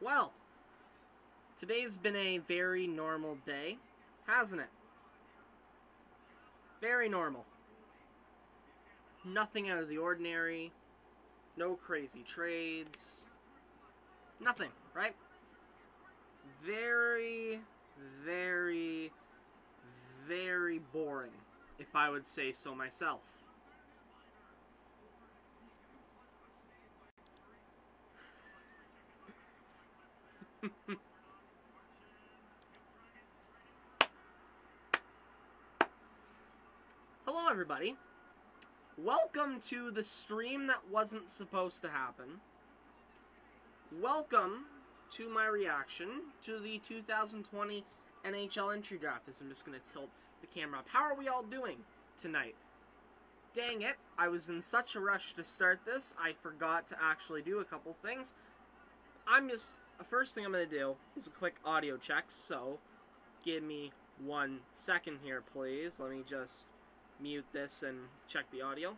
Well, today's been a very normal day, hasn't it? Very normal. Nothing out of the ordinary, no crazy trades, nothing, right? Very, very, very boring, if I would say so myself. Hello, everybody. Welcome to the stream that wasn't supposed to happen. Welcome to my reaction to the 2020 NHL entry draft. As I'm just going to tilt the camera up. How are we all doing tonight? Dang it, I was in such a rush to start this, I forgot to actually do a couple things. The first thing I'm going to do is a quick audio check, so give me 1 second here, please. Let me just mute this and check the audio.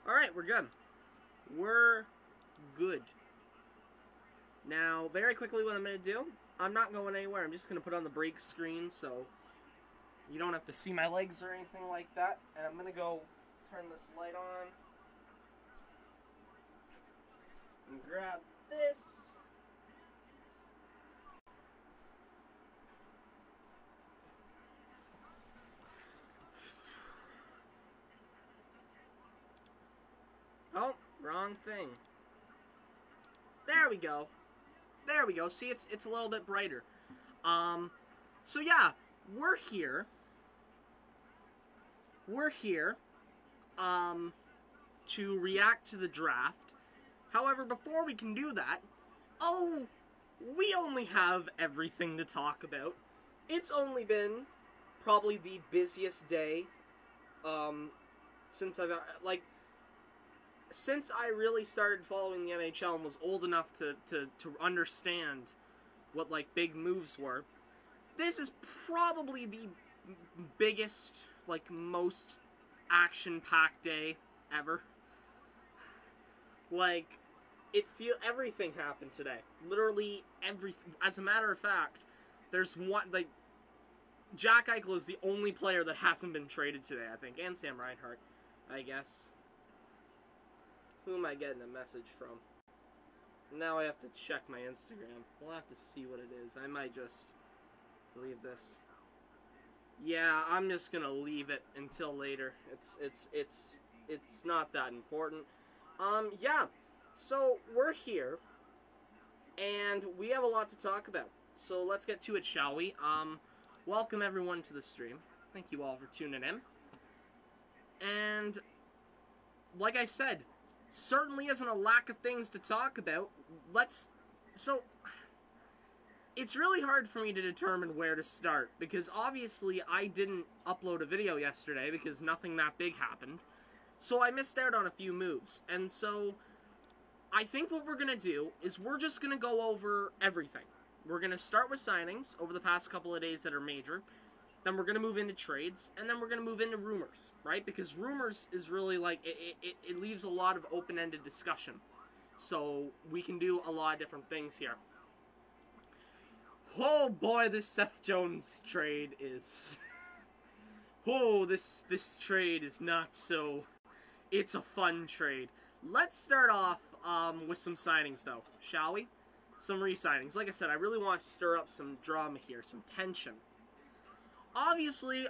Alright, we're good. We're good. Now, very quickly what I'm going to do, I'm not going anywhere. I'm just going to put on the break screen so you don't have to see my legs or anything like that. And I'm going to go turn this light on and grab this. Oh, wrong thing. There we go. There we go. See, it's a little bit brighter. So yeah, we're here. We're here, to react to the draft. However, before we can do that, we only have everything to talk about. It's only been probably the busiest day, since since I really started following the NHL and was old enough to understand what, like, big moves were. This is probably the biggest, like, most action-packed day ever. Like, everything happened today. Literally everything. As a matter of fact, there's one, like, Jack Eichel is the only player that hasn't been traded today, I think, and Sam Reinhart, I guess. Who am I getting a message from? Now I have to check my Instagram. We'll have to see what it is. I might just leave this. Yeah, I'm just gonna leave it until later. It's not that important. Yeah. So we're here, and we have a lot to talk about. So let's get to it, shall we? Welcome everyone to the stream. Thank you all for tuning in. And like I said, certainly isn't a lack of things to talk about. It's really hard for me to determine where to start, because obviously I didn't upload a video yesterday because nothing that big happened. So I missed out on a few moves. And so I think what we're going to do is we're just going to go over everything. We're going to start with signings over the past couple of days that are major. Then we're going to move into trades, and then we're going to move into rumors, right? Because rumors is really, like, it leaves a lot of open-ended discussion. So we can do a lot of different things here. Oh boy, this Seth Jones trade is... oh, this trade is not so... It's a fun trade. Let's start off with some signings, though, shall we? Some re-signings. Like I said, I really want to stir up some drama here, some tension. Obviously,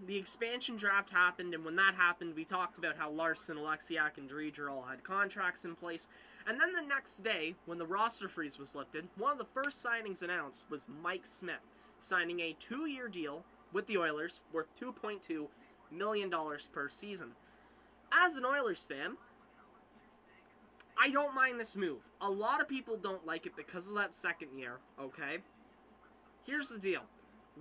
the expansion draft happened, and when that happened, we talked about how Larson, Alexiak, and Driedger all had contracts in place. And then the next day, when the roster freeze was lifted, one of the first signings announced was Mike Smith, signing a 2-year deal with the Oilers worth $2.2 million per season. As an Oilers fan, I don't mind this move. A lot of people don't like it because of that second year, okay? Here's the deal.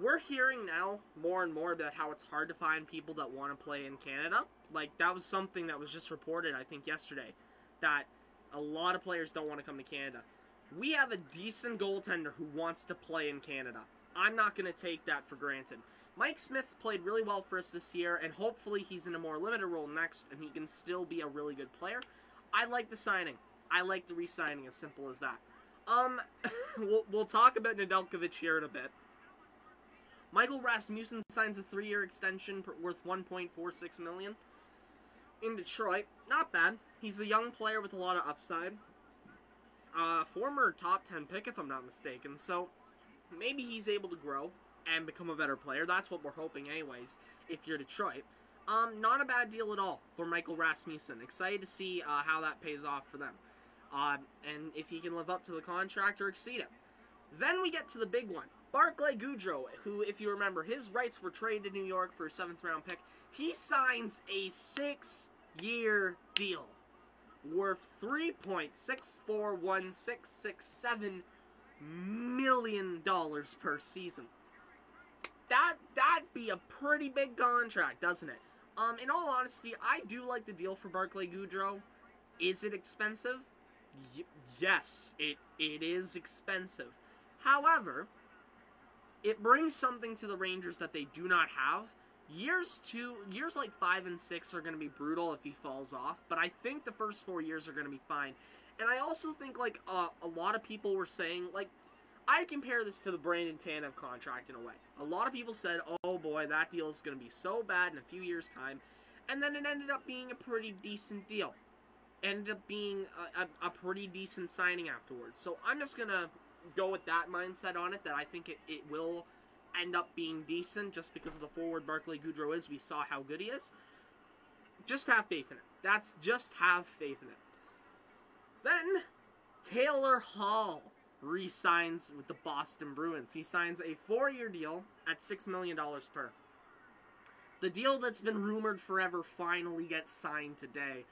We're hearing now more and more about how it's hard to find people that want to play in Canada. Like, that was something that was just reported, I think, yesterday, that a lot of players don't want to come to Canada. We have a decent goaltender who wants to play in Canada. I'm not going to take that for granted. Mike Smith played really well for us this year, and hopefully he's in a more limited role next, and he can still be a really good player. I like the signing. I like the re-signing, as simple as that. We'll talk about Nedeljkovic here in a bit. Michael Rasmussen signs a 3-year extension worth $1.46 million in Detroit. Not bad. He's a young player with a lot of upside. Former top 10 pick, if I'm not mistaken. So maybe he's able to grow and become a better player. That's what we're hoping anyways, if you're Detroit. Not a bad deal at all for Michael Rasmussen. Excited to see how that pays off for them. And if he can live up to the contract or exceed it. Then we get to the big one. Barclay Goodrow, who, if you remember, his rights were traded to New York for a 7th round pick. He signs a 6-year deal worth $3.641667 million per season. That'd be a pretty big contract, doesn't it? In all honesty, I do like the deal for Barclay Goodrow. Is it expensive? Yes, it is expensive. However, it brings something to the Rangers that they do not have. Years like 5 and 6 are going to be brutal if he falls off, but I think the first 4 years are going to be fine. And I also think, like, a lot of people were saying, like, I compare this to the Brandon Tanev contract in a way. A lot of people said, oh boy, that deal is going to be so bad in a few years' time. And then it ended up being a pretty decent deal. Ended up being a pretty decent signing afterwards. So I'm just going to go with that mindset on it, that I think it will end up being decent just because of the forward Barclay Goodrow is. We saw how good he is. Just have faith in it. That's just have faith in it. Then, Taylor Hall re-signs with the Boston Bruins. He signs a 4-year deal at $6 million per. The deal that's been rumored forever finally gets signed today.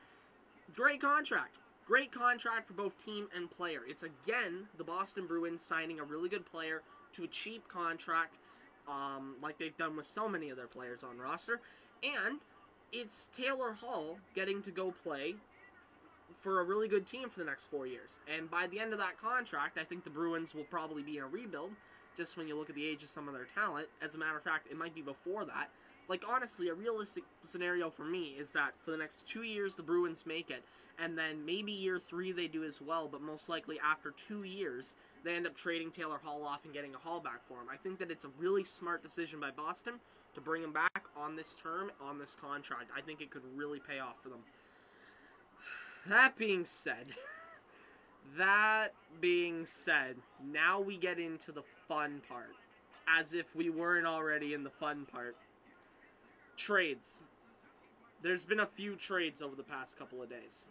Great contract. Great contract for both team and player. It's, again, the Boston Bruins signing a really good player to a cheap contract, like they've done with so many of their players on roster. And it's Taylor Hall getting to go play for a really good team for the next 4 years. And by the end of that contract, I think the Bruins will probably be in a rebuild, just when you look at the age of some of their talent. As a matter of fact, it might be before that. Like, honestly, a realistic scenario for me is that for the next 2 years, the Bruins make it, and then maybe year 3 they do as well, but most likely after 2 years, they end up trading Taylor Hall off and getting a Hall back for him. I think that it's a really smart decision by Boston to bring him back on this term, on this contract. I think it could really pay off for them. That being said, now we get into the fun part. As if we weren't already in the fun part. Trades. There's been a few trades over the past couple of days.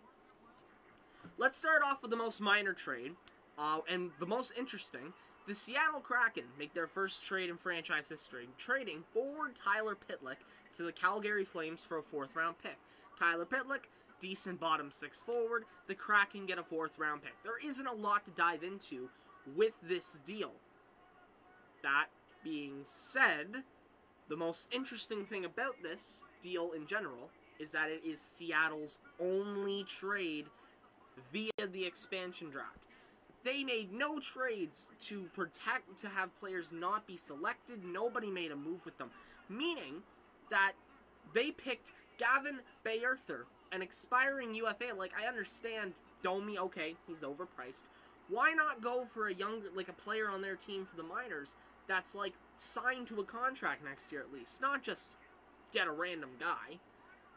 Let's start off with the most minor trade, and the most interesting. The Seattle Kraken make their first trade in franchise history, trading forward Tyler Pitlick to the Calgary Flames for a 4th round pick. Tyler Pitlick, decent bottom 6 forward. The Kraken get a 4th round pick. There isn't a lot to dive into with this deal. That being said, the most interesting thing about this deal in general is that it is Seattle's only trade via the expansion draft. They made no trades to have players not be selected. Nobody made a move with them. Meaning that they picked Gavin Bayerther, an expiring UFA. Like, I understand Domi, okay, he's overpriced. Why not go for a younger, like a player on their team for the minors that's, like, signed to a contract next year at least? Not just get a random guy.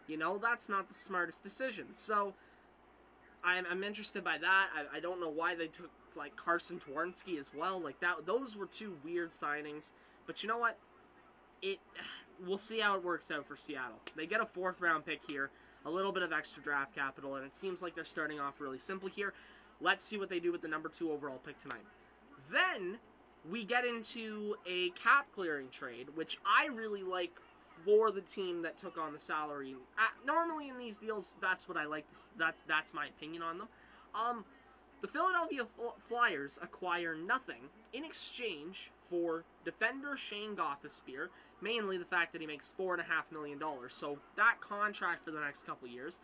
You know, that's not the smartest decision. So, I'm interested by that. I don't know why they took, like, Carson Twarynski as well. Like, those were 2 weird signings. But you know what? We'll see how it works out for Seattle. They get a 4th round pick here, a little bit of extra draft capital, and it seems like they're starting off really simple here. Let's see what they do with the number 2 overall pick tonight. Then, we get into a cap-clearing trade, which I really like for the team that took on the salary. Normally in these deals, that's what I like. That's my opinion on them. The Philadelphia Flyers acquire nothing in exchange for defender Shane Gothisbeer, mainly the fact that he makes $4.5 million, so that contract for the next couple years,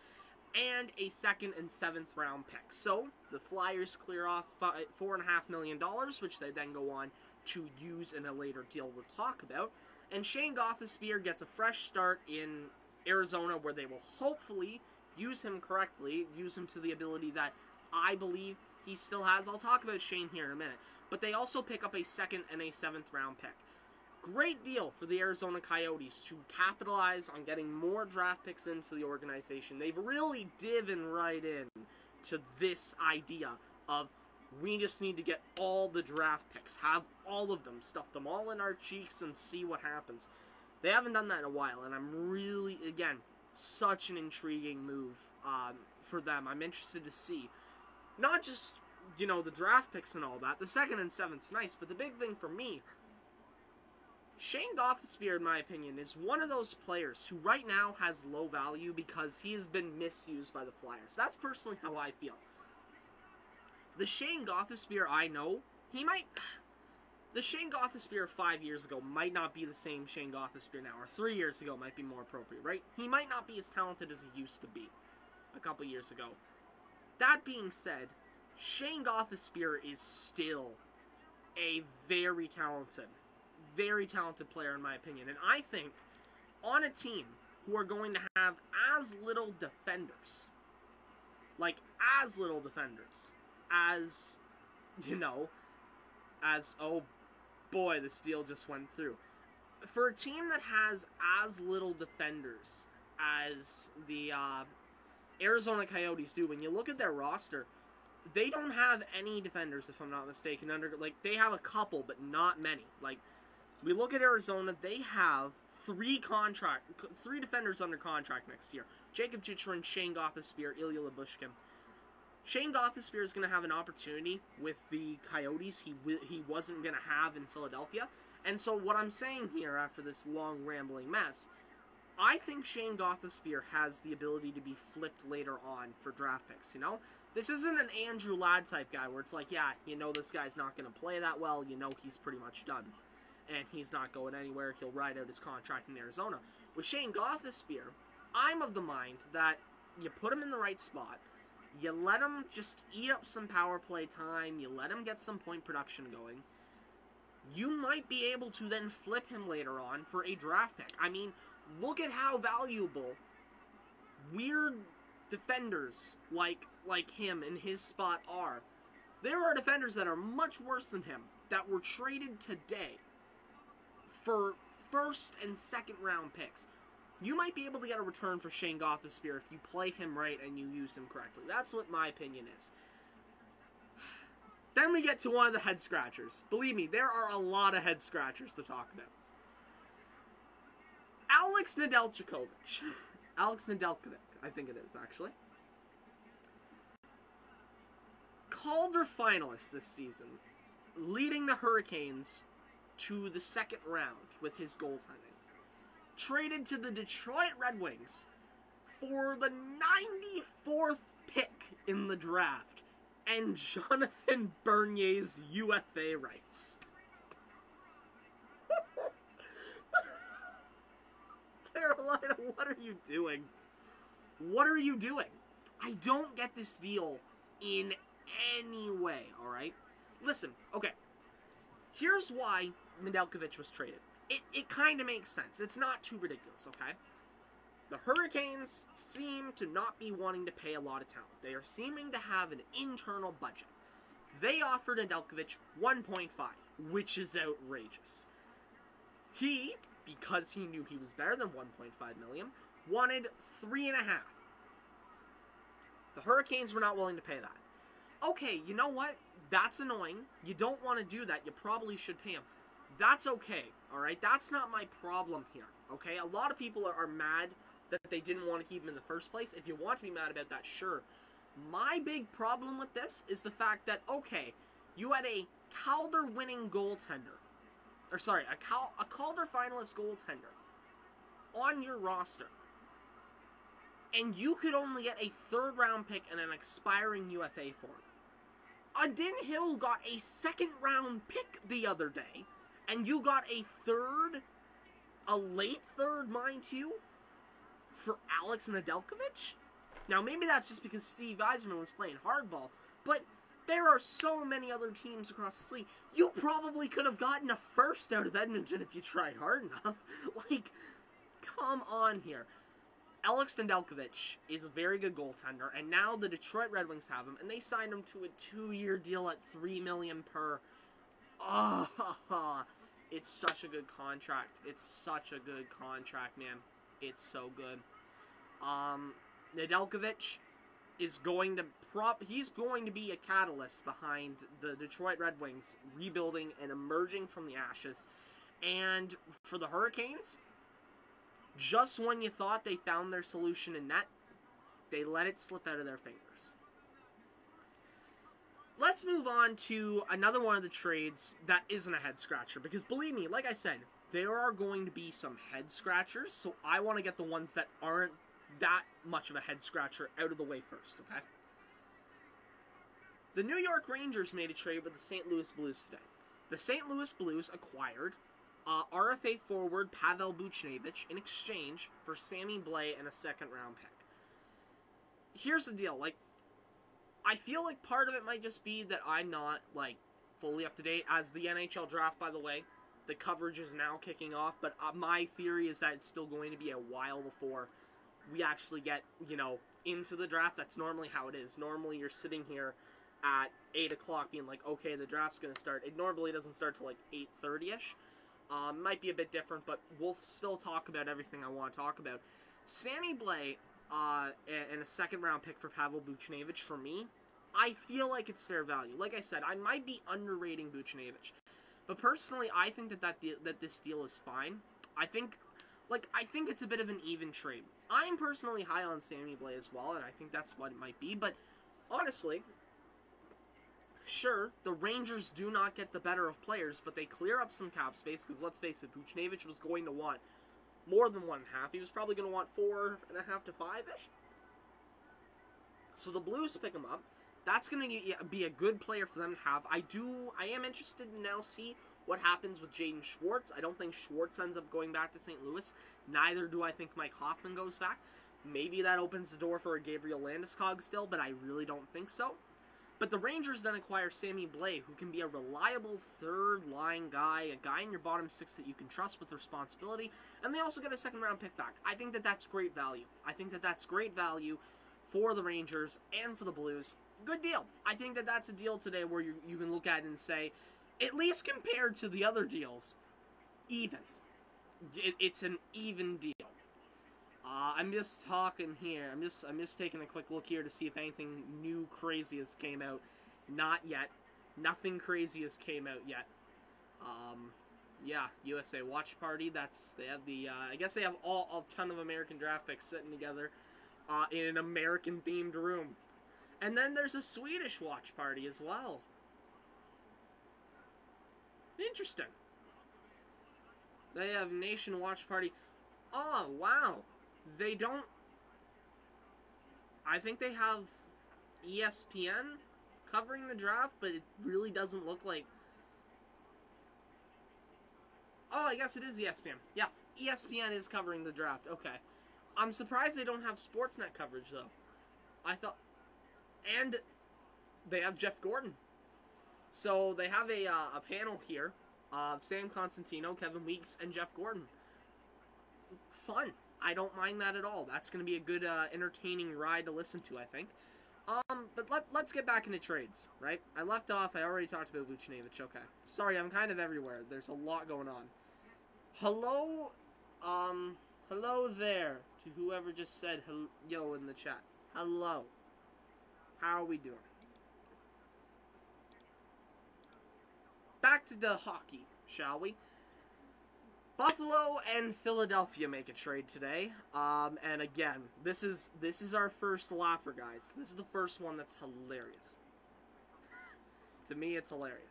and a 2nd and 7th round pick. So the Flyers clear off $4.5 million, which they then go on to use in a later deal we'll talk about. And Shane Gothisbeer gets a fresh start in Arizona, where they will hopefully use him correctly, use him to the ability that I believe he still has. I'll talk about Shane here in a minute. But they also pick up a 2nd and a 7th round pick. Great deal for the Arizona Coyotes to capitalize on getting more draft picks into the organization. They've really divin right in to this idea of, we just need to get all the draft picks, have all of them, stuff them all in our cheeks and see what happens. They haven't done that in a while, and I'm really, again, such an intriguing move for them. I'm interested to see, not just, you know, the draft picks and all that. The 2nd and 7th's nice, but the big thing for me, Shane Gothisbeer, in my opinion, is one of those players who right now has low value because he has been misused by the Flyers. That's personally how I feel. The Shane Gothisbeer I know, the Shane Gothisbeer 5 years ago might not be the same Shane Gothisbeer now, or 3 years ago might be more appropriate, right? He might not be as talented as he used to be a couple years ago. That being said, Shane Gothisbeer is still a very talented player in my opinion. And I think on a team who are going to have as little defenders, as, you know, as, oh boy, the steal just went through. For a team that has as little defenders as the Arizona Coyotes do, when you look at their roster, they don't have any defenders, if I'm not mistaken. They have a couple, but not many. We look at Arizona, they have three defenders under contract next year. Jakob Chychrun, Shane Gothisbeer, Ilya Lyubushkin. Shane Gothisbeer is going to have an opportunity with the Coyotes he wasn't going to have in Philadelphia. And so what I'm saying here after this long rambling mess, I think Shane Gothisbeer has the ability to be flipped later on for draft picks, you know? This isn't an Andrew Ladd type guy where it's like, yeah, you know this guy's not going to play that well, you know he's pretty much done. And he's not going anywhere, he'll ride out his contract in Arizona. With Shane Gothisbeer, I'm of the mind that you put him in the right spot, you let him just eat up some power play time, you let him get some point production going, you might be able to then flip him later on for a draft pick. I mean, look at how valuable weird defenders like him in his spot are. There are defenders that are much worse than him that were traded today for 1st and 2nd round picks. You might be able to get a return for Shane Gothisbeer if you play him right and you use him correctly. That's what my opinion is. Then we get to one of the head scratchers. Believe me, there are a lot of head scratchers to talk about. Alex Nedeljkovic, I think it is, actually. Calder finalist this season, leading the Hurricanes to the 2nd round with his goaltending. Traded to the Detroit Red Wings for the 94th pick in the draft and Jonathan Bernier's UFA rights. Carolina, what are you doing? What are you doing? I don't get this deal in any way, alright? Listen, okay. Here's why Nedeljkovic was traded. It kind of makes sense. It's not too ridiculous, okay? The Hurricanes seem to not be wanting to pay a lot of talent. They are seeming to have an internal budget. They offered Nedeljkovic 1.5, which is outrageous. He, because he knew he was better than 1.5 million, wanted 3.5. The Hurricanes were not willing to pay that. Okay, you know what? That's annoying. You don't want to do that. You probably should pay him. That's okay, alright? That's not my problem here, okay? A lot of people are mad that they didn't want to keep him in the first place. If you want to be mad about that, sure. My big problem with this is the fact that, okay, you had a Calder-winning goaltender, or sorry, a Calder finalist goaltender on your roster, and you could only get a 3rd round pick and an expiring UFA for him. Adin Hill got a 2nd round pick the other day, and you got a late 3rd, mind you, for Alex Nedeljkovic? Now, maybe that's just because Steve Yzerman was playing hardball, but There are so many other teams across this league. You probably could have gotten a first out of Edmonton if you tried hard enough. Like, come on here. Alex Nedeljkovic is a very good goaltender, and now the Detroit Red Wings have him, and they signed him to a 2-year deal at $3 million per. Oh, it's such a good contract. It's such a good contract, man. It's so good. Nedeljkovic is going to he's going to be a catalyst behind the Detroit Red Wings rebuilding and emerging from the ashes. And for the Hurricanes, just when you thought they found their solution in net, they let it slip out of their fingers. Let's move on to another one of the trades that isn't a head-scratcher, because believe me, like I said, there are going to be some head-scratchers, so I want to get the ones that aren't that much of a head-scratcher out of the way first, okay? The New York Rangers made a trade with the St. Louis Blues today. The St. Louis Blues acquired RFA forward Pavel Buchnevich in exchange for Sammy Blais and a second-round pick. Here's the deal, like, I feel like part of it might just be that I'm not, like, fully up to date. As the NHL draft, by the way, the coverage is now kicking off, but my theory is that it's still going to be a while before we actually get, you know, into the draft. That's normally how it is. Normally you're sitting here at 8 o'clock being like, okay, the draft's going to start. It normally doesn't start till like 8:30ish. Might be a bit different, but we'll still talk about everything I want to talk about. Sammy Blais and a second-round pick for Pavel Buchnevich, for me, I feel like it's fair value. Like I said, I might be underrating Buchnevich, but personally, I think that this deal is fine. I think it's a bit of an even trade. I'm personally high on Sammy Blais as well, and I think that's what it might be, but honestly, sure, the Rangers do not get the better of players, but they clear up some cap space, because let's face it, Buchnevich was going to want more than 1.5. He was probably going to want 4.5 to 5-ish. So the Blues pick him up. That's going to be a good player for them to have. I am interested to now see what happens with Jaden Schwartz. I don't think Schwartz ends up going back to St. Louis. Neither do I think Mike Hoffman goes back. Maybe that opens the door for a Gabriel Landeskog still, but I really don't think so. But the Rangers then acquire Sammy Blais, who can be a reliable third-line guy, a guy in your bottom six that you can trust with responsibility, and they also get a second-round pick back. I think that that's great value. I think that that's great value for the Rangers and for the Blues. Good deal. I think that that's a deal today where you can look at it and say, at least compared to the other deals, even. It's an even deal. I'm just talking here. I'm just taking a quick look here to see if anything new crazy has came out. Not yet. Nothing crazy has came out yet. Yeah, USA Watch Party. They have the. I guess they have a ton of American draft picks sitting together in an American themed room. And then there's a Swedish watch party as well. Interesting. They have Nation Watch Party. Oh, wow. They don't... I think they have ESPN covering the draft, but it really doesn't look like... Oh, I guess it is ESPN. Yeah, ESPN is covering the draft. Okay. I'm surprised they don't have Sportsnet coverage, though. I thought... And they have Jeff Gordon. So they have a panel here of Sam Constantino, Kevin Weeks, and Jeff Gordon. Fun. I don't mind that at all. That's going to be a good, entertaining ride to listen to, I think. But let's get back into trades, right? I left off, I already talked about Buchnevich, okay. Sorry, I'm kind of everywhere. There's a lot going on. Hello there to whoever just said yo in the chat. Hello. How are we doing? Back to the hockey, shall we? Buffalo and Philadelphia make a trade today. And again, this is our first laugher, guys. This is the first one that's hilarious. To me, it's hilarious.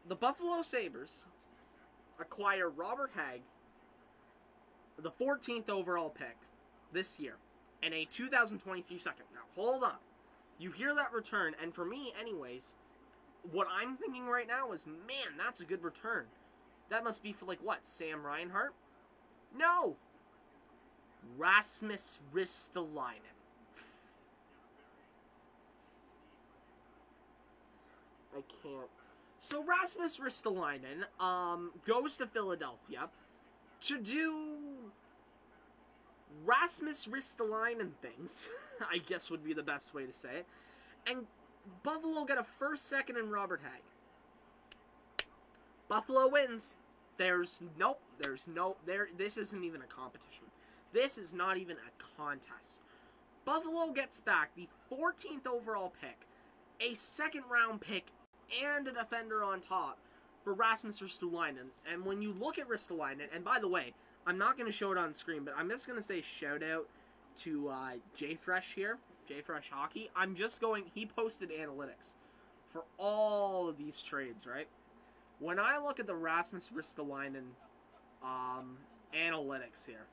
The Buffalo Sabres acquire Robert Hagg, the 14th overall pick this year, and a 2023 second. Now, hold on. You hear that return, and for me, anyways, what I'm thinking right now is, man, that's a good return. That must be for, like, what, Sam Reinhart? No! Rasmus Ristolainen. I can't. So Rasmus Ristolainen goes to Philadelphia to do Rasmus Ristolainen things, I guess would be the best way to say it. And Buffalo got a first, second, and Robert Hagg. Buffalo wins. This isn't even a competition. This is not even a contest. Buffalo gets back the 14th overall pick, a second-round pick, and a defender on top for Rasmus Ristolainen. And when you look at Ristolainen, and by the way, I'm not going to show it on screen, but I'm just going to say shout-out to JFresh here, JFresh Hockey. He posted analytics for all of these trades, right? When I look at the Rasmus Ristolainen analytics here,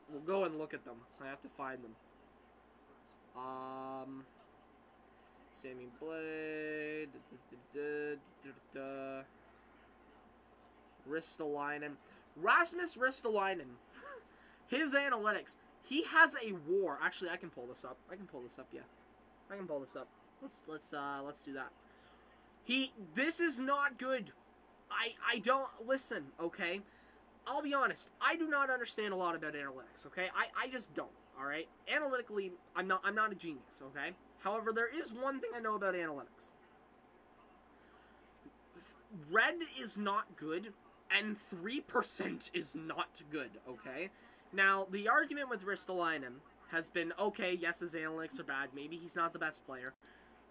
we'll go and look at them. I have to find them. Sammy Blade, Ristolainen. Rasmus Ristolainen, his analytics, he has a WAR. Actually, I can pull this up. Yeah. I can pull this up. Let's do that. This is not good. I don't listen, okay? I'll be honest. I do not understand a lot about analytics, okay? I just don't, all right? Analytically, I'm not a genius, okay? However, there is one thing I know about analytics. Red is not good, and 3% is not good, okay? Now, the argument with Ristolainen has been, okay, yes, his analytics are bad. Maybe he's not the best player.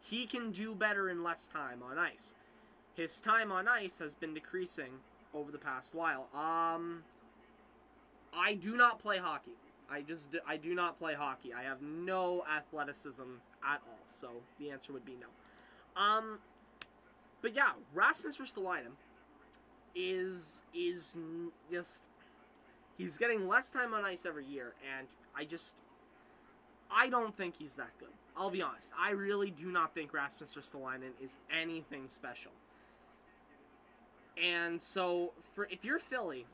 He can do better in less time on ice. His time on ice has been decreasing over the past while. I do not play hockey. I do not play hockey. I have no athleticism at all, so the answer would be no. But yeah, Rasmus Ristolainen is just, he's getting less time on ice every year, and I don't think he's that good. I'll be honest. I really do not think Rasmus Ristolainen is anything special. And so, if you're Philly,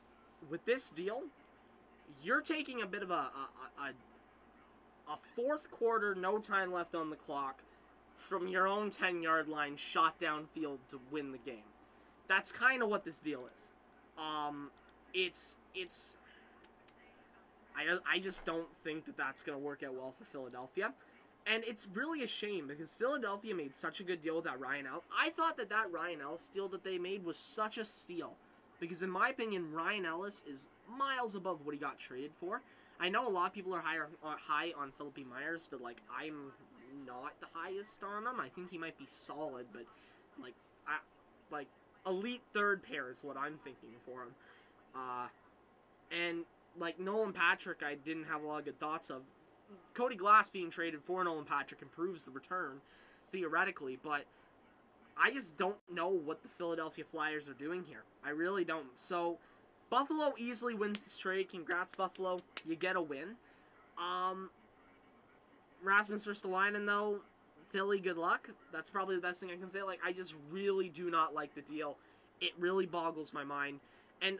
with this deal, you're taking a bit of a fourth quarter, no time left on the clock, from your own 10-yard line, shot downfield to win the game. That's kind of what this deal is. I just don't think that that's going to work out well for Philadelphia. And it's really a shame, because Philadelphia made such a good deal with that Ryan Ellis. I thought that Ryan Ellis deal that they made was such a steal. Because in my opinion, Ryan Ellis is miles above what he got traded for. I know a lot of people are high on Philippe Myers, but, like, I'm not the highest on him. I think he might be solid, but, like, elite third pair is what I'm thinking for him. And, like, Nolan Patrick, I didn't have a lot of good thoughts of. Cody Glass being traded for Nolan Patrick improves the return, theoretically, but I just don't know what the Philadelphia Flyers are doing here. I really don't. So, Buffalo easily wins this trade. Congrats, Buffalo. You get a win. Rasmus Ristolainen, though, Philly, good luck. That's probably the best thing I can say. Like, I just really do not like the deal. It really boggles my mind. And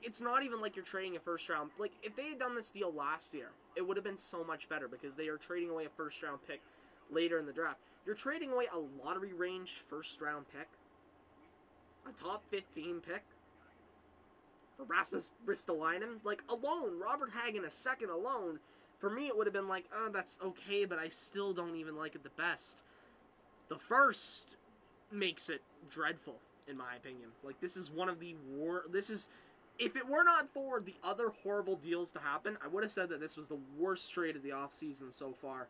it's not even like you're trading a first round. Like, if they had done this deal last year, it would have been so much better, because they are trading away a first round pick later in the draft. You're trading away a lottery range first round pick, a top 15 pick for Rasmus Ristolainen. Like, alone, Robert Hagg in a second alone, for me it would have been like, oh, that's okay, but I still don't even like it the best. The first makes it dreadful, in my opinion. Like, this is one of the if it were not for the other horrible deals to happen, I would have said that this was the worst trade of the offseason so far.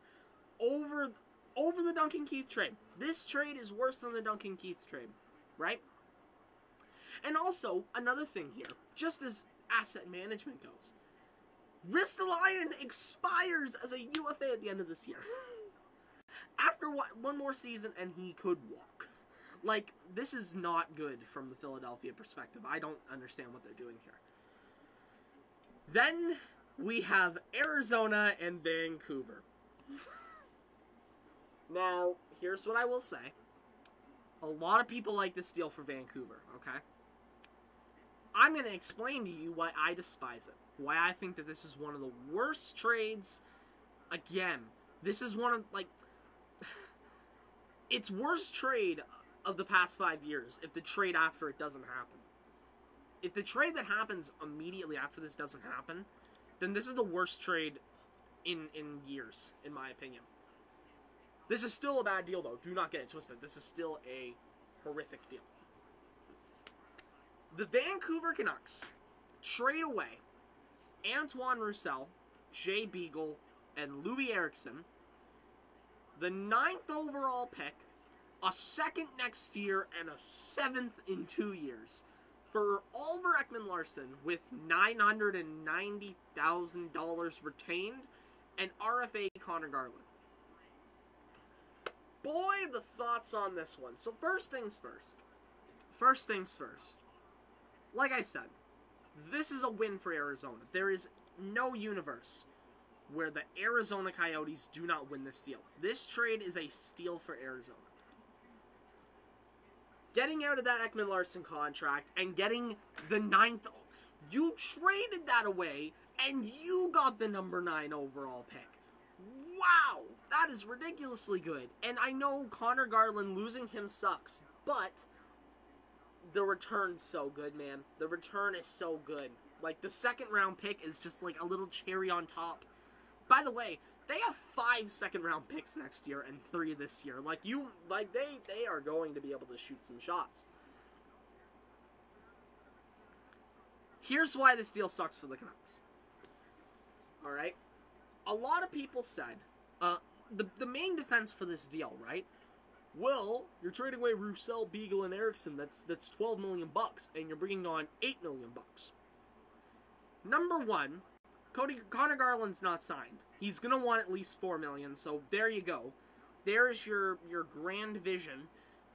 Over the Duncan Keith trade. This trade is worse than the Duncan Keith trade, right? And also, another thing here, just as asset management goes, Ristolainen expires as a UFA at the end of this year. After one more season, and he could walk. Like, this is not good from the Philadelphia perspective. I don't understand what they're doing here. Then we have Arizona and Vancouver. Now, here's what I will say. A lot of people like this deal for Vancouver, okay? I'm going to explain to you why I despise it. Why I think that this is one of the worst trades. Again, this is one of, like... it's worst trade of the past 5 years if the trade after it doesn't happen. If the trade that happens immediately after this doesn't happen, then this is the worst trade in years, in my opinion. This is still a bad deal, though. Do not get it twisted. This is still a horrific deal. The Vancouver Canucks trade away Antoine Roussel, Jay Beagle, and Louis Eriksson, the 9th overall pick, a 2nd next year, and a 7th in 2 years for Oliver Ekman-Larsson with $990,000 retained and RFA Connor Garland. Boy, the thoughts on this one. So first things first. First things first. Like I said, this is a win for Arizona. There is no universe where the Arizona Coyotes do not win this deal. This trade is a steal for Arizona. Getting out of that Ekman-Larsson contract and getting the 9th... You traded that away, and you got the number 9 overall pick. Wow! That is ridiculously good. And I know Connor Garland, losing him sucks, but the return's so good, man. The return is so good. Like, the 2nd round pick is just like a little cherry on top. By the way, they have 5 2nd round picks next year and 3 this year. They are going to be able to shoot some shots. Here's why this deal sucks for the Canucks. Alright? A lot of people said, the main defense for this deal, right? Well, you're trading away Roussel, Beagle, and Eriksson. That's $12 million, and you're bringing on $8 million. Number one, Connor Garland's not signed. He's gonna want at least $4 million. So there you go. There's your grand vision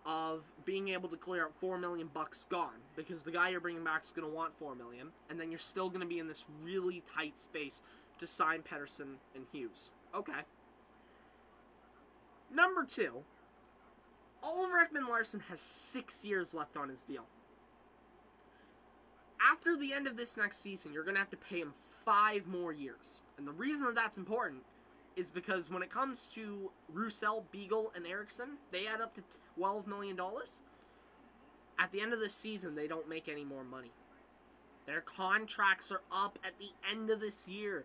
of being able to clear up $4 million gone, because the guy you're bringing back is gonna want $4 million, and then you're still gonna be in this really tight space to sign Pettersson and Hughes. Okay. Number two, Oliver Ekman-Larsson has 6 years left on his deal. After the end of this next season, you're going to have to pay him 5 more years. And the reason that that's important is because when it comes to Roussel, Beagle, and Eriksson, they add up to $12 million. At the end of the season, they don't make any more money. Their contracts are up at the end of this year.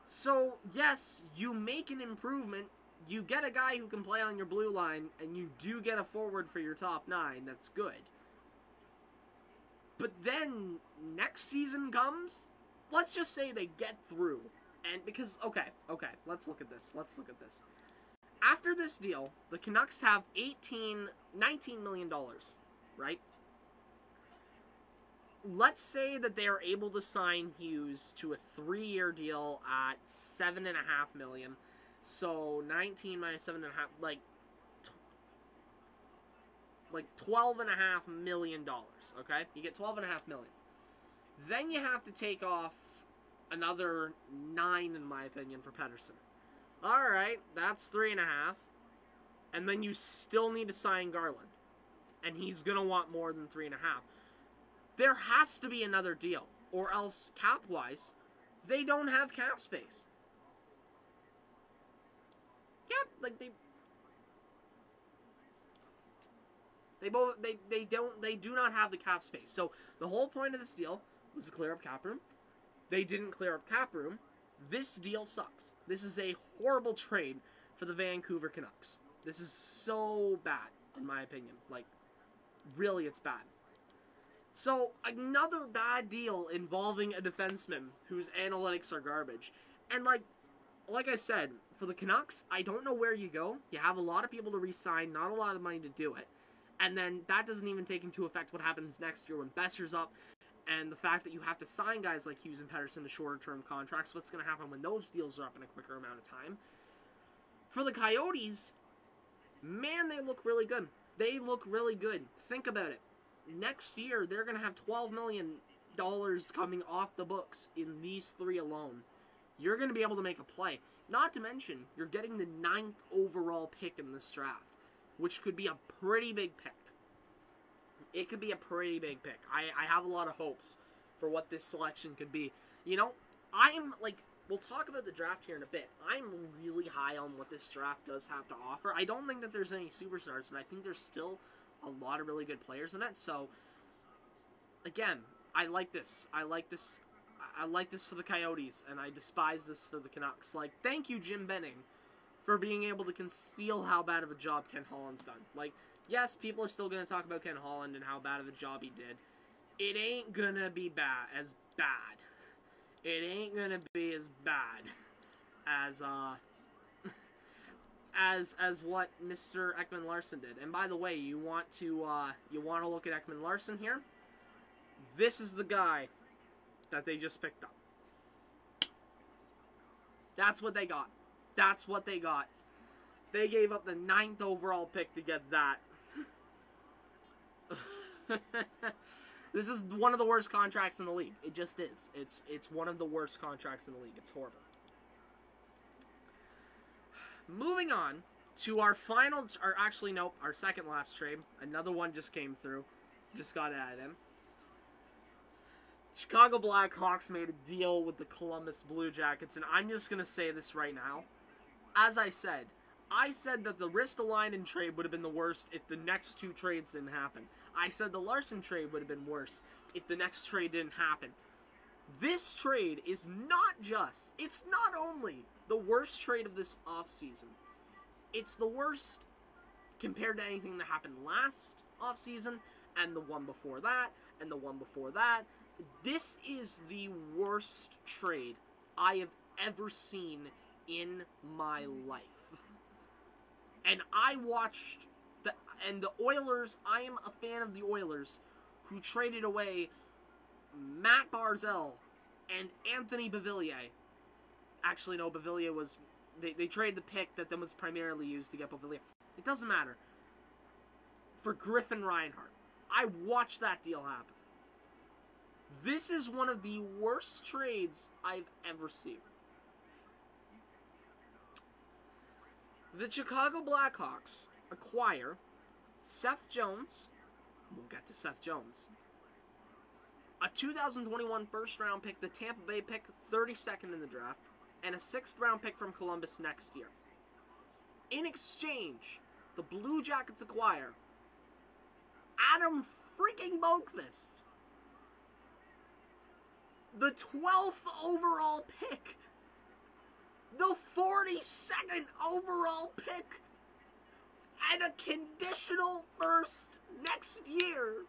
So, yes, you make an improvement. You get a guy who can play on your blue line, and you do get a forward for your top 9. That's good. But then, next season comes, let's just say they get through. And because, okay, let's look at this. After this deal, the Canucks have $19 million, right? Let's say that they are able to sign Hughes to a 3-year deal at $7.5 million. So 19 minus 7.5, like $12.5 million. Okay, you get $12.5 million. Then you have to take off another 9, in my opinion, for Pettersson. All right, that's 3.5, and then you still need to sign Garland, and he's gonna want more than 3.5. There has to be another deal, or else cap-wise, they don't have cap space. Yeah, like they do not have the cap space. So the whole point of this deal was to clear up cap room. They didn't clear up cap room. This deal sucks. This is a horrible trade for the Vancouver Canucks. This is so bad, in my opinion. Like, really, it's bad. So, another bad deal involving a defenseman whose analytics are garbage. And, like I said, for the Canucks, I don't know where you go. You have a lot of people to re-sign, not a lot of money to do it. And then that doesn't even take into effect what happens next year when Besser's up, and the fact that you have to sign guys like Hughes and Pettersson to shorter-term contracts. What's going to happen when those deals are up in a quicker amount of time? For the Coyotes, man, they look really good. They look really good. Think about it. Next year, they're going to have $12 million coming off the books in these 3 alone. You're going to be able to make a play. Not to mention, you're getting the 9th overall pick in this draft, which could be a pretty big pick. It could be a pretty big pick. I have a lot of hopes for what this selection could be. You know, I'm, like, we'll talk about the draft here in a bit. I'm really high on what this draft does have to offer. I don't think that there's any superstars, but I think there's still a lot of really good players in it. So, again, I like this. I like this for the Coyotes, and I despise this for the Canucks. Like, thank you, Jim Benning, for being able to conceal how bad of a job Ken Holland's done. Like, yes, people are still going to talk about Ken Holland and how bad of a job he did. It ain't gonna be bad. It ain't gonna be as bad as what Mr. Ekman-Larsson did. And by the way, you want to look at Ekman-Larsson here? This is the guy that they just picked up. That's what they got. That's what they got. They gave up the 9th overall pick to get that. This is one of the worst contracts in the league. It just is. It's one of the worst contracts in the league. It's horrible. Moving on to our final, or actually, nope, our second last trade. Another one just came through. Just got added in. Chicago Blackhawks made a deal with the Columbus Blue Jackets, and I'm just going to say this right now. As I said that the Ristolainen trade would have been the worst if the next two trades didn't happen. I said the Larson trade would have been worse if the next trade didn't happen. This trade is it's not only the worst trade of this offseason, it's the worst compared to anything that happened last offseason, and the one before that, and the one before that. This is the worst trade I have ever seen in my life. And I watched the Oilers, I am a fan of the Oilers, who traded away Matt Barzal and Anthony Beauvillier. Actually, no, Beauvillier was... They traded the pick that then was primarily used to get Beauvillier. It doesn't matter. For Griffin Reinhart. I watched that deal happen. This is one of the worst trades I've ever seen. The Chicago Blackhawks acquire Seth Jones. We'll get to Seth Jones. A 2021 first-round pick, the Tampa Bay pick, 32nd in the draft, and a 6th-round pick from Columbus next year. In exchange, the Blue Jackets acquire Adam freaking Boqvist, the 12th overall pick, the 42nd overall pick, and a conditional first next year,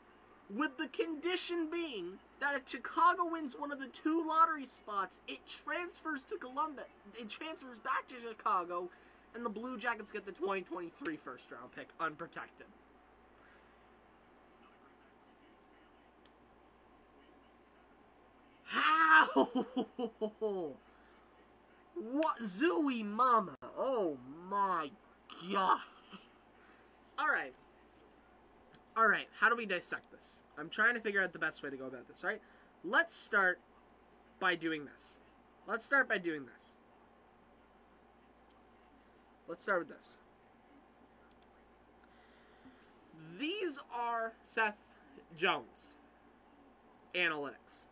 with the condition being that if Chicago wins one of the 2 lottery spots, it transfers to Columbus. It transfers back to Chicago, and the Blue Jackets get the 2023 first-round pick unprotected. How? What? Zooey Mama. Oh my god. Alright. Alright, how do we dissect this? I'm trying to figure out the best way to go about this, right? Let's start by doing this. Let's start with this. These are Seth Jones analytics.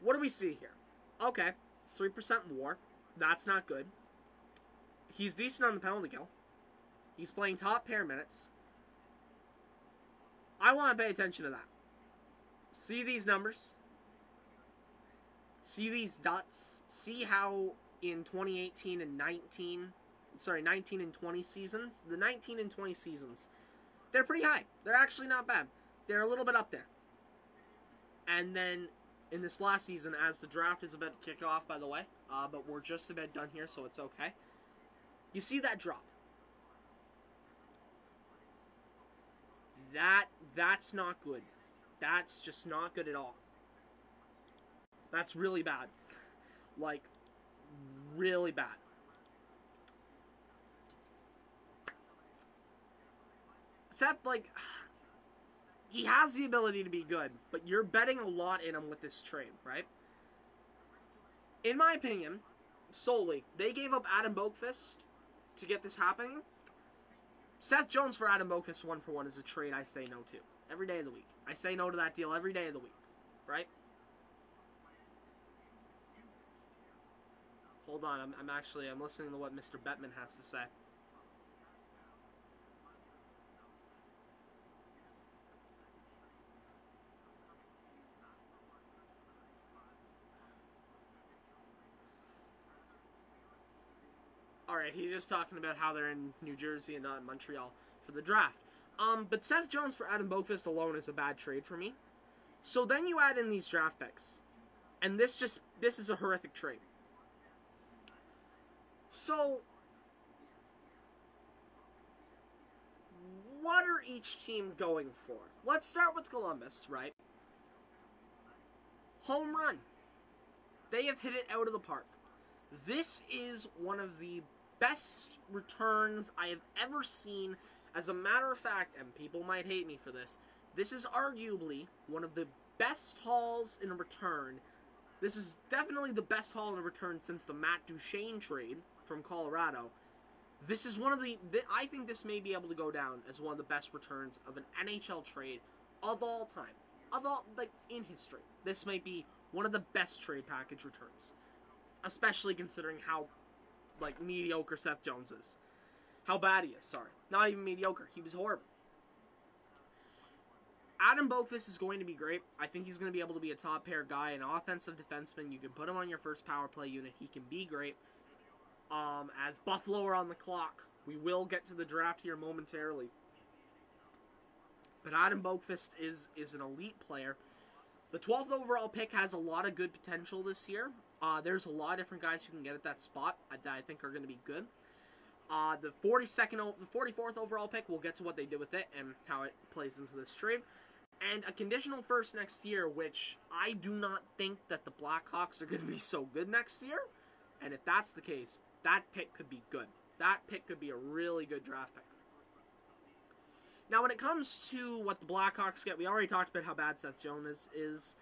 What do we see here? Okay, 3% WAR. That's not good. He's decent on the penalty kill. He's playing top pair minutes. I want to pay attention to that. See these numbers. See these dots. See how in 2018 and 19 and 20 seasons, the 19 and 20 seasons, they're pretty high. They're actually not bad. They're a little bit up there. And then in this last season, as the draft is about to kick off, by the way, but we're just about done here, so it's okay. You see that drop. That's not good. That's just not good at all. That's really bad. Like, really bad. Seth, like, he has the ability to be good, but you're betting a lot in him with this trade, right? In my opinion, solely, they gave up Adam Boqvist to get this happening. Seth Jones for Adam Boqvist 1-for-1 is a trade I say no to. Every day of the week. I say no to that deal every day of the week. Right? Hold on, I'm listening to what Mr. Bettman has to say. Alright, he's just talking about how they're in New Jersey and not in Montreal for the draft. But Seth Jones for Adam Boqvist alone is a bad trade for me. So then you add in these draft picks. And this is a horrific trade. So, what are each team going for? Let's start with Columbus, right? Home run. They have hit it out of the park. This is one of the best returns I have ever seen. As a matter of fact, and people might hate me for this is arguably one of the best hauls in a return. This is definitely the best haul in a return since the Matt Duchene trade from Colorado. This is one of I think this may be able to go down as one of the best returns of an NHL trade of all time. In history. This might be one of the best trade package returns. Especially considering how, mediocre Seth Jones is. How bad he is, sorry. Not even mediocre. He was horrible. Adam Boqvist is going to be great. I think he's going to be able to be a top pair guy, an offensive defenseman. You can put him on your first power play unit. He can be great. As Buffalo are on the clock, we will get to the draft here momentarily. But Adam Boqvist is an elite player. The 12th overall pick has a lot of good potential this year. There's a lot of different guys who can get at that spot that I think are going to be good. The 44th overall pick, we'll get to what they did with it and how it plays into this trade. And a conditional first next year, which I do not think that the Blackhawks are going to be so good next year. And if that's the case, that pick could be good. That pick could be a really good draft pick. Now, when it comes to what the Blackhawks get, we already talked about how bad Seth Jones is.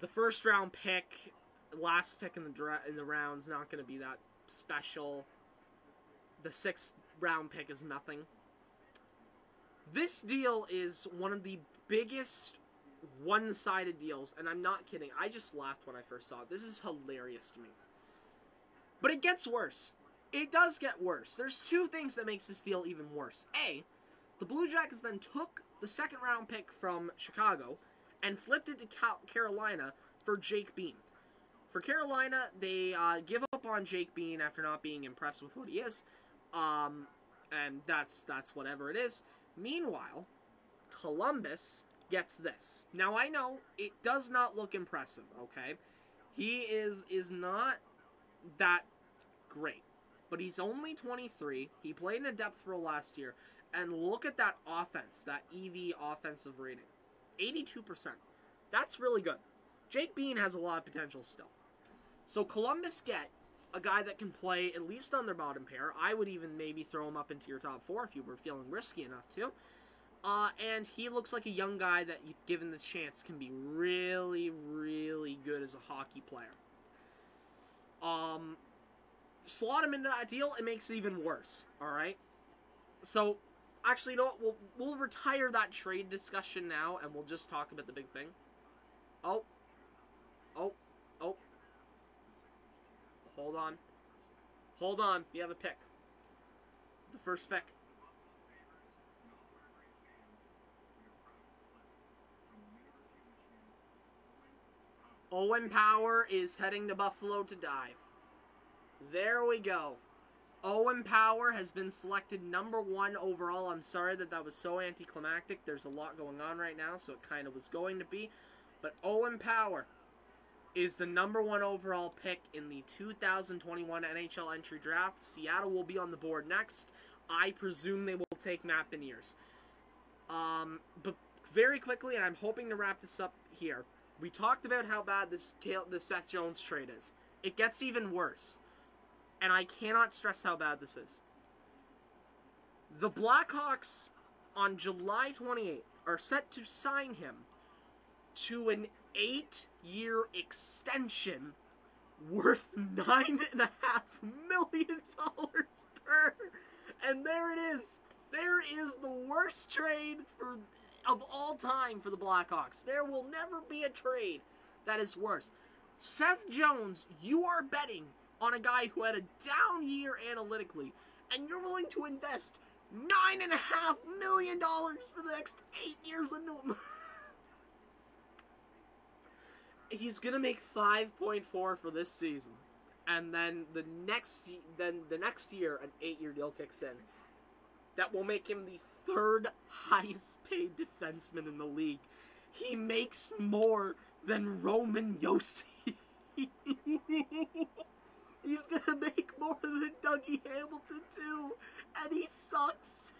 The first round pick, last pick in the round's not going to be that special. The 6th round pick is nothing. This deal is one of the biggest one-sided deals, and I'm not kidding. I just laughed when I first saw it. This is hilarious to me. But it gets worse. It does get worse. There's two things that makes this deal even worse. A, the Blue Jackets then took the 2nd round pick from Chicago and flipped it to Carolina for Jake Bean. For Carolina, they give up on Jake Bean after not being impressed with what he is. And that's whatever it is. Meanwhile, Columbus gets this. Now, I know it does not look impressive, okay? He is not that great. But he's only 23. He played in a depth role last year. And look at that offense, that EV offensive rating. 82%. That's really good. Jake Bean has a lot of potential still. So Columbus get a guy that can play at least on their bottom pair. I would even maybe throw him up into your top 4 if you were feeling risky enough to. And he looks like a young guy that, given the chance, can be really, really good as a hockey player. Slot him into that deal, it makes it even worse, alright? So, actually, you know what? We'll retire that trade discussion now, and we'll just talk about the big thing. Oh. Hold on. You have a pick. The first pick. Owen Power is heading to Buffalo to die. There we go. Owen Power has been selected number 1 overall. I'm sorry that was so anticlimactic. There's a lot going on right now, so it kind of was going to be. But Owen Power is the number 1 overall pick in the 2021 NHL entry draft. Seattle will be on the board next. I presume they will take Matt Beniers. But very quickly, and I'm hoping to wrap this up here, we talked about how bad this Seth Jones trade is. It gets even worse. And I cannot stress how bad this is. The Blackhawks, on July 28th, are set to sign him to an 8-year extension worth $9.5 million per. And there it is. There is the worst trade of all time for the Blackhawks. There will never be a trade that is worse. Seth Jones, you are betting on a guy who had a down year analytically, and you're willing to invest $9.5 million for the next 8 years into him. He's gonna make 5.4 for this season, and then the next year an 8-year deal kicks in. That will make him the third highest paid defenseman in the league. He makes more than Roman Josi. He's gonna make more than Dougie Hamilton too, and he sucks.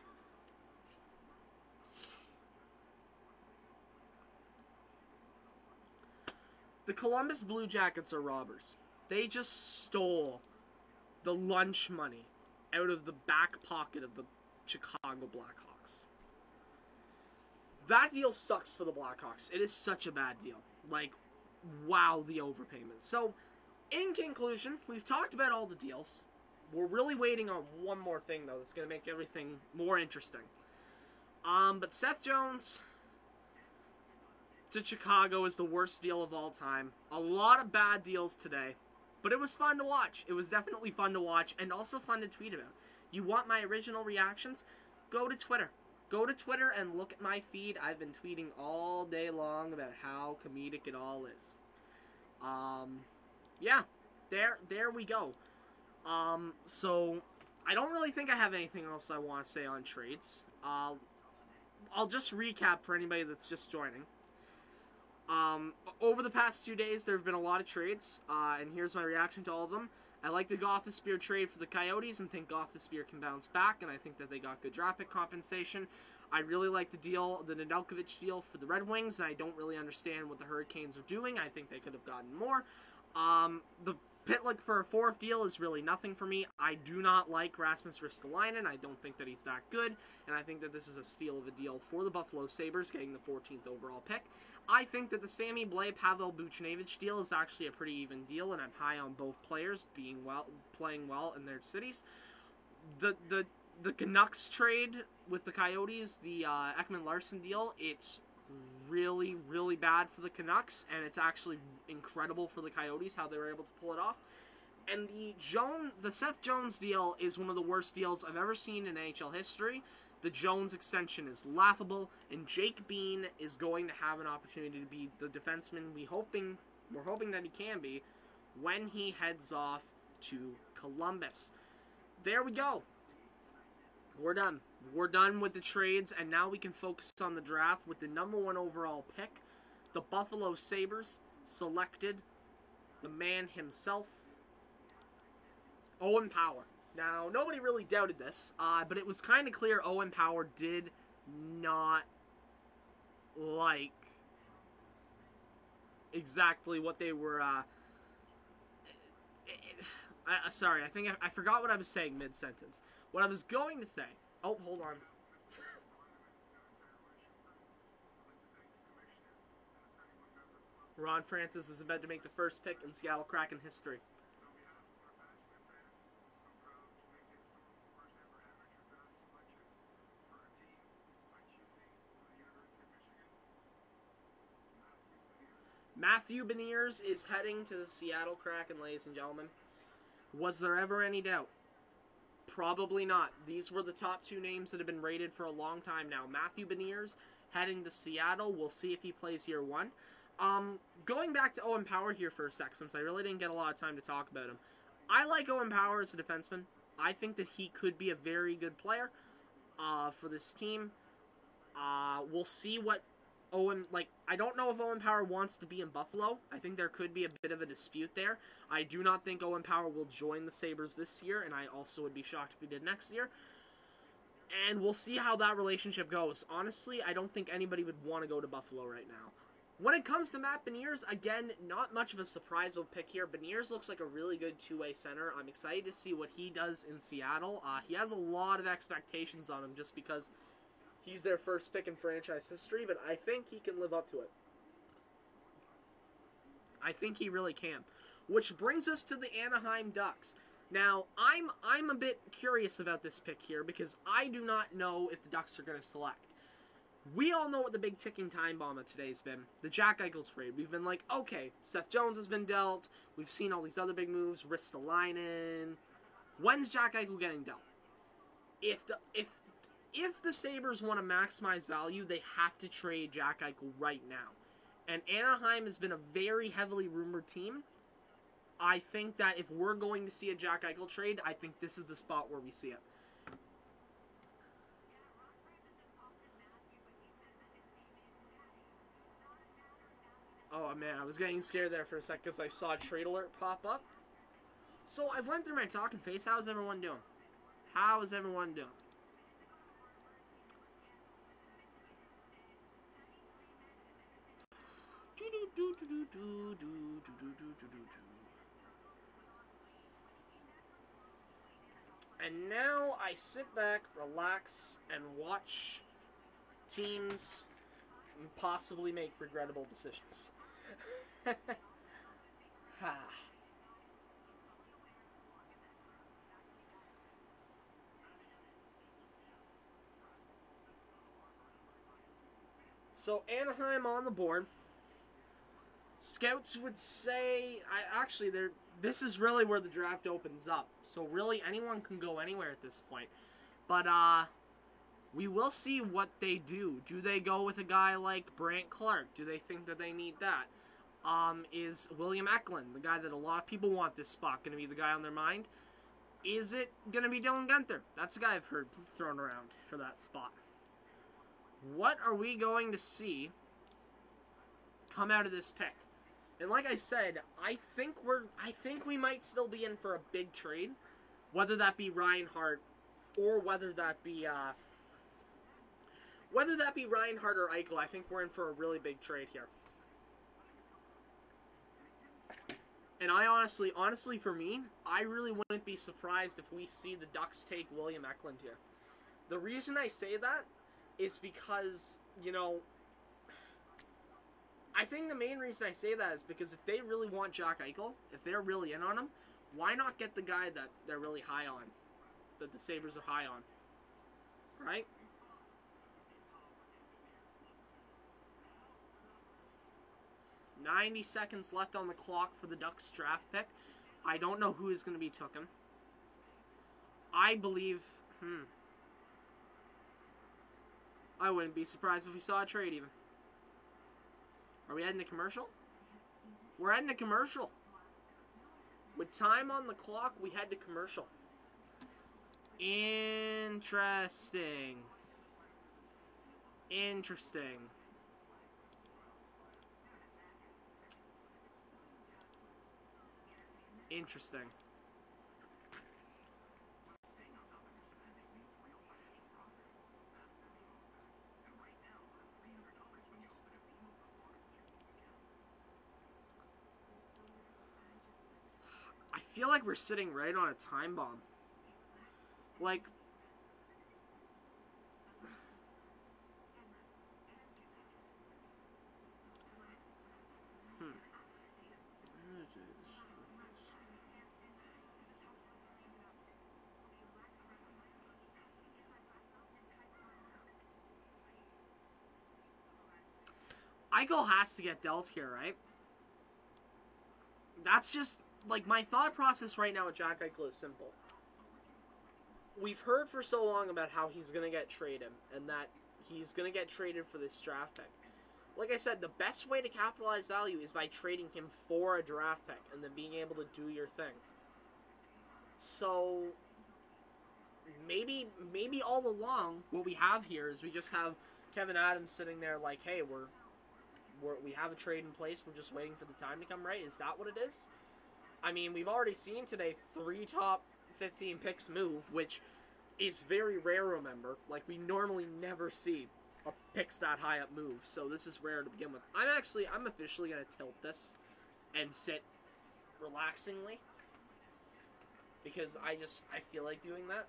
The Columbus Blue Jackets are robbers. They just stole the lunch money out of the back pocket of the Chicago Blackhawks. That deal sucks for the Blackhawks. It is such a bad deal. Like, wow, the overpayment. So, in conclusion, we've talked about all the deals. We're really waiting on one more thing, though, that's going to make everything more interesting. But Seth Jones to Chicago is the worst deal of all time. A lot of bad deals today, but it was fun to watch. It was definitely fun to watch, and also fun to tweet about. You want my original reactions? Go to Twitter. Go to Twitter and look at my feed. I've been tweeting all day long about how comedic it all is. Yeah, there we go. So, I don't really think I have anything else I want to say on trades. I'll just recap for anybody that's just joining. Over the past 2 days, there have been a lot of trades, and here's my reaction to all of them. I like the Gostisbehere trade for the Coyotes and think Gostisbehere can bounce back, and I think that they got good draft pick compensation. I really like the Nedeljkovic deal for the Red Wings, and I don't really understand what the Hurricanes are doing. I think they could have gotten more. The Pitlick for a fourth deal is really nothing for me. I do not like Rasmus Ristolainen. I don't think that he's that good, and I think that this is a steal of a deal for the Buffalo Sabres, getting the 14th overall pick. I think that the Sammy Blais Pavel Buchnevich deal is actually a pretty even deal, and I'm high on both players playing well in their cities. The Canucks trade with the Coyotes, the Ekman-Larsson deal, it's really, really bad for the Canucks, and it's actually incredible for the Coyotes how they were able to pull it off. And the Seth Jones deal is one of the worst deals I've ever seen in NHL history. The Jones extension is laughable, and Jake Bean is going to have an opportunity to be the defenseman we're hoping that he can be when he heads off to Columbus. There we go. We're done. We're done with the trades, and now we can focus on the draft with the number 1 overall pick. The Buffalo Sabres selected the man himself, Owen Power. Now, nobody really doubted this, but it was kind of clear Owen Power did not like exactly what they were, sorry, I forgot what I was saying mid-sentence. What I was going to say, oh, hold on. Ron Francis is about to make the first pick in Seattle Kraken history. Matthew Beniers is heading to the Seattle Kraken, ladies and gentlemen. Was there ever any doubt? Probably not. These were the top 2 names that have been rated for a long time now. Matthew Beniers heading to Seattle. We'll see if he plays year 1. Going back to Owen Power here for a sec, since I really didn't get a lot of time to talk about him. I like Owen Power as a defenseman. I think that he could be a very good player for this team. We'll see what I don't know if Owen Power wants to be in Buffalo. I think there could be a bit of a dispute there. I do not think Owen Power will join the Sabres this year, and I also would be shocked if he did next year. And we'll see how that relationship goes. Honestly, I don't think anybody would want to go to Buffalo right now. When it comes to Matt Beniers, again, not much of a surprise pick here. Beniers looks like a really good two-way center. I'm excited to see what he does in Seattle. He has a lot of expectations on him just because he's their first pick in franchise history, but I think he can live up to it. I think he really can. Which brings us to the Anaheim Ducks. Now, I'm a bit curious about this pick here because I do not know if the Ducks are going to select. We all know what the big ticking time bomb of today's been. The Jack Eichel trade. We've been like, okay, Seth Jones has been dealt. We've seen all these other big moves. Ristolainen. When's Jack Eichel getting dealt? If the Sabres want to maximize value, they have to trade Jack Eichel right now. And Anaheim has been a very heavily rumored team. I think that if we're going to see a Jack Eichel trade, I think this is the spot where we see it. Oh man, I was getting scared there for a sec because I saw a trade alert pop up. So I went through my talking face. How's everyone doing? How is everyone doing? And now I sit back, relax, and watch teams possibly make regrettable decisions. So Anaheim on the board. Scouts would say, this is really where the draft opens up. So really, anyone can go anywhere at this point. But we will see what they do. Do they go with a guy like Brandt Clarke? Do they think that they need that? Is William Eklund, the guy that a lot of people want this spot, going to be the guy on their mind? Is it going to be Dylan Guenther? That's the guy I've heard thrown around for that spot. What are we going to see come out of this pick? And like I said, I think we might still be in for a big trade, whether that be Reinhart or whether that be Reinhart or Eichel. I think we're in for a really big trade here. And I honestly for me, I really wouldn't be surprised if we see the Ducks take William Eklund here. The reason I say that is because, you know, I think the main reason I say that is because if they really want Jack Eichel, if they're really in on him, why not get the guy that they're really high on, that the Sabres are high on, right? "90 seconds left on the clock for the Ducks draft pick. I don't know who is going to be taken. I believe, I wouldn't be surprised if we saw a trade even. Are we heading to commercial? We're heading to commercial. With time on the clock, we head to commercial. Interesting. Interesting. Interesting. I feel like we're sitting right on a time bomb. Like, Eichel has to get dealt here, right? That's just, like, my thought process right now with Jack Eichel is simple. We've heard for so long about how he's going to get traded, and that he's going to get traded for this draft pick. Like I said, the best way to capitalize value is by trading him for a draft pick, and then being able to do your thing. So, maybe all along, what we have here is we just have Kevin Adams sitting there like, hey, we have a trade in place, we're just waiting for the time to come, right? Is that what it is? I mean, we've already seen today 3 top 15 picks move, which is very rare, remember. Like, we normally never see a picks that high up move, so this is rare to begin with. I'm officially going to tilt this and sit relaxingly, because I feel like doing that.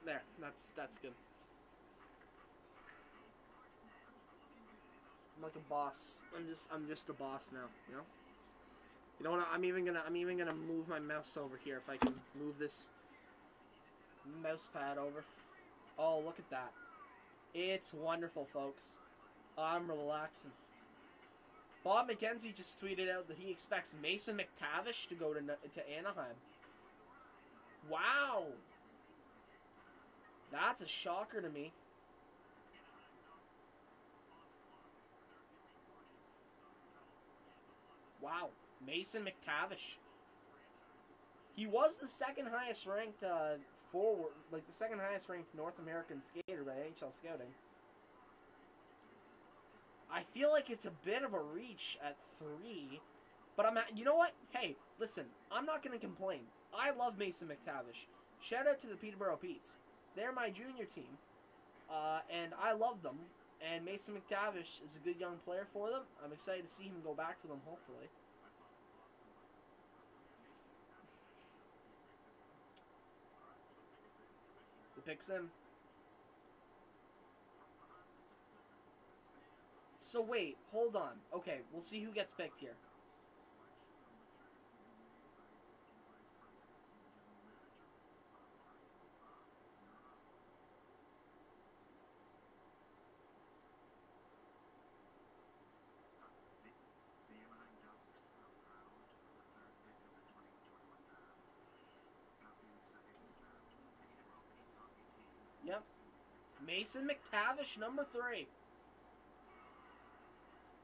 There, that's good. I'm like a boss. I'm just a boss now, you know? You know what? I'm even gonna move my mouse over here if I can move this mouse pad over. Oh, look at that! It's wonderful, folks. I'm relaxing. Bob McKenzie just tweeted out that he expects Mason McTavish to go to Anaheim. Wow, that's a shocker to me. Wow, Mason McTavish. He was the second highest ranked forward, like the second highest ranked North American skater by NHL Scouting. I feel like it's a bit of a reach at 3, but you know what? Hey, listen, I'm not going to complain. I love Mason McTavish. Shout out to the Peterborough Petes. They're my junior team, and I love them. And Mason McTavish is a good young player for them. I'm excited to see him go back to them, hopefully. The pick's in. So wait, hold on. Okay, we'll see who gets picked here. Yep. Mason McTavish, number 3.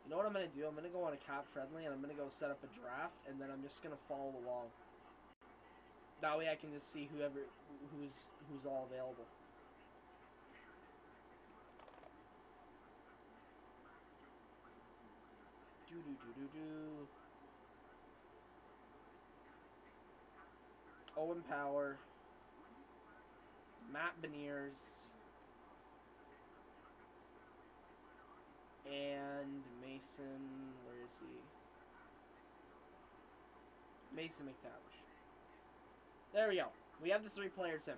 You know what I'm going to do? I'm going to go on a cap friendly, and I'm going to go set up a draft, and then I'm just going to follow along. That way I can just see who's all available. Owen Power. Matt Beniers. And Mason, where is he? Mason McTavish. There we go. We have the 3 players in.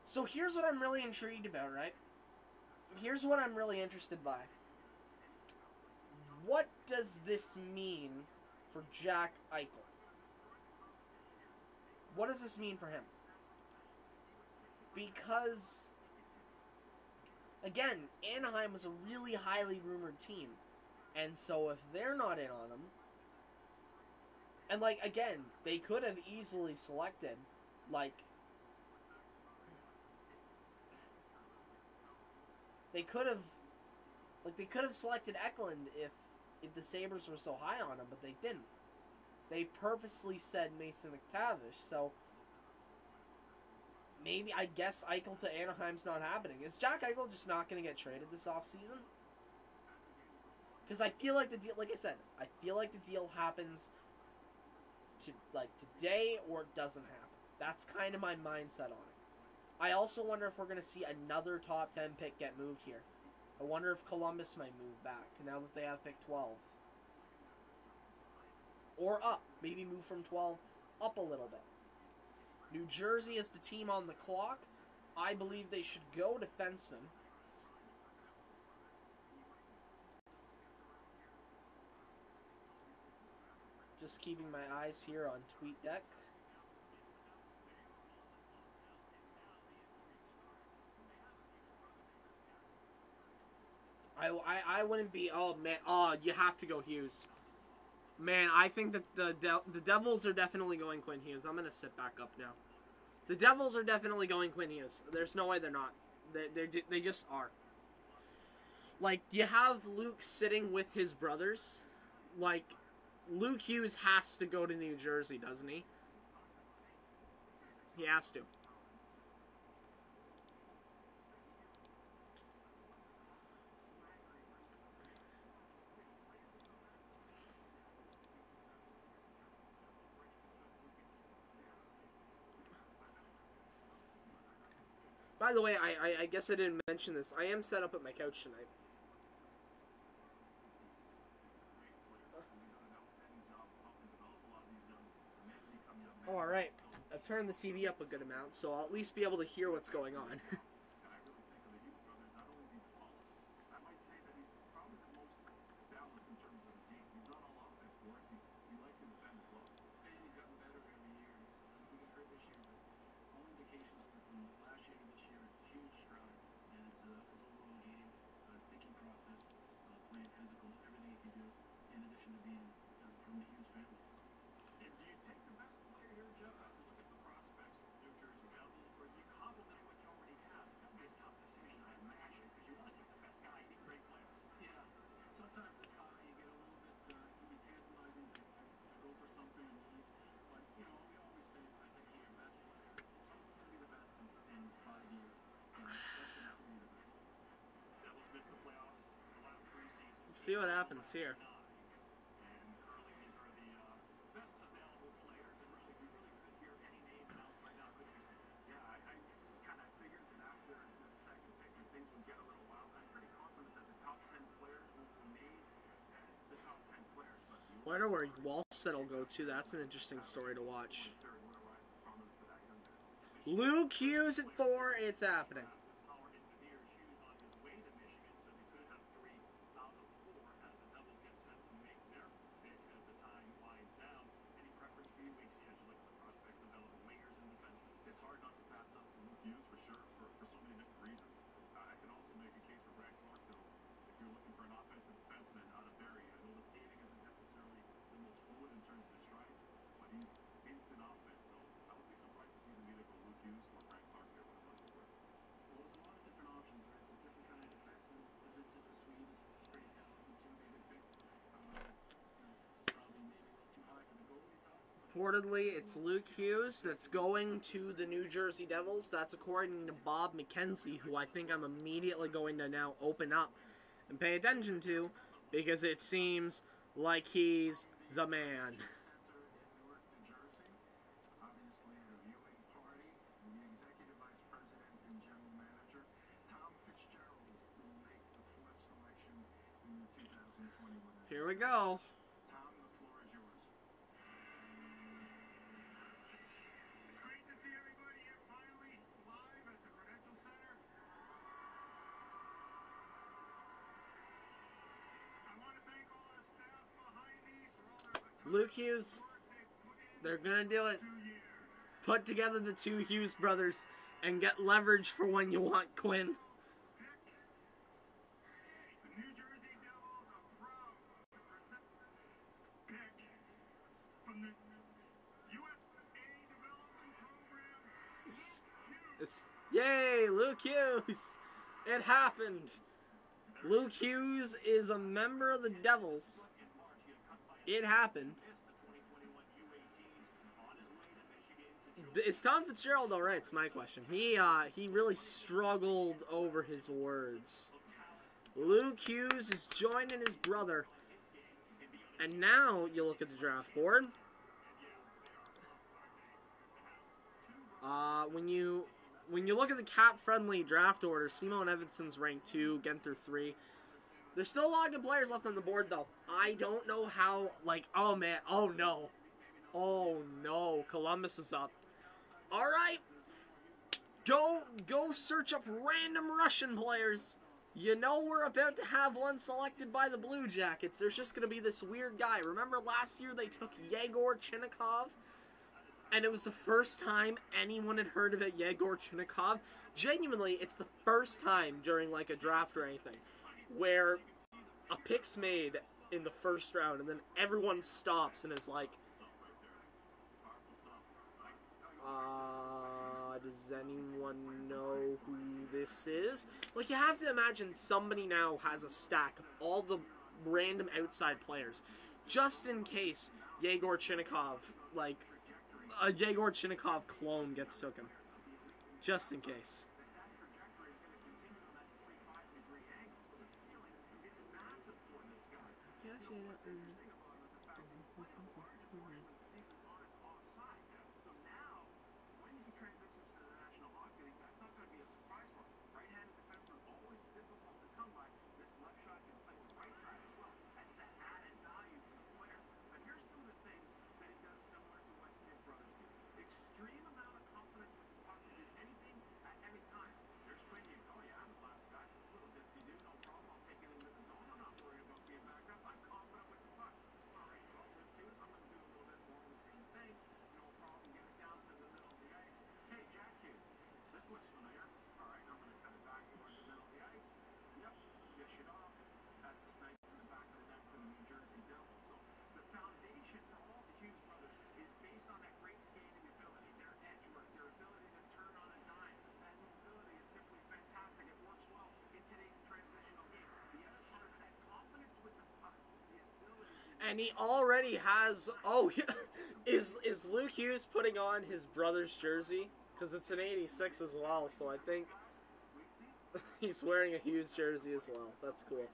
So here's what I'm really intrigued about, right? Here's what I'm really interested by. What does this mean for Jack Eichel? What does this mean for him? Because, again, Anaheim was a really highly rumored team. And so if they're not in on him, and, like, again, they could have easily selected, like, they could have selected Eklund if the Sabres were so high on him, but they didn't. They purposely said Mason McTavish, so maybe, I guess, Eichel to Anaheim's not happening. Is Jack Eichel just not going to get traded this offseason? Because I feel like the deal, like I said, I feel like the deal happens today or it doesn't happen. That's kind of my mindset on it. I also wonder if we're going to see another top 10 pick get moved here. I wonder if Columbus might move back now that they have pick 12. Or up. Maybe move from 12 up a little bit. New Jersey is the team on the clock. I believe they should go defenseman. Just keeping my eyes here on TweetDeck. I wouldn't be. Oh man. Oh, you have to go Hughes. Man, I think that the Devils are definitely going Quinn Hughes. I'm gonna sit back up now. The Devils are definitely going Quinn Hughes. There's no way they're not. They just are. Like, you have Luke sitting with his brothers. Like, Luke Hughes has to go to New Jersey, doesn't he? He has to. By the way, I guess I didn't mention this. I am set up at my couch tonight. Oh, alright. I've turned the TV up a good amount, so I'll at least be able to hear what's going on. See what happens here. Wonder where Wallstedt will go to. That's an interesting story to watch. Luke Hughes at 4. It's happening. Reportedly, it's Luke Hughes that's going to the New Jersey Devils. That's according to Bob McKenzie, who I think I'm immediately going to now open up and pay attention to, because it seems like he's the man. Here we go. Luke Hughes, they're gonna do it. Put together the two Hughes brothers and get leverage for when you want Quinn. Yay, Luke Hughes! It happened. Luke Hughes is a member of the Devils. It happened. Is Tom Fitzgerald alright? It's my question. He really struggled over his words. Luke Hughes is joining his brother. And now you look at the draft board. When you look at the cap-friendly draft order, Simon Edvinson's ranked 2, Genther 3. There's still a lot of good players left on the board, though. I don't know how, oh man, oh no, Columbus is up. Alright, go search up random Russian players. You know we're about to have one selected by the Blue Jackets. There's just going to be this weird guy. Remember last year they took Yegor Chinakhov? And it was the first time anyone had heard of it, Yegor Chinakhov. Genuinely, it's the first time during a draft or anything where a pick's made in the first round and then everyone stops and is like, does anyone know who this is? You have to imagine somebody now has a stack of all the random outside players, just in case Yegor Chinakhov, a Yegor Chinakhov clone gets taken. Just in case. And he already has... Oh, is Luke Hughes putting on his brother's jersey? Because it's an 86 as well, so I think he's wearing a Hughes jersey as well. That's cool.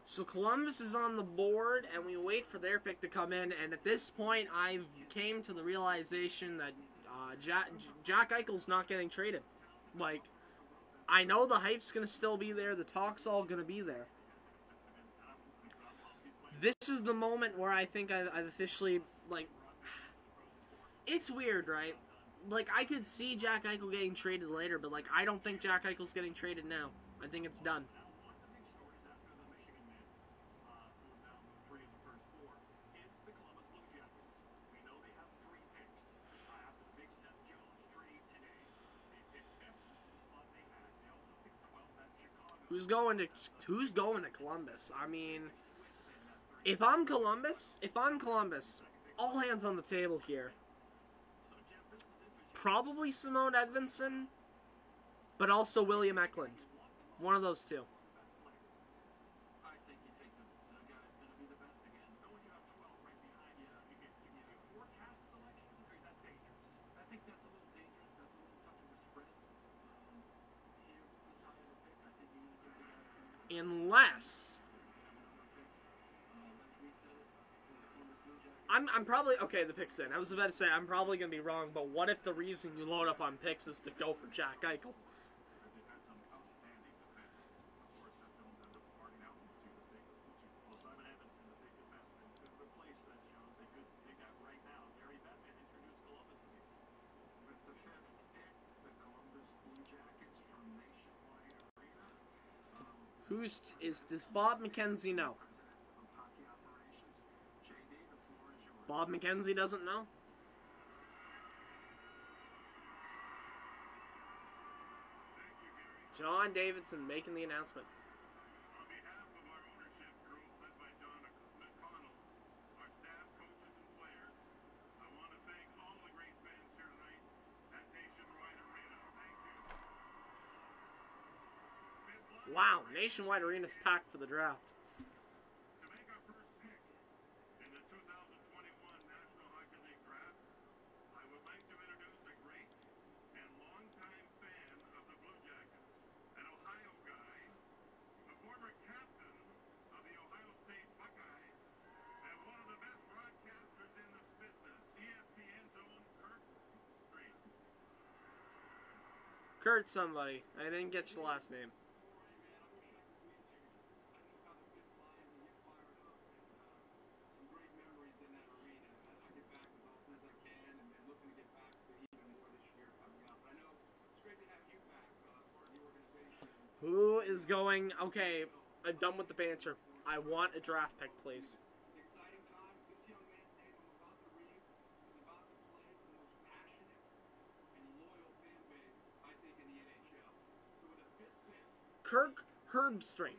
So Columbus is on the board, and we wait for their pick to come in. And at this point, I've came to the realization that Jack Eichel's not getting traded. Like, I know the hype's gonna still be there, the talk's all gonna be there. This is the moment where I think I've officially, like, it's weird, right? Like, I could see Jack Eichel getting traded later, but, like, I don't think Jack Eichel's getting traded now. I think it's done. Who's going to Columbus? I mean, if I'm Columbus, all hands on the table here. Probably Simone Edvinsson, but also William Eklund. One of those two. Unless I'm probably okay. The pick's in. I was about to say I'm probably gonna be wrong, but what if the reason you load up on picks is to go for Jack Eichel? Does Bob McKenzie know? Bob McKenzie doesn't know? John Davidson making the announcement. On behalf of our ownership group led by John McConnell, our staff, coaches, and players, I want to thank all the great fans here tonight at Nationwide Arena. Thank you. Wow, Nationwide Arena's packed for the draft. To make our first pick in the 2021 National Hockey League Draft, I would like to introduce a great and longtime fan of the Blue Jackets, an Ohio guy, the former captain of the Ohio State Buckeyes, and one of the best broadcasters in the business, ESPN's own Kurt Street. Kurt somebody. I didn't get your last name. Who is going... Okay, I'm done with the banter. I want a draft pick, please. Kirk Herbstreit.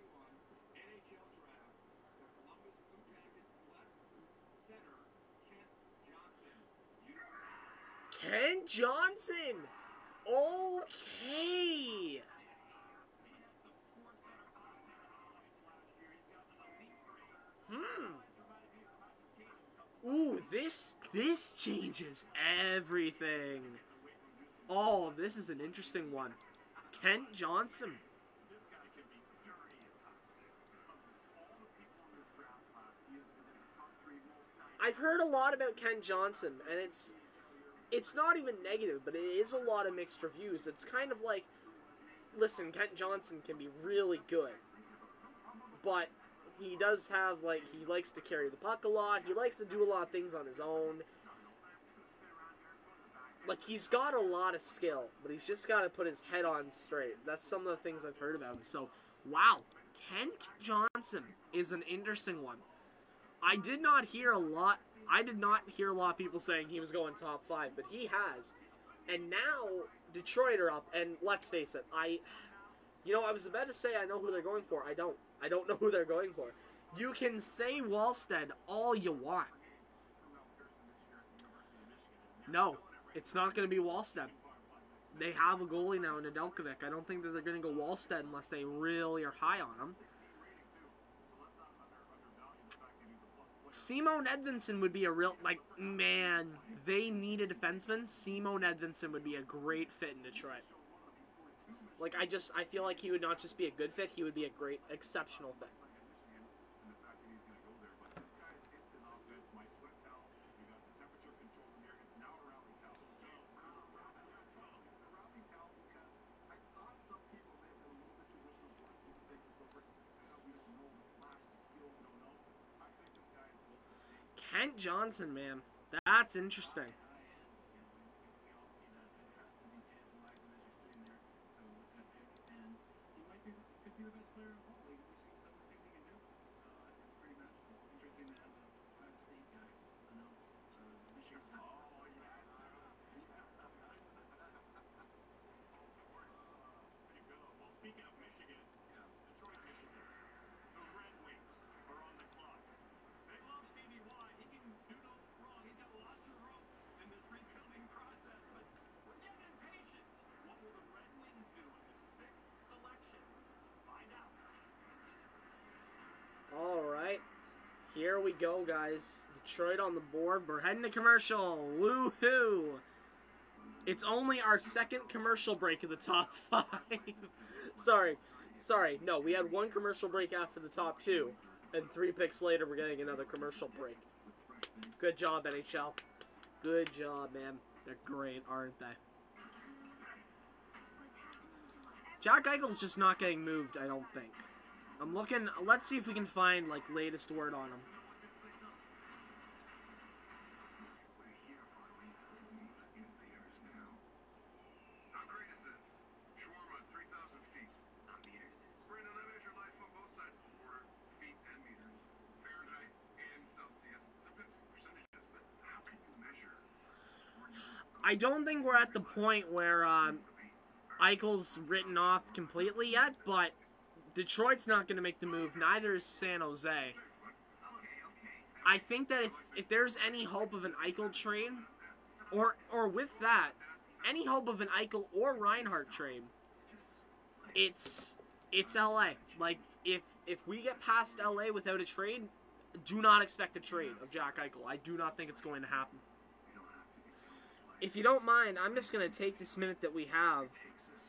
Kent Johnson! Okay! Ooh, this changes everything. Oh, this is an interesting one. Kent Johnson. I've heard a lot about Kent Johnson, and it's not even negative, but it is a lot of mixed reviews. It's kind of like, listen, Kent Johnson can be really good, but he does have, like, he likes to carry the puck a lot. He likes to do a lot of things on his own. Like, he's got a lot of skill, but he's just got to put his head on straight. That's some of the things I've heard about him. So, wow, Kent Johnson is an interesting one. I did not hear a lot I did not hear a lot of people saying he was going top 5, but he has. And now Detroit are up, and let's face it, I was about to say I know who they're going for. I don't. I don't know who they're going for. You can say Wallstead all you want. No, it's not going to be Wallstead. They have a goalie now in Nedeljkovic. I don't think that they're going to go Wallstead unless they really are high on him. Simon Edvinsson would be a real, man, they need a defenseman. Simon Edvinsson would be a great fit in Detroit. I feel like he would not just be a good fit, he would be a great, exceptional fit. Kent Johnson, man. That's interesting. Alright, here we go, guys. Detroit on the board. We're heading to commercial. Woohoo! It's only our second commercial break of the top 5. Sorry. No, we had one commercial break after the top 2, and 3 picks later we're getting another commercial break. Good job, NHL. Good job, man. They're great, aren't they? Jack Eichel's just not getting moved, I don't think. I'm looking, let's see if we can find, latest word on him. How great is this? Shawarma, 3,000 feet. Not meters. Brandon, I measure life on both sides of the border, feet and meters. Fahrenheit and Celsius. It's a bit percentages, but how can you measure? I don't think we're at the point where Eichel's written off completely yet, but Detroit's not going to make the move. Neither is San Jose. I think that if there's any hope of an Eichel trade, or with that, any hope of an Eichel or Reinhart trade, it's LA. If we get past LA without a trade, do not expect a trade of Jack Eichel. I do not think it's going to happen. If you don't mind, I'm just going to take this minute that we have,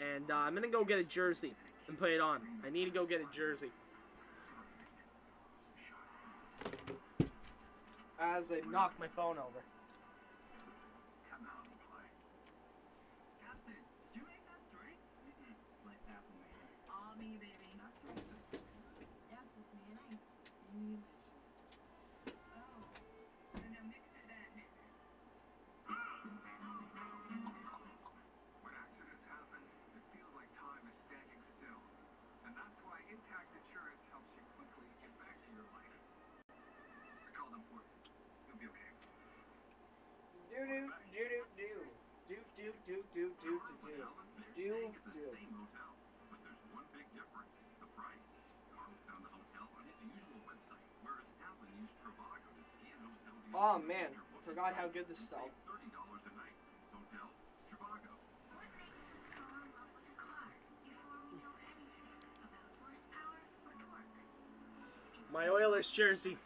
and I'm going to go get a jersey and put it on. I need to go get a jersey. As I knock my phone over. Captain, did you make that drink? Like apple man. All me, baby. Yes, just me and ice. Delicious. Oh, then a mixer then. When accidents happen, it feels like time is standing still. And that's why Intact Insurance helps you quickly get back to your life. I called important. You'll be okay. But there's one big difference. The price. Carl found the hotel on its usual website, whereas Alan used Trivago to scan hotel deals. Oh man, forgot how good this spelled. $30 a night. Hotel Trivago. What makes us fall in love with a car before we know anything about horsepower or torque? My Oilers jersey.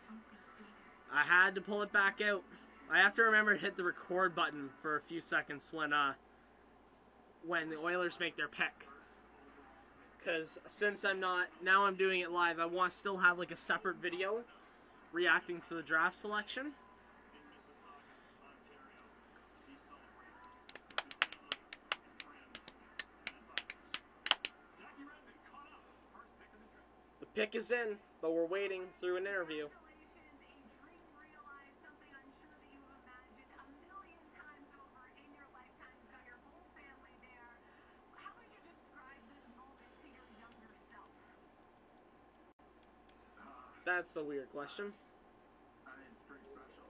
I had to pull it back out. I have to remember to hit the record button for a few seconds when the Oilers make their pick. Because since I'm doing it live, I want to still have a separate video reacting to the draft selection. The pick is in, but we're waiting through an interview. That's a weird question. It's pretty special.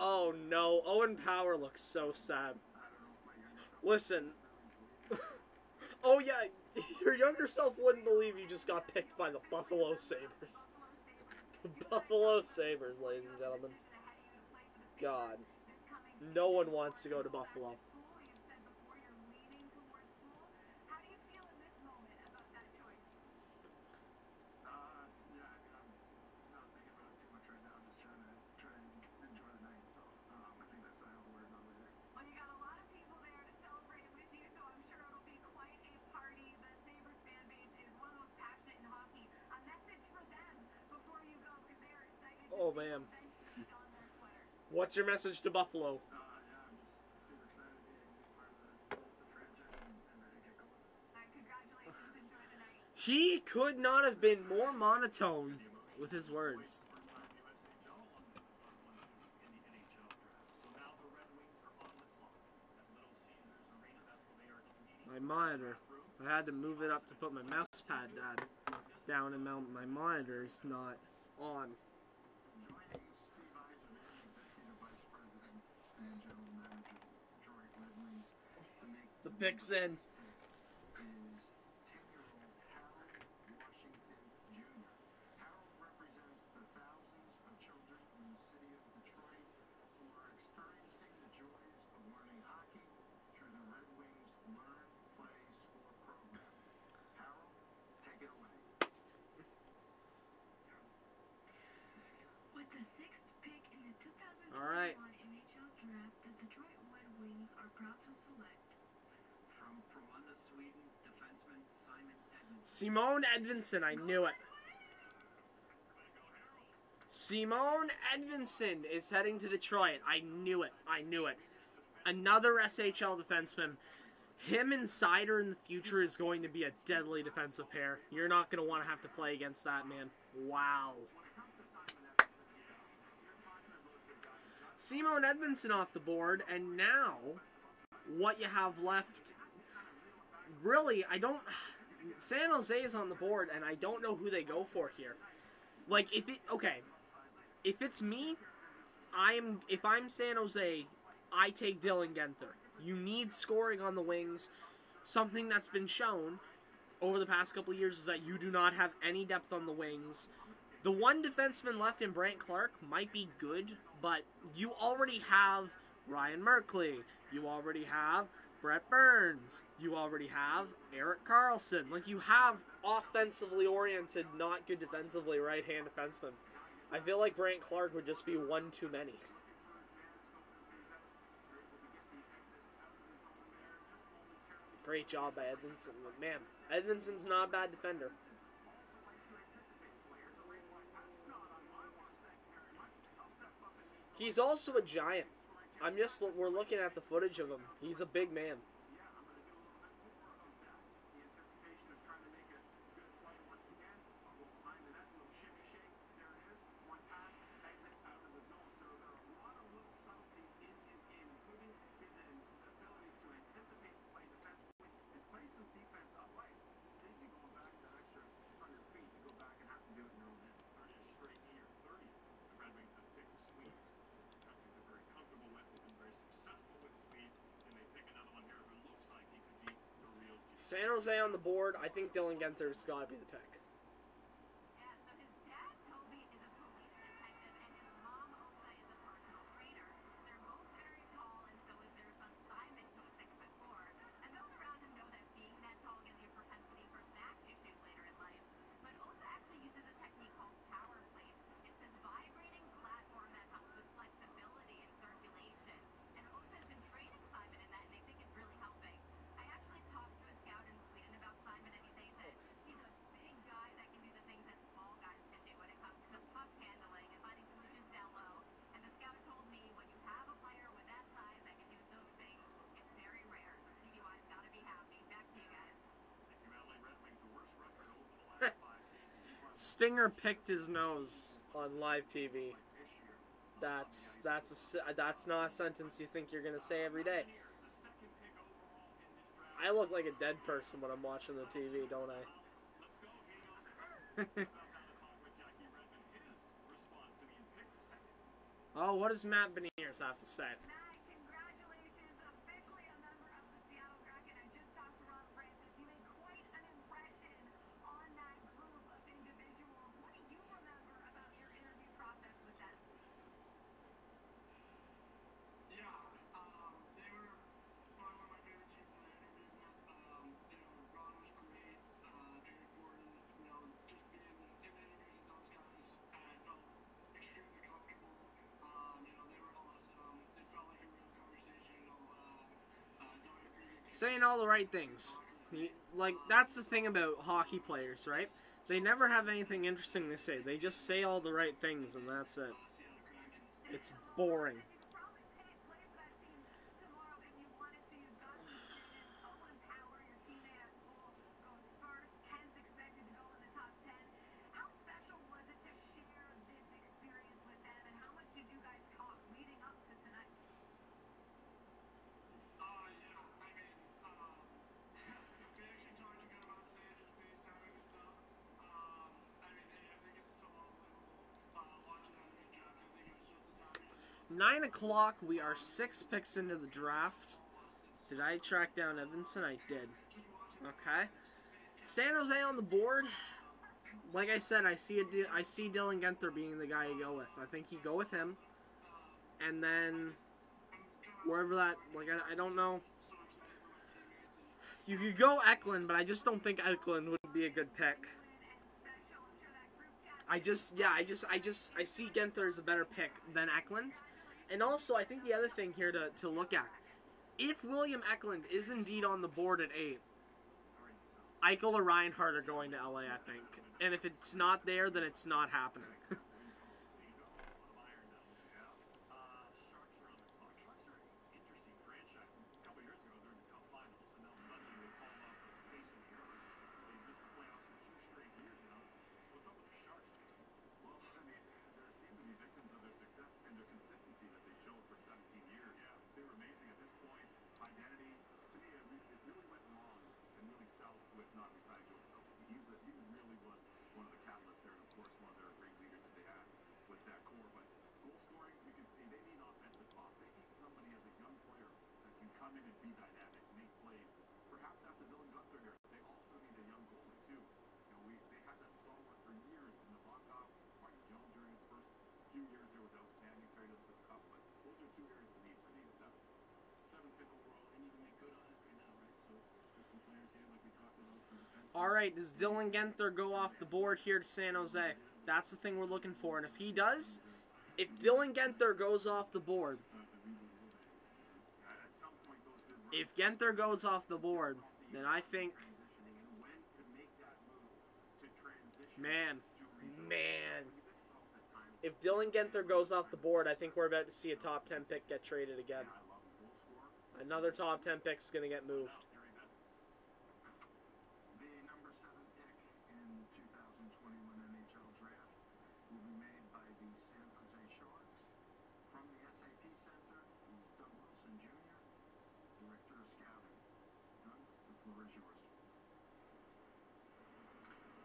Oh no, Owen Power looks so sad. Listen. Oh yeah, your younger self wouldn't believe you just got picked by the Buffalo Sabres. The Buffalo Sabres, ladies and gentlemen. God. No one wants to go to Buffalo. Oh man. What's your message to Buffalo? He could not have been more monotone with his words. My monitor. I had to move it up to put my mouse pad down, and my monitor is not on. The pick's in. With the 6th pick in the 2021 All right. NHL draft, the Detroit Red Wings are proud to select from Frölunda, Sweden, defenseman Simon Edmundson. Simone Edvinsson, I knew it. Simone Edvinsson is heading to Detroit. I knew it. I knew it. Another SHL defenseman. Him and Seider in the future is going to be a deadly defensive pair. You're not going to want to have to play against that, man. Wow. Simone Edvinsson off the board, and now what you have left, really, San Jose is on the board, and I don't know who they go for here. Like, if it's me, if I'm San Jose, I take Dylan Guenther. You need scoring on the wings. Something that's been shown over the past couple of years is that you do not have any depth on the wings. The one defenseman left in Brandt Clark might be good, but you already have Ryan Merkley. You already have Brett Burns. You already have Erik Karlsson. Like, you have offensively oriented, not good defensively right-hand defensemen. I feel like Brandt Clark would just be one too many. Great job by Edvinsson. Man, Edvinsson's not a bad defender. He's also a giant. We're looking at the footage of him. He's a big man. San Jose on the board. I think Dylan Guenther's got to be the pick. Stinger picked his nose on live TV. That's not a sentence you think you're gonna say every day. I look like a dead person when I'm watching the TV, don't I? Oh, what does Matt Beniers have to say? Matt, congratulations, officially a member of the Seattle Kraken. I just talked to Rob Francis. You made quite an impression on that group of individuals. What do you remember about your interview process with them? Yeah, they were probably one of my favorite teams that I interviewed with. Ron was great, Eric Gordon, just being in the interviews with those guys, I felt extremely comfortable. They were awesome. It felt like a real conversation, Saying all the right things. Like, that's the thing about hockey players, right? They never have anything interesting to say. They just say all the right things, and that's it. It's boring. You could probably play for that team tomorrow if you wanted to. You've got the experience. Owen Power, your teammate at school, goes first. Ken's expected to go in the top 10. How special was it to share this experience with them, and how much did you guys talk leading up to tonight? Yeah, 9 o'clock, we are 6 picks into the draft. Did I track down Evanson? I did. Okay. San Jose on the board. Like I said, I see Dylan Guenther being the guy you go with. I think you go with him. And then wherever that, like, I don't know. You could go Eklund, but I just don't think Eklund would be a good pick. I see Guenther as a better pick than Eklund. And also, I think the other thing here to look at, if William Eklund is indeed on the board at 8, Eichel or Reinhart are going to LA, I think. And if it's not there, then it's not happening. Alright, does Dylan Guenther go off the board here to San Jose? That's the thing we're looking for. And if he does, if Dylan Guenther goes off the board, then I think, man, if Dylan Guenther goes off the board, I think we're about to see a top 10 pick get traded again. Another top 10 pick is going to get moved.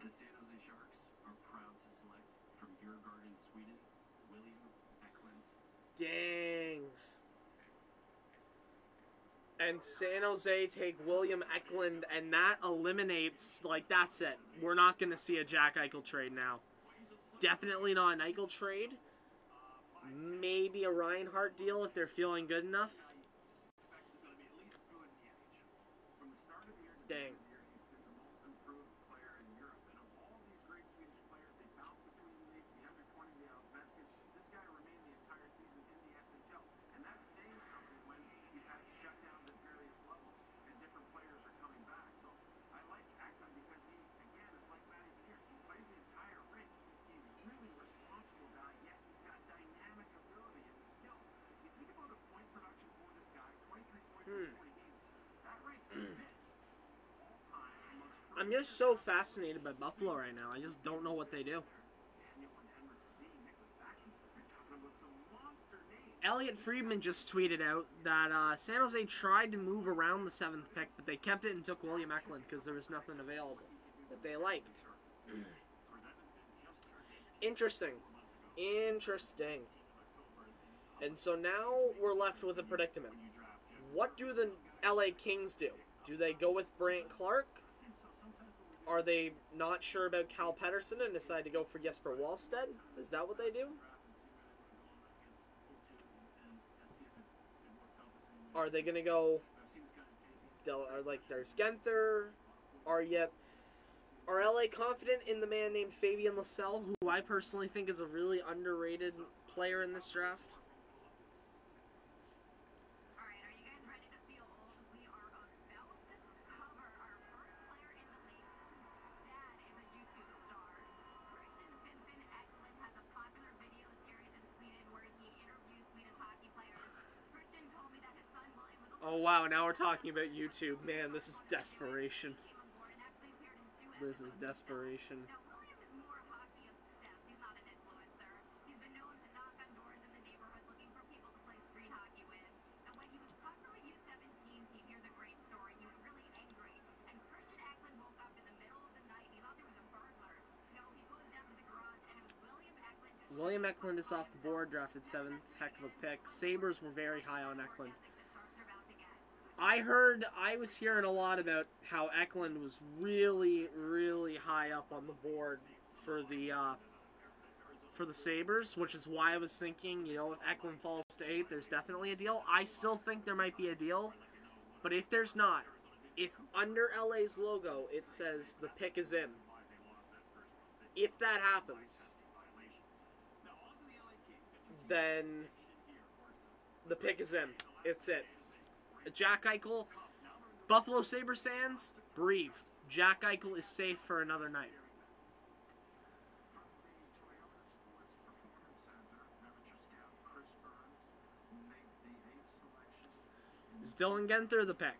The San Jose Sharks are proud to select from Djurgården, Sweden, William Eklund. Dang. And San Jose take William Eklund, and that eliminates, like, that's it. We're not going to see a Jack Eichel trade now. Definitely not an Eichel trade. Maybe a Reinhart deal if they're feeling good enough. Dang. I'm just so fascinated by Buffalo right now. I just don't know what they do. Elliot Friedman just tweeted out that San Jose tried to move around the 7th pick, but they kept it and took William Eklund because there was nothing available that they liked. Interesting. And so now we're left with a predicament. What do the LA Kings do? Do they go with Brandt Clark? Are they not sure about Cal Peterson and decide to go for Jesper Wallstedt? Is that what they do? Are they going to go... there's Genther. Are LA confident in the man named Fabian Lysell, who I personally think is a really underrated player in this draft? All right, are you guys ready to feel old? We are about to cover our first player in the league. Dad is a YouTube star. Christian Vincent Eklund has a popular video series in Sweden where he interviews Swedish hockey players. Christian told me that his son William was Oh wow, now we're talking about YouTube. Man, this is desperation. This is desperation. Now, William is more hockey obsessed. He's not an influencer. He's been known to knock on doors in the neighborhood looking for people to play street hockey with. And when he was cut from a U17 team, here's a great story. He was really angry. And Christian Eklund woke up in the middle of the night. He thought there was a burglar. No, he goes down to the garage, and it was William Eklund. William Eklund is off the board, drafted 7th. Heck of a pick. Sabres were very high on Eklund. I was hearing a lot about how Eklund was really, really high up on the board for the Sabres, which is why I was thinking, if Eklund falls to 8, there's definitely a deal. I still think there might be a deal, but if there's not, if under LA's logo it says the pick is in, if that happens, then the pick is in. It's it. Jack Eichel, Buffalo Sabres fans, breathe. Jack Eichel is safe for another night. Is Dylan Genther the pick?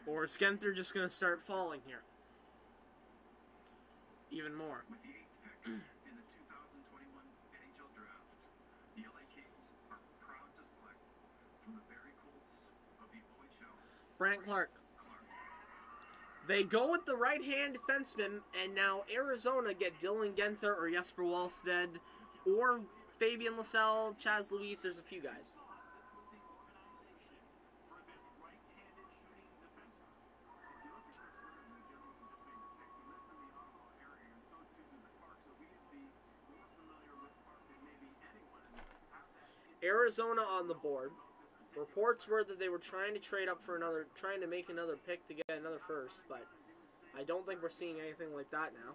Or is Genther just going to start falling here? Even more. With the 8th pick in the 2021 NHL Draft, the LA Kings are proud to select from the Barrie Colts of the OHL. Brandt Clark. They go with the right-hand defenseman, and now Arizona get Dylan Genther or Jesper Wallstedt or Fabian Lysell, Chaz Luis. There's a few guys. Arizona on the board. Reports were that they were trying to trade up for trying to make another pick to get another first, but I don't think we're seeing anything like that now.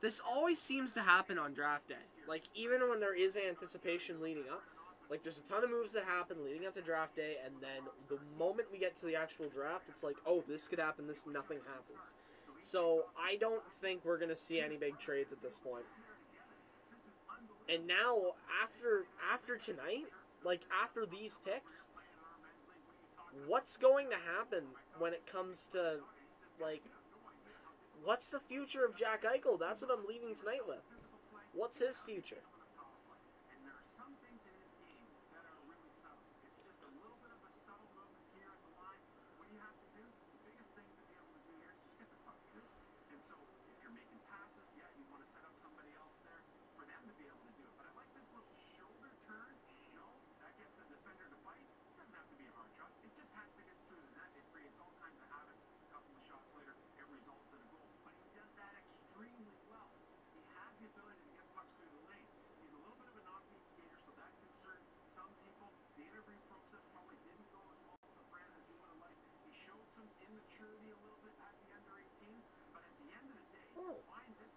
This always seems to happen on draft day. Like, even when there is anticipation leading up, like, there's a ton of moves that happen leading up to draft day, and then the moment we get to the actual draft, it's like, oh, this could happen, nothing happens. So, I don't think we're going to see any big trades at this point. And now, after tonight, like, after these picks, what's going to happen when it comes to, like, what's the future of Jack Eichel? That's what I'm leaving tonight with. What's his future?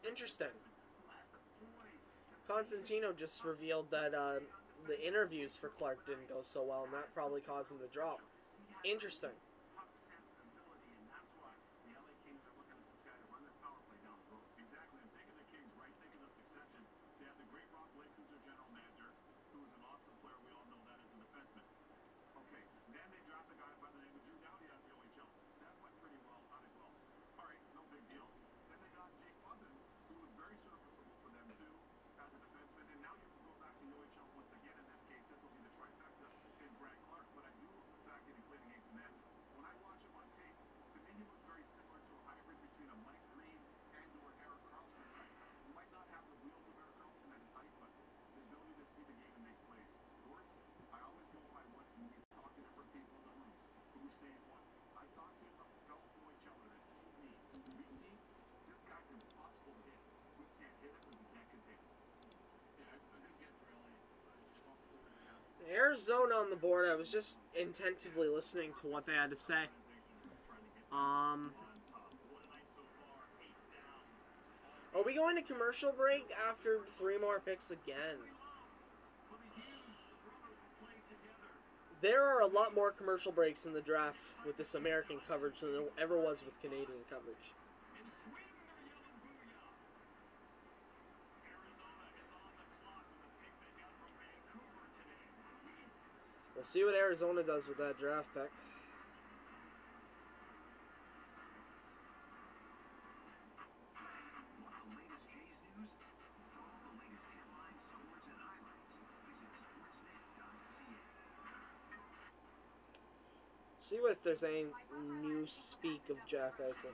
Interesting. Constantino just revealed that the interviews for Clark didn't go so well, and that probably caused him to drop. Interesting. Arizona on the board. I was just attentively listening to what they had to say. Are we going to commercial break after 3 more picks again? There are a lot more commercial breaks in the draft with this American coverage than there ever was with Canadian coverage. We'll see what Arizona does with that draft pick. See what if there's any new speak of Jack Eichel.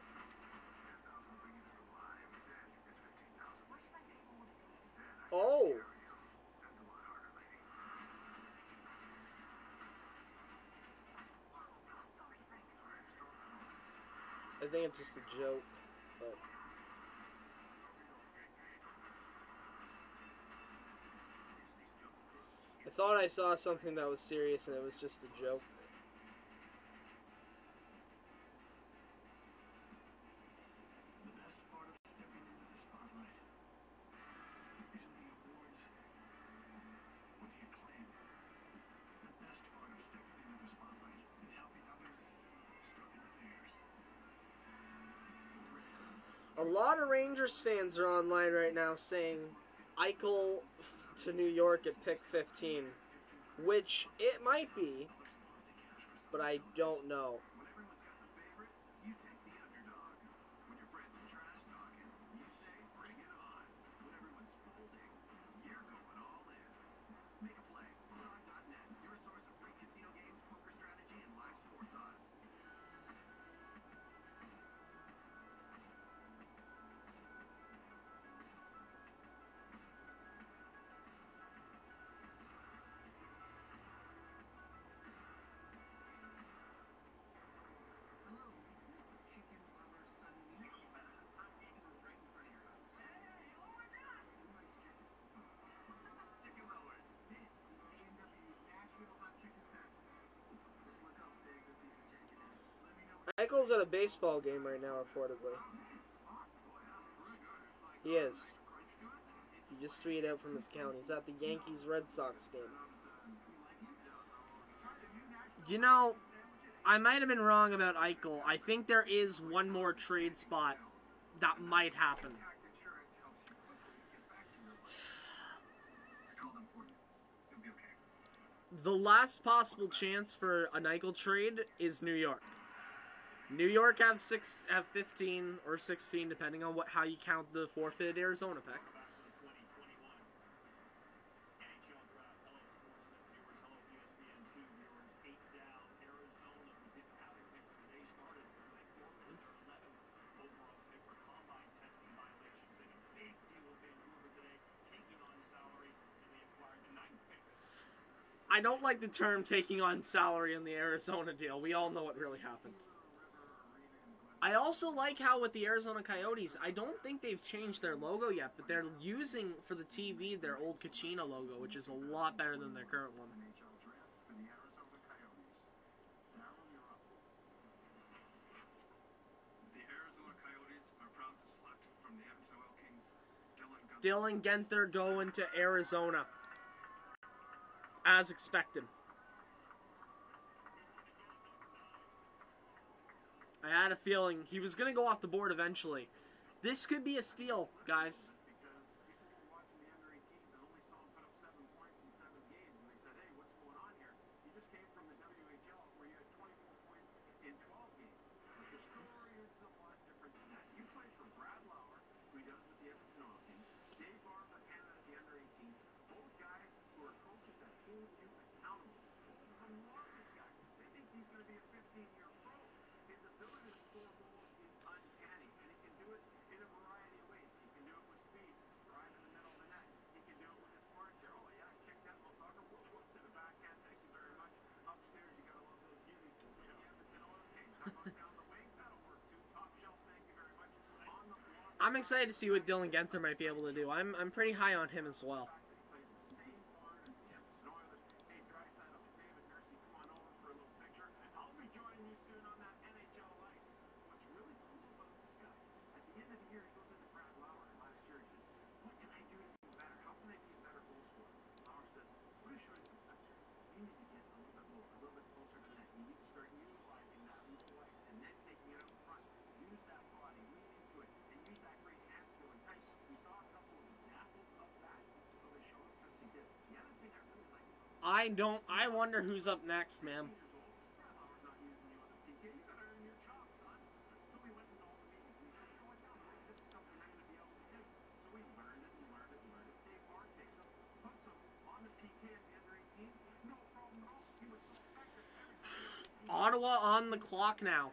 Oh! I think it's just a joke, but... I thought I saw something that was serious and it was just a joke. A lot of Rangers fans are online right now saying Eichel to New York at pick 15, which it might be, but I don't know. Eichel's at a baseball game right now, reportedly. He is. He just tweeted out from his account. He's at the Yankees-Red Sox game. You know, I might have been wrong about Eichel. I think there is one more trade spot that might happen. The last possible chance for an Eichel trade is New York. New York have 15 or 16, depending on how you count the forfeited Arizona pick. I don't like the term taking on salary in the Arizona deal. We all know what really happened. I also like how with the Arizona Coyotes, I don't think they've changed their logo yet, but they're using for the TV their old Kachina logo, which is a lot better than their current one. Dylan Guenther going to Arizona, as expected. I had a feeling he was going to go off the board eventually. This could be a steal, guys. I'm excited to see what Dylan Guenther might be able to do. I'm pretty high on him as well. I don't. I wonder who's up next, man. Grandma's not using you as a PK. You gotta earn your chops, son. So we went into all the meetings. He said, you know what, Dominic, this is something you're gonna be able to do. So we learned it and learned it and learned it. Dave Mark takes him, puts him on the PK at the under 18. No problem at all. He was so effective every time. Ottawa on the clock now.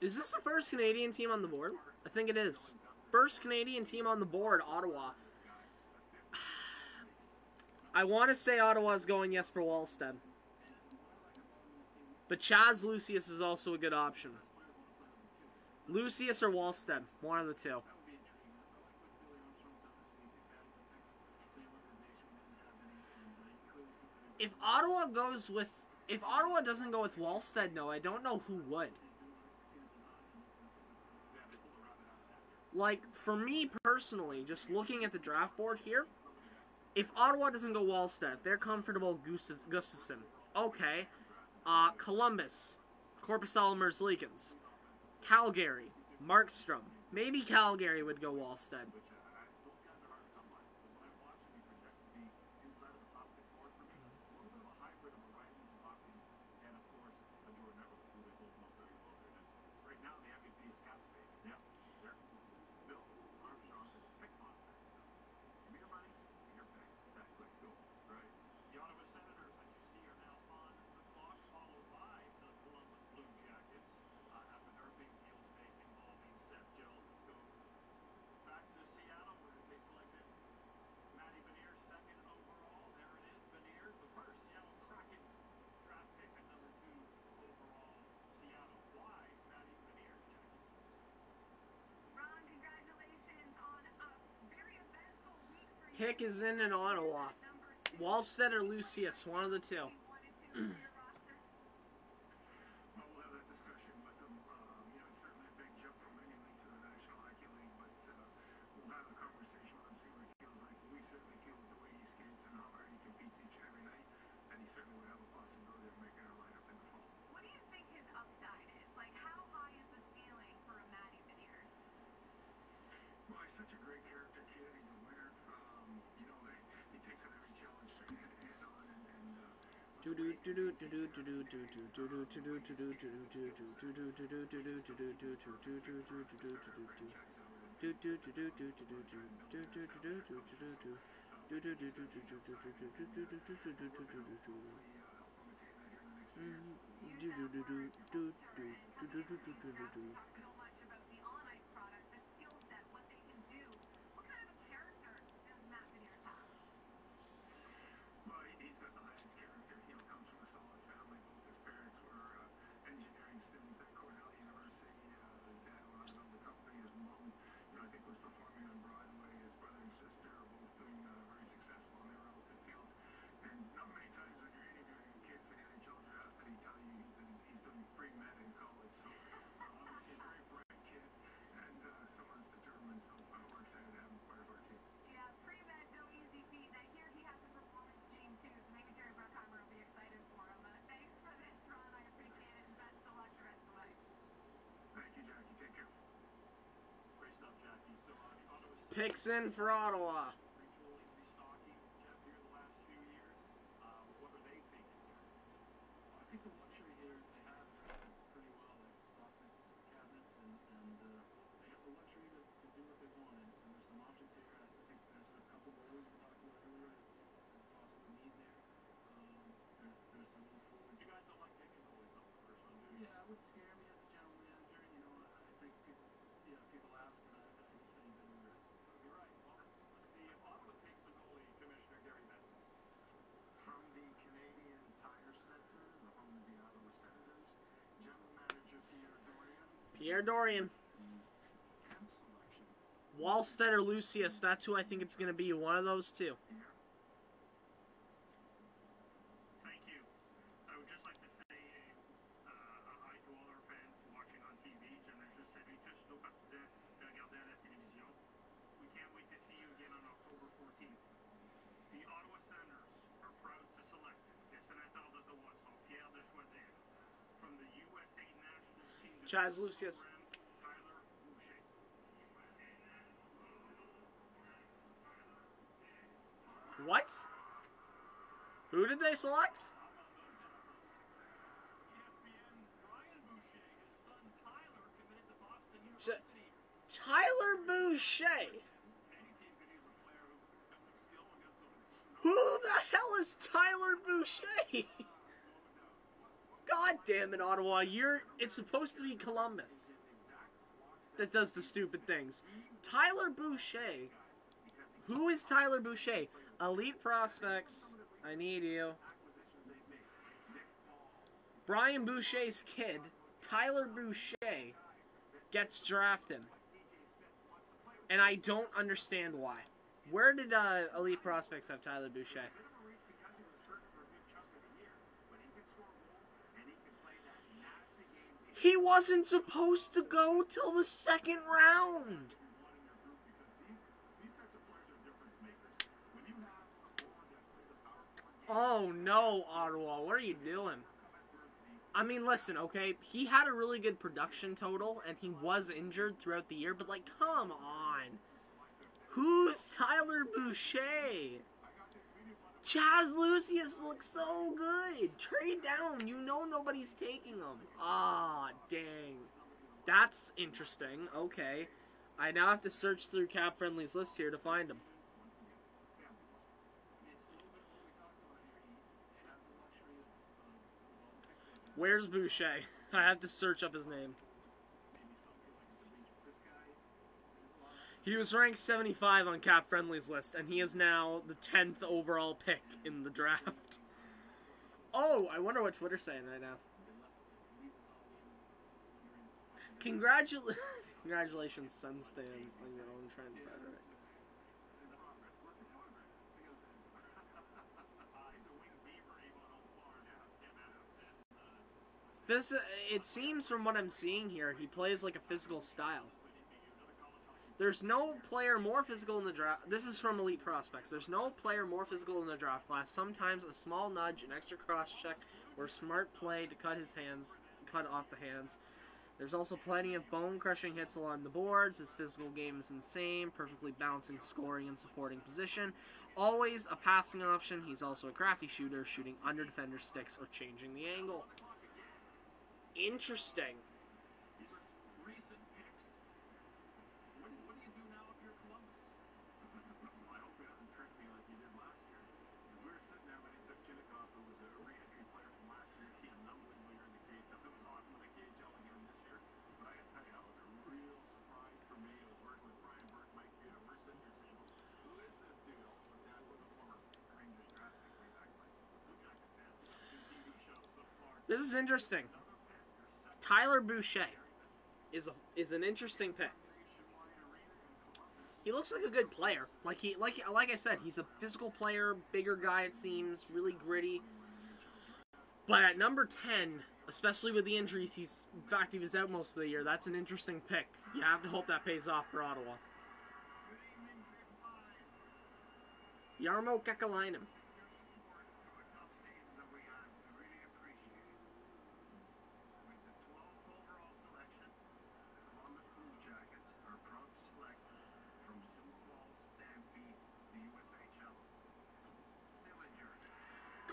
Is this the first Canadian team on the board? I think it is. First Canadian team on the board, Ottawa. I want to say Ottawa's going Jesper Wallstedt. But Chaz Lucius is also a good option. Lucius or Wallstedt, one of the two. If Ottawa doesn't go with Wallstedt, no, I don't know who would. Like, for me personally, just looking at the draft board here, if Ottawa doesn't go Wallstedt, they're comfortable with Gustafsson. Okay. Columbus, Korpisalo Merzlikins. Calgary, Markstrom. Maybe Calgary would go Wallstedt. Hick is in Ottawa. Wallstedt or Lucius, one of the two. Such a great character kid. He's a winner. You know, he takes on every challenge head on Picks in for Ottawa. Pierre Dorian. Wallstedt or Lucius, that's who I think it's going to be. One of those two. Thank you. I would just like to say a hi to all our fans watching on TV. J'aimerais juste saluer tous nos partisans de regarder à la télévision. We can't wait to see you again on October 14th. The Ottawa Senators are proud to select des sénateurs d'Ottawa sont fiers de choisir from the USA National Team. Chaz Lucius. What? Who did they select? ESPN, Brian Boucher, his son Tyler, committed to Boston University. Tyler Boucher. Any team could use a player who has some skill against some Who the hell is Tyler Boucher? God damn it, Ottawa. It's supposed to be Columbus that does the stupid things. Tyler Boucher. Who is Tyler Boucher? Elite Prospects. I need you. Brian Boucher's kid, Tyler Boucher, gets drafted. And I don't understand why. Where did Elite Prospects have Tyler Boucher? He wasn't supposed to go till the second round. Oh no, Ottawa, what are you doing? I mean, listen, okay, he had a really good production total, and he was injured throughout the year, but, like, come on. Who's Tyler Boucher? Chaz Lucius looks so good. Trade down. You know nobody's taking him. Ah, dang. That's interesting. Okay. I now have to search through Cap Friendly's list here to find him. Where's Boucher? I have to search up his name. He was ranked 75 on Cap Friendly's list, and he is now the 10th overall pick in the draft. Oh, I wonder what Twitter's saying right now. Congratulations, Sun Stans, on your own trend, Frederick. It seems from what I'm seeing here, he plays like a physical style. There's no player more physical in the draft. This is from Elite Prospects. There's no player more physical in the draft class. Sometimes a small nudge, an extra cross check, or smart play to cut off the hands. There's also plenty of bone-crushing hits along the boards. His physical game is insane, perfectly balancing scoring and supporting position. Always a passing option. He's also a crafty shooter, shooting under defender sticks or changing the angle. Interesting. These are recent picks. What do you do now if you're Columbus? I hope it doesn't trick me like you did last year. We were sitting there when he took Chinakhov, who was a re-entry player from last year. He's numbling when you're in the KHL. It was awesome in the KHL again this year. But I got to tell you, that was a real surprise for me. I was working with Brian Burke, Mike Peter. We're sitting here saying, who is this dude? With the former Rangers draft pick, exactly. Blue Jackets fans. Good TV show so far. This is interesting. Tyler Boucher is an interesting pick. He looks like a good player. Like I said, he's a physical player, bigger guy it seems, really gritty. But at number 10, especially with the injuries, he was out most of the year. That's an interesting pick. You have to hope that pays off for Ottawa. Jarmo Kekalainen.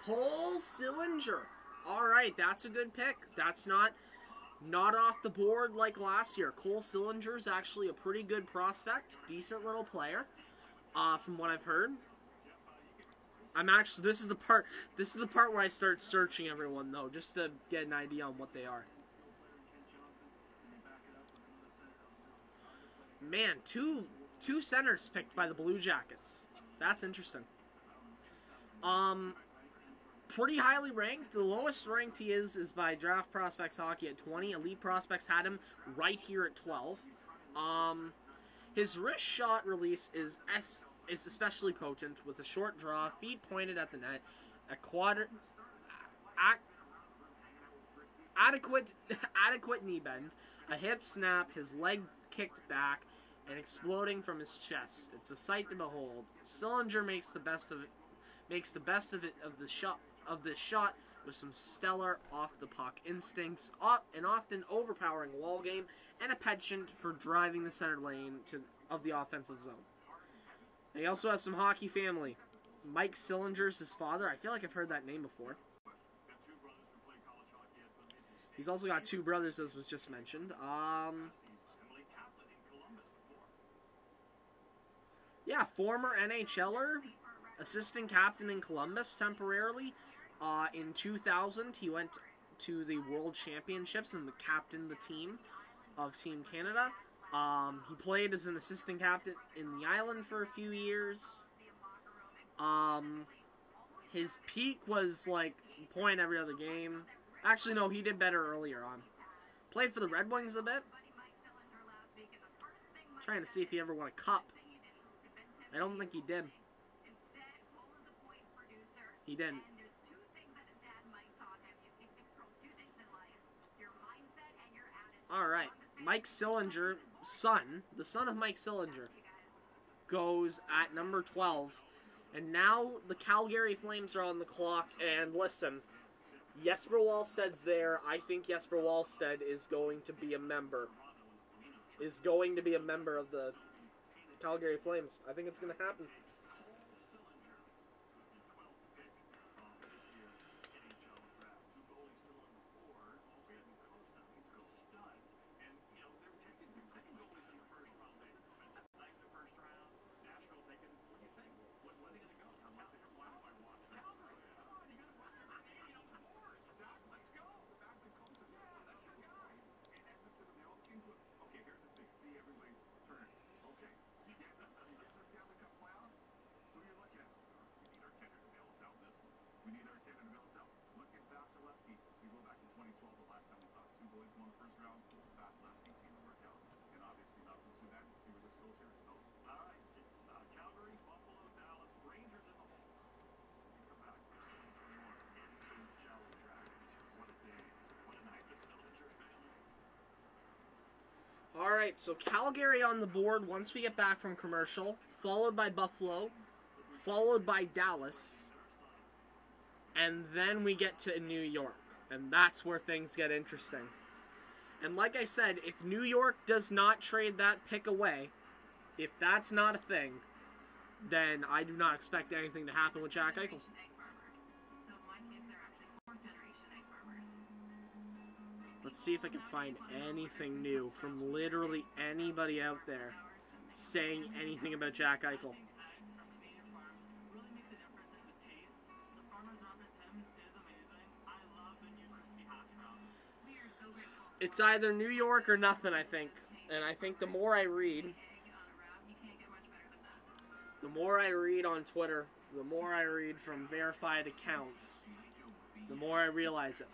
Cole Sillinger. All right, that's a good pick. That's not off the board like last year. Cole Sillinger is actually a pretty good prospect, decent little player, from what I've heard. This is the part where I start searching everyone though, just to get an idea on what they are. Man, two centers picked by the Blue Jackets. That's interesting. Pretty highly ranked. The lowest ranked he is by Draft Prospects Hockey at 20. Elite Prospects had him right here at 12. His wrist shot release is especially potent, with a short draw, feet pointed at the net, adequate knee bend, a hip snap, his leg kicked back, and exploding from his chest. It's a sight to behold. Sillinger makes the best of the shot with some stellar off-the-puck instincts, an often overpowering wall game, and a penchant for driving the center lane of the offensive zone. He also has some hockey family. Mike Sillinger's his father. I feel like I've heard that name before. He's also got two brothers, as was just mentioned. Yeah, former NHLer, assistant captain in Columbus temporarily. In 2000, he went to the World Championships and captained the team of Team Canada. He played as an assistant captain in the island for a few years. His peak was like point every other game. Actually, no, he did better earlier on. Played for the Red Wings a bit. Trying to see if he ever won a cup. I don't think he did. He didn't. Alright, Mike Sillinger, the son of Mike Sillinger, goes at number 12. And now the Calgary Flames are on the clock. And listen, Jesper Wallsted's there. I think Jesper Wallsted is going to be a member. Of the Calgary Flames. I think it's going to happen. Alright, so Calgary on the board once we get back from commercial, followed by Buffalo, followed by Dallas, and then we get to New York, and that's where things get interesting. And like I said, if New York does not trade that pick away, if that's not a thing, then I do not expect anything to happen with Jack Eichel. Let's see if I can find anything new from literally anybody out there saying anything about Jack Eichel. It's either New York or nothing, I think. And I think the more I read on Twitter, the more I read from verified accounts, the more I realize it.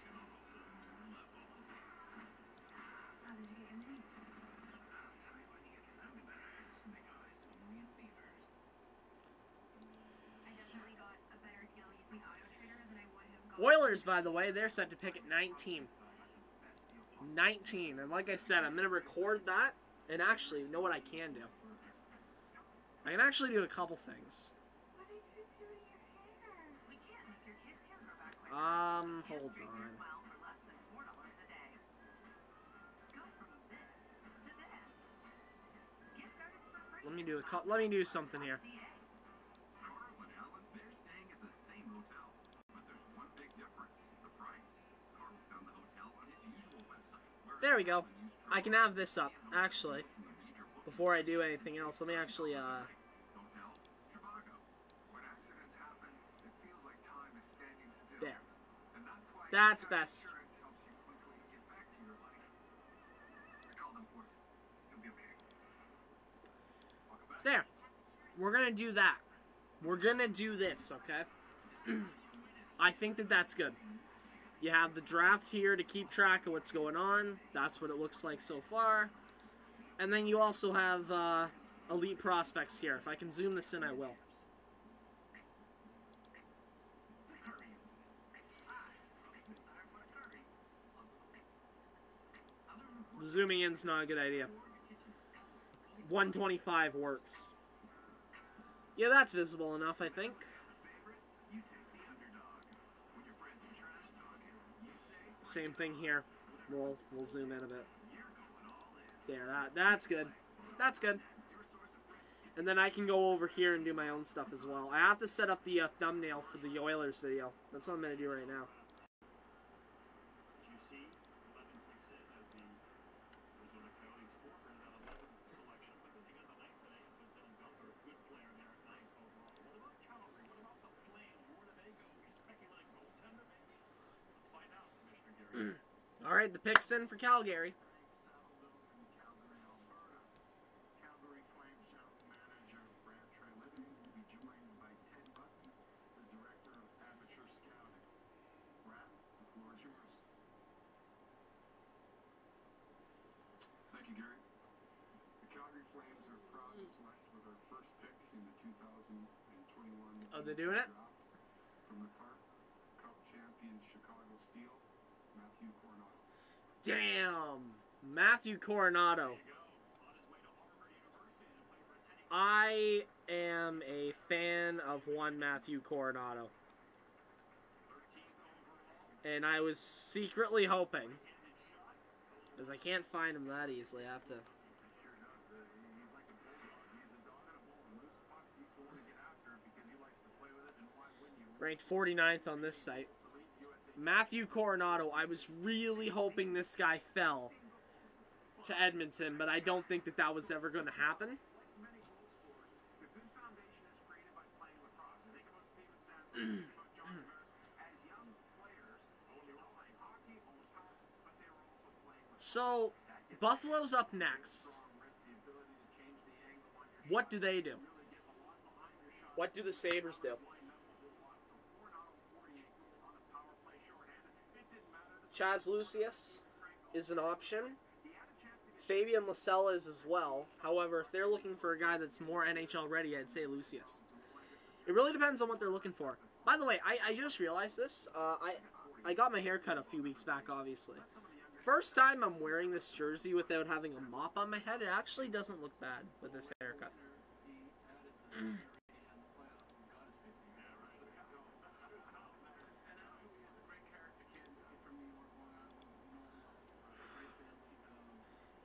Oilers, by the way, they're set to pick at 19. 19. And like I said, I'm going to record that. And actually, you know what I can do? I can actually do a couple things. Hold on. Let me do something here. There we go. I can have this up, actually. Before I do anything else, let me actually, there. That's best. There. We're gonna do that. We're gonna do this, okay? I think that that's good. You have the draft here to keep track of what's going on. That's what it looks like so far. And then you also have elite prospects here. If I can zoom this in, I will. Zooming in's not a good idea. 125 works. Yeah, that's visible enough, I think. Same thing here. We'll zoom in a bit. There, that's good. That's good. And then I can go over here and do my own stuff as well. I have to set up the thumbnail for the Oilers video. That's what I'm going to do right now. As you see, 11 picks in as the Arizona Coyotes score for another 11 selection. But then they got the ninth today, so Dylan Belcher, good player there at 9th overall. What about Calgary? What about the Flames? Where do they go? We speculate goaltender maybe? Let's find out, Commissioner Gary. All right, the pick's in for Calgary. Saddleville from Calgary, Alberta. Calgary Flames general manager Brad Treliving will be joined by Ted Button, the director of amateur scouting. Brad, the floor is yours. Thank you, Gary. The Calgary Flames are proud to select with our first pick in the 2021 Oh, they're doing it? draft from the Clark Cup champion Chicago Steel, Matthew Coronado. Damn. Matthew Coronado. I am a fan of one Matthew Coronado. And I was secretly hoping, because I can't find him that easily, I have to... Ranked 49th on this site. Matthew Coronado, I was really hoping this guy fell to Edmonton, but I don't think that that was ever going to happen. So, Buffalo's up next. What do they do? What do the Sabres do? Chaz Lucius is an option. Fabian Lysell is as well. However, if they're looking for a guy that's more NHL ready, I'd say Lucius. It really depends on what they're looking for. By the way, I just realized this. I got my hair cut a few weeks back, obviously. First time I'm wearing this jersey without having a mop on my head. It actually doesn't look bad with this haircut.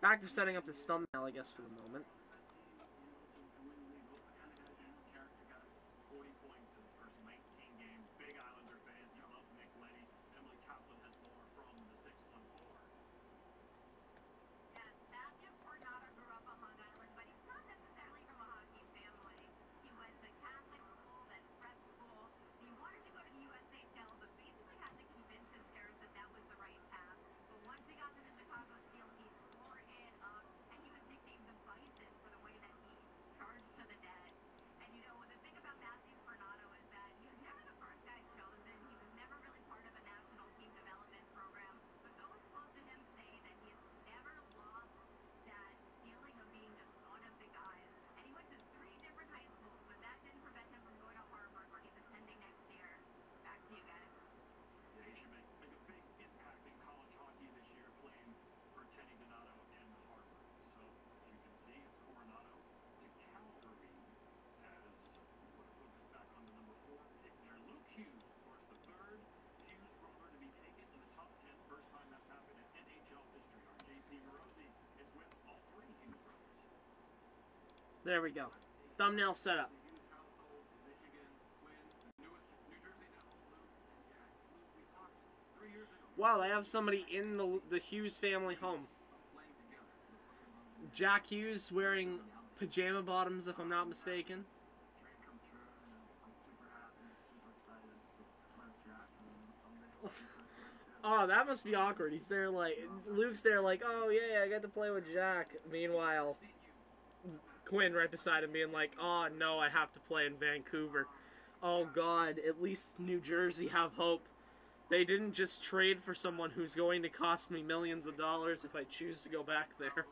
Back to setting up this thumbnail, I guess, for the moment. There we go. Thumbnail set up. Wow, I have somebody in the Hughes family home. Jack Hughes wearing pajama bottoms, if I'm not mistaken. Oh, that must be awkward. He's there like, Luke's there like, oh yeah, I got to play with Jack. Meanwhile, Quinn right beside him being like, oh no, I have to play in Vancouver. Oh god, at least New Jersey have hope. They didn't just trade for someone who's going to cost me millions of dollars if I choose to go back there.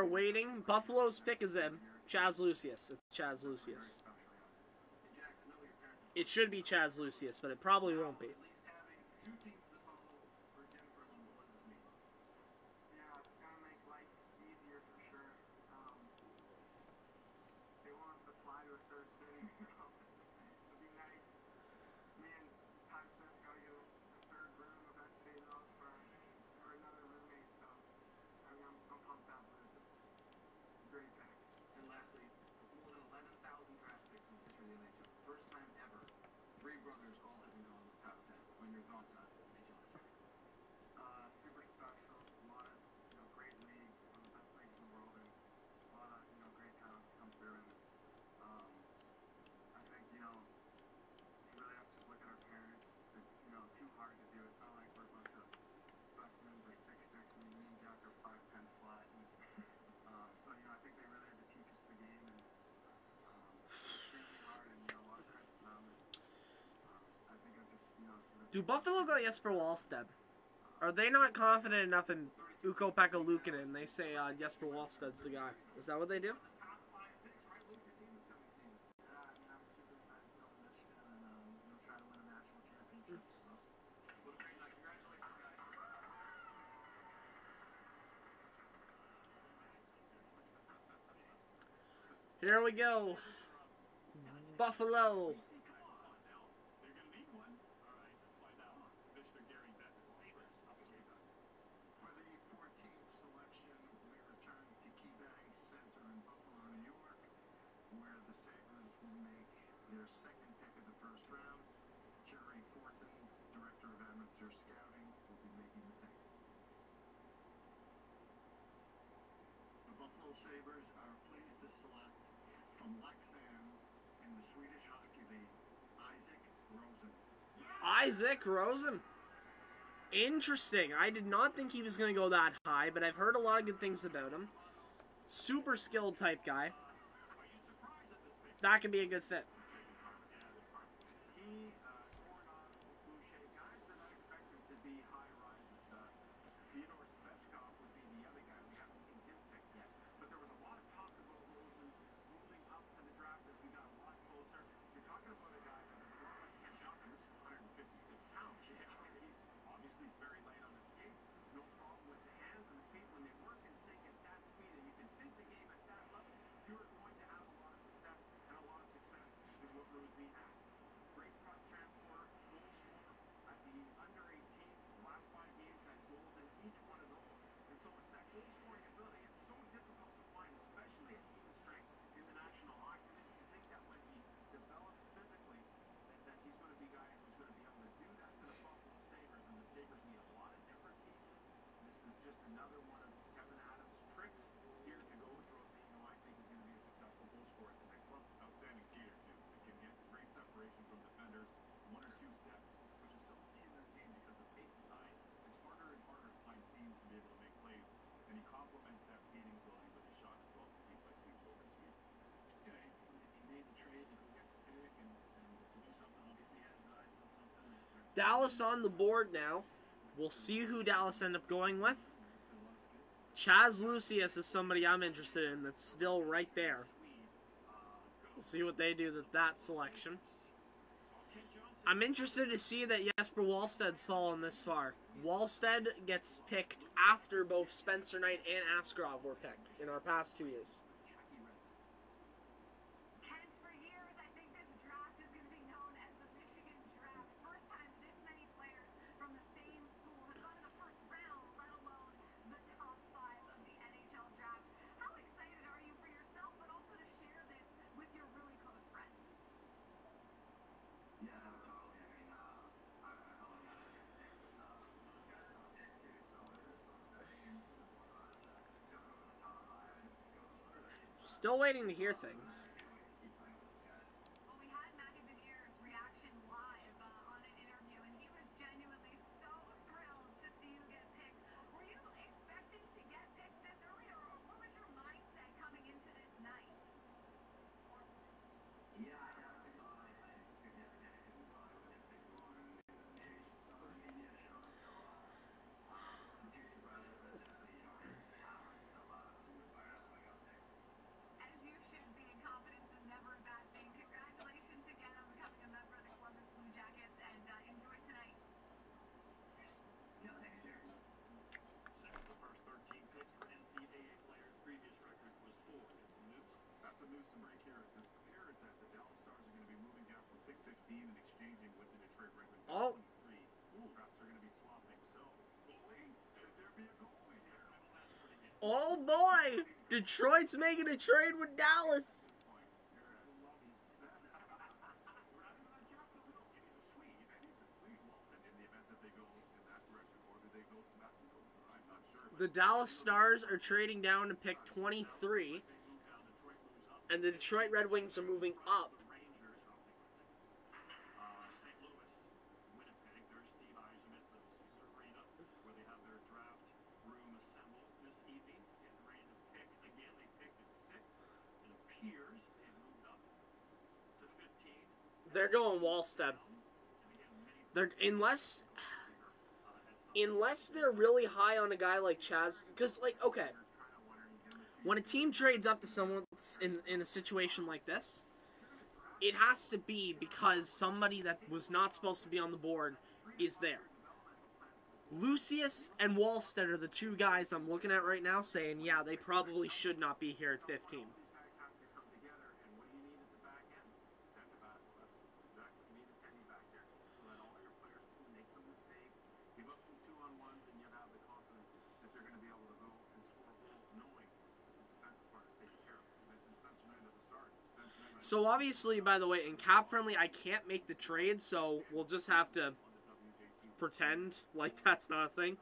are waiting. Buffalo's pick is in. Chaz Lucius. It's Chaz Lucius. It should be Chaz Lucius, but it probably won't be. At least having two teams to follow for Jennifer Lopez's meeting. Yeah, it's gonna make life easier for sure. They won't have to fly to a third city, so it'll be nice. Me and Ty Smith gotta get a third room eventually for another roommate, so I mean, I'm pumped up with it. It's a great pick. And lastly, more than 11,000 draft picks in the history of the NHL. First time ever, three brothers all having gone in the top 10. What are your thoughts on NHL history? Super special. A lot of, great league, one of the best leagues in the world, and a lot of, great talents come through. And I think, you really have to just look at our parents. It's, too hard to do. It's not like we're a bunch of specimens. We're 6'6", and me and Jack are 5'10" flat. And, so, I think they really had to teach us the game, and extremely hard, and, a lot of credit to them. And, I think it was just, this is Do Buffalo go Jesper Wallstedt? Are they not confident enough in Ukko-Pekka Luukkonen? They say Jesper Wallsted's the guy. Is that what they do? top 5 picks, right? Look at your team this coming season. Yeah, I'm super excited to go to Michigan and, try to win a national championship. So, what a great night. Congratulations, guys. Here we go. Buffalo. They're going to need one. All right, let's find out. Mr. Gary Bettman is first. For the 14th selection, we return to KeyBank Center in Buffalo, New York, where the Sabres will make their second pick of the first round. Jerry Fortin, Director of Amateur Scouting, will be making the pick. The Buffalo Sabres are pleased to select from Leksand in the Swedish Hockey League, Isaac Rosen. Isaac Rosen. Interesting. I did not think he was going to go that high, but I've heard a lot of good things about him. Super skilled type guy. That could be a good fit. He, Gordon, Boucher, guys that I expected to be high risers. Fyodor Svechkov would be the other guy. We haven't seen him picked yet. But there was a lot of talk about Rosen moving up to the draft as we got a lot closer. You're talking about a guy that's a lot like Ken Johnson. This is 156 pounds. Yeah, he's obviously very light on the skates. No problem with the hands and the feet when they work in sync at that speed. And you can think the game at that level. You're going to have a lot of success, and a lot of success is what Rosen had. Great puck transporter, goal scorer at the under 18s. The last 5 games had goals in each one of those. And so it's that goal scoring ability. It's so difficult to find, especially at even strength in the National Hockey League. You think that when he develops physically, that he's going to be a guy who's going to be able to do that to the Buffalo Sabres. And the Sabres need a lot of different pieces. This is just another one of Kevin Adams' tricks here to go with Rosen, who I think is going to be a successful goal scorer at the next level. Outstanding skater, too. He can get great separation from defenders. 1 or 2 steps, which is so key in this game because the pace is high. It's harder and harder to find seams to be able to make plays. And he complements that skating ability with his shot as well. He plays good over his feet. Okay, he made the trade to go get the pick and to do something. Obviously, he had his eyes on something. Dallas on the board now. We'll see who Dallas end up going with. Chaz Lucius is somebody I'm interested in that's still right there. We'll see what they do with that selection. I'm interested to see that Jesper Wallsted's fallen this far. Wallsted gets picked after both Spencer Knight and Askarov were picked in our past 2 years. Ken, for years, I think this draft is going to be known as the Michigan draft. First time this many players from the same school have gone in the first round, let alone the top 5 of the NHL draft. How excited are you for yourself, but also to share this with your really close friends? Yeah, totally. I mean, I don't know. Got it on it, too, so it is something. Go to the top 5. Still waiting to hear things. Well, we had Matty Benier's reaction live on an interview, and he was genuinely so thrilled to see you get picked. Were you expecting to get picked this early, or what was your mindset coming into this night? Yeah, I definitely thought I could get picked and thought I would get picked more in case the media showed up. Juicy Brothers, talent, so super some break here. It appears that the Dallas Stars are going to be moving down from pick 15 and exchanging with the Detroit Red Wings Oh. at 23. Perhaps they're going to be swapping. So, goalie, could there be a goalie here? Oh boy! Detroit's making a trade with Dallas. The Dallas Stars are trading down to pick 23, and the Detroit Red Wings are moving up. St. Louis, Winnipeg, there's Steve Yzerman for the Caesar Arena, where they have their draft room assembled this evening, getting ready to pick. Again, they picked at 6. It appears they've moved up to 15. They're going Wallstead. They're unless they're really high on a guy like Chaz, because like okay, when a team trades up to someone in a situation like this, it has to be because somebody that was not supposed to be on the board is there. Lucius and Wallstead are the two guys I'm looking at right now saying, yeah, they probably should not be here at 15. So obviously, by the way, in Cap Friendly, I can't make the trade, so we'll just have to pretend like that's not a thing.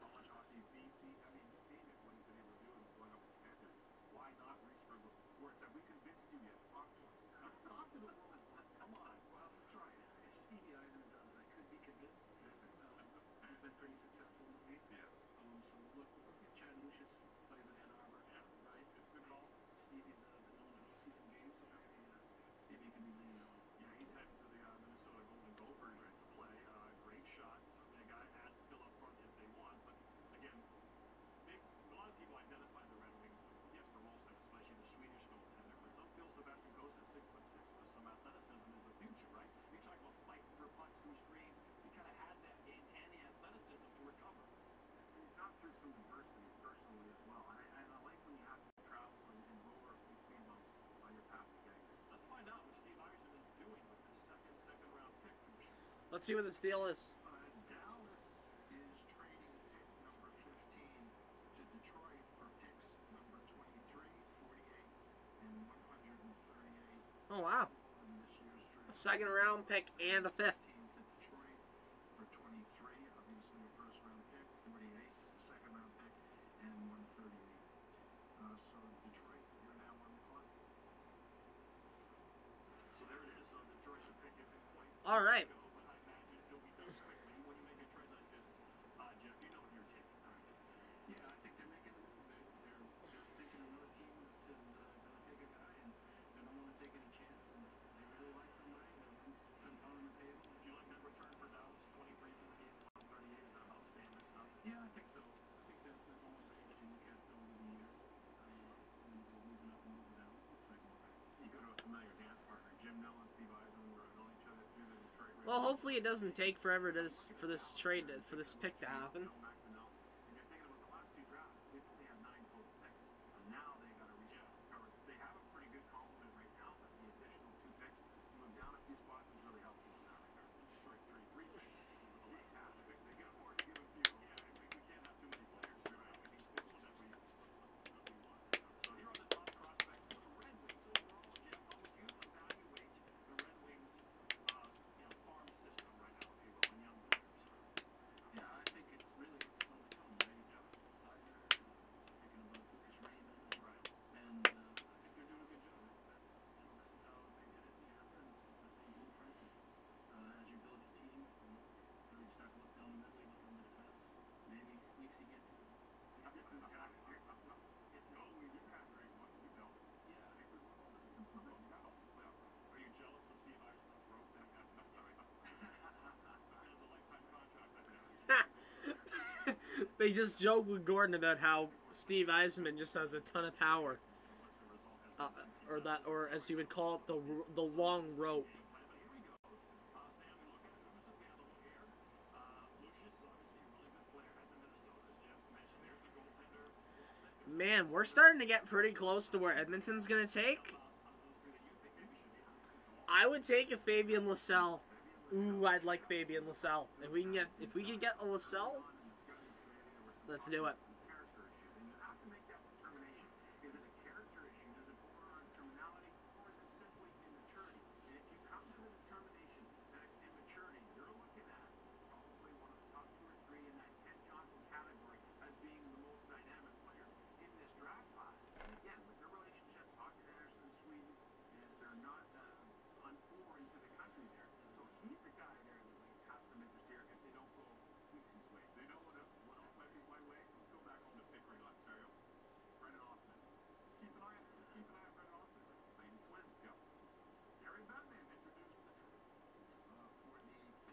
Let's see what this deal is. Dallas is trading pick number 15 to Detroit for picks number 23, 48, and 138. Oh, wow. In this year's trade. A second round pick and a fifth. To Detroit for 23, obviously a first round pick, 48, a second round pick, and 138. So Detroit, you're now on the clock. So there it is. So Detroit, the pick isn't quite. All right. Yeah, I think so. I think that's the whole range you look at over the years. Moving up and moving down. Looks like you go to a familiar dance partner. Jim Nill and Steve Yzerman were known each other through the Detroit Red Wings. Well, hopefully it doesn't take forever for this trade for this pick to happen. And you're thinking about the last two drafts, they've only had 9 total picks. And now they got to reach out. They have a pretty good complement right now, but the additional 2 picks to move down a few spots is really helpful in that regard. Detroit 3 picks. They got more to give a few. Yeah, we can't have too many players here. I mean, people that we want. So here are the top prospects for the Red Wings overall. Jeff, how would you evaluate the Red Wings, farm system right now, if you will, and young players? Yeah, I think it's really on the come, right? Sizer, thinking about Lucas Raymond, right? And I think they're doing a good job. This is how they did it in Tampa, and this is the same blueprint. As you build your team, you start to look down the middle, you look on the defense. Maybe Nixie gets this guy. You have great ones, you don't. Yeah. He said, it's not wrong now. Are you jealous of Steve Yzerman's rope? I'm sorry. He has a lifetime contract. They just joke with Gordon about how Steve Yzerman just has a ton of power, or as he would call it, the long rope. Man, we're starting to get pretty close to where Edmonton's gonna take. I would take a Fabian Lysell. Ooh, I'd like Fabian Lysell. If we could get a Lysell, let's do it. Character issue, and you have to make that determination. Is it a character issue? Does it border on criminality, or is it simply immaturity? And if you come to the determination that it's immaturity, you're looking at probably one of the top 2 or 3 in that Ken Johnson category as being the most dynamic player in this draft class. And again, with their relationship, Hockey Anderson in Sweden, and they're not unforeign to the country there. So he's a guy there that might have some interest here if they don't go Weeks' way. They know what else might be my way? Let's go back home to Pickering, Ontario. Brendan Hoffman. Just keep an eye on Brendan Hoffman. Playing Flynn. Go. Gary Bettman introduced the For the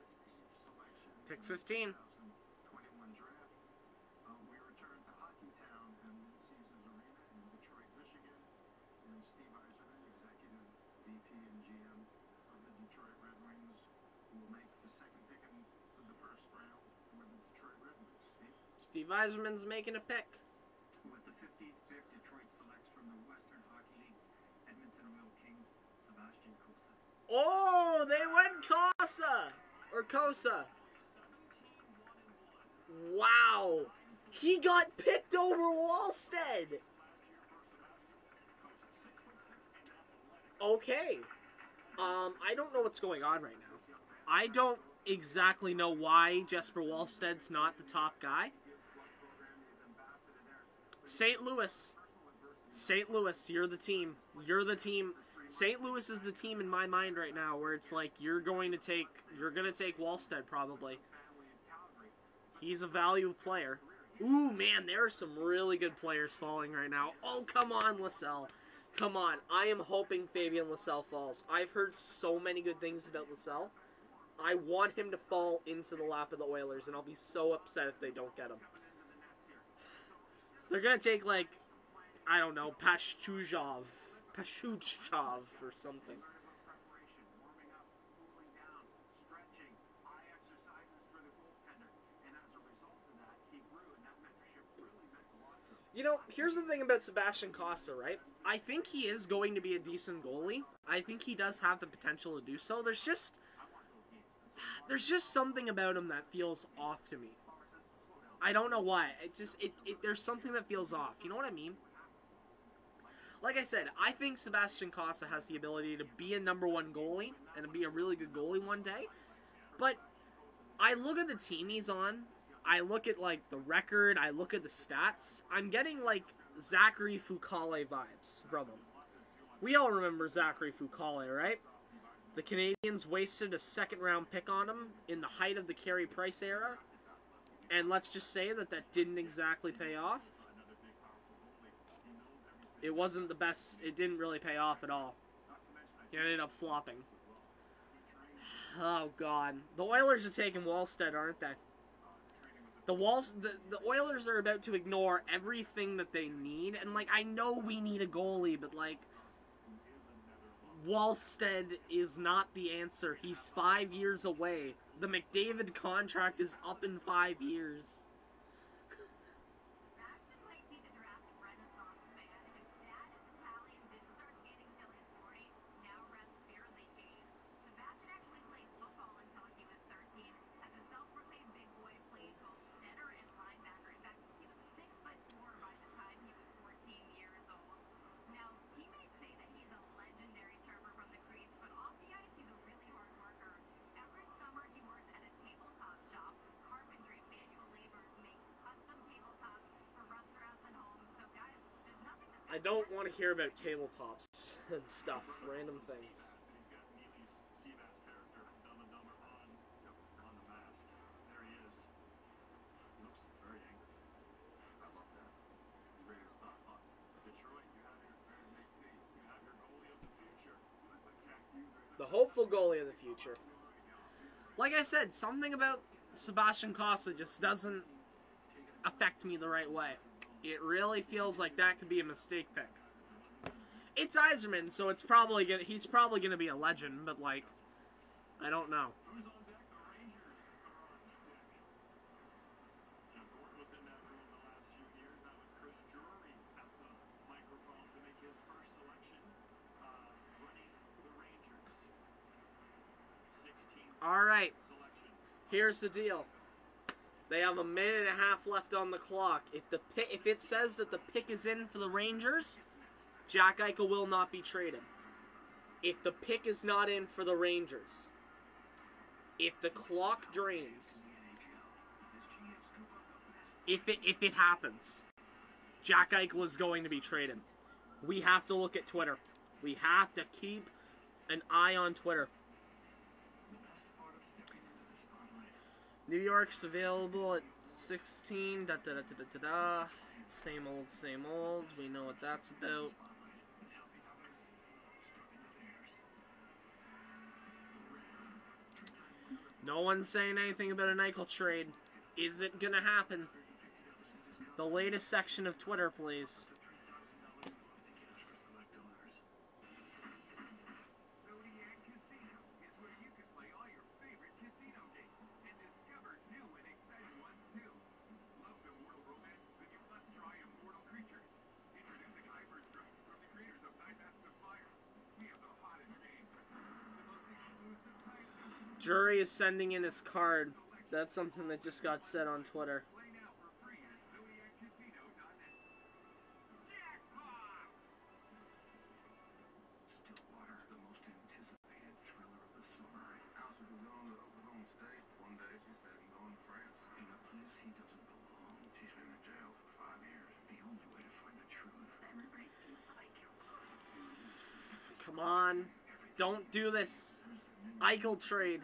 15th selection. Pick 15. 2021 draft. We return to Hockeytown and Caesars Arena in Detroit, Michigan. And Steve Yzerman, Executive VP and GM of the Detroit Red Wings, will make the second pick in the first round for the Detroit Red Wings. Steve Yzerman's making a pick. With the 15th pick, Detroit selects from the Western Hockey League's Edmonton Oil Kings, Sebastian Cossa. Oh, they went Cosa or Cosa. Wow, he got picked over Wallstead. Okay, I don't know what's going on right now. I don't exactly know why Jesper Wallsted's not the top guy. St. Louis, you're the team. You're the team. St. Louis is the team in my mind right now, where it's like you're gonna take Wallstead probably. He's a value player. Ooh, man, there are some really good players falling right now. Oh, come on, Lysell. Come on. I am hoping Fabian Lysell falls. I've heard so many good things about Lysell. I want him to fall into the lap of the Oilers, and I'll be so upset if they don't get him. They're going to take, like, I don't know, Pashchuzhov or something. You know, here's the thing about Sebastian Cossa, right? I think he is going to be a decent goalie. I think he does have the potential to do so. There's just something about him that feels off to me. I don't know why. There's something that feels off. You know what I mean? Like I said, I think Sebastian Cossa has the ability to be a number 1 goalie and to be a really good goalie one day. But I look at the team he's on. I look at, like, the record. I look at the stats. I'm getting, like, Zachary Fucale vibes from him. We all remember Zachary Fucale, right? The Canadians wasted a second-round pick on him in the height of the Carey Price era. And let's just say that didn't exactly pay off. It wasn't the best. It didn't really pay off at all. He ended up flopping. Oh, God. The Oilers are taking Wallstead, aren't they? The Oilers are about to ignore everything that they need. And, like, I know we need a goalie, but, like, Wallstead is not the answer. He's 5 years away. The McDavid contract is up in 5 years. I don't want to hear about tabletops and stuff, random things. The hopeful goalie of the future. Like I said, something about Sebastian Cossa just doesn't affect me the right way. It really feels like that could be a mistake pick. It's Yzerman, so he's probably gonna be a legend, but like, I don't know. Alright, here's the deal. They have a minute and a half left on the clock. If it says that the pick is in for the Rangers, Jack Eichel will not be traded. If the pick is not in for the Rangers, if the clock drains, if it happens, Jack Eichel is going to be traded. We have to look at Twitter. We have to keep an eye on Twitter. New York's available at 16. Da da da da da da. Same old, same old. We know what that's about. No one's saying anything about an Eichel trade. Is it gonna happen? The latest section of Twitter, please. Zodiac Casino is where you can play all your favorite casino games and discover new and exciting ones too. Love the Mortal Romance? Then you must try Immortal Creatures. Introducing Hyperstrike from the creators of Dynasty of Fire. We have the hottest games, the most exclusive titles. Jury is sending in his card. That's something that just got said on Twitter. Play now for free at ZodiacCasino.net. Jackpot! Stillwater, the most anticipated thriller of the summer. House of his own at Oklahoma State. One day she said I'm going to France. In a place he doesn't belong. She's been in jail for 5 years. The only way to find the truth. Come on. Don't do this. Eichel trade.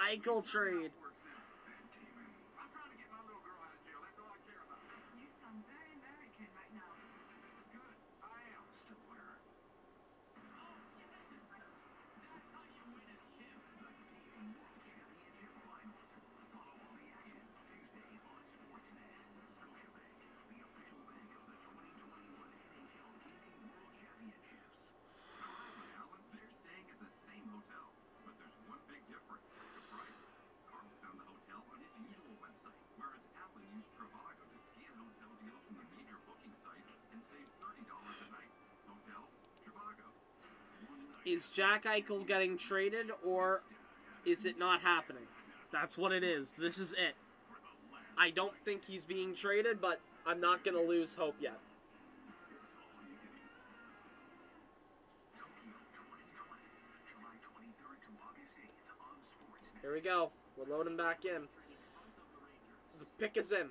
Eichel trade. I'm trying to get my little girl out of jail. That's all I care about. You sound very American right now. Good. I am. Stillwater. They're staying at the same hotel, but there's one big difference: the price. Carl found the hotel on his usual website, whereas Alan used Trivago to scan hotel deals from the major booking sites and save $30 a night. Hotel Trivago. Is Jack Eichel getting traded, or is it not happening? That's what it is. This is it. I don't think he's being traded, but I'm not going to lose hope yet. Here we go. We're loading back in. The pick is in.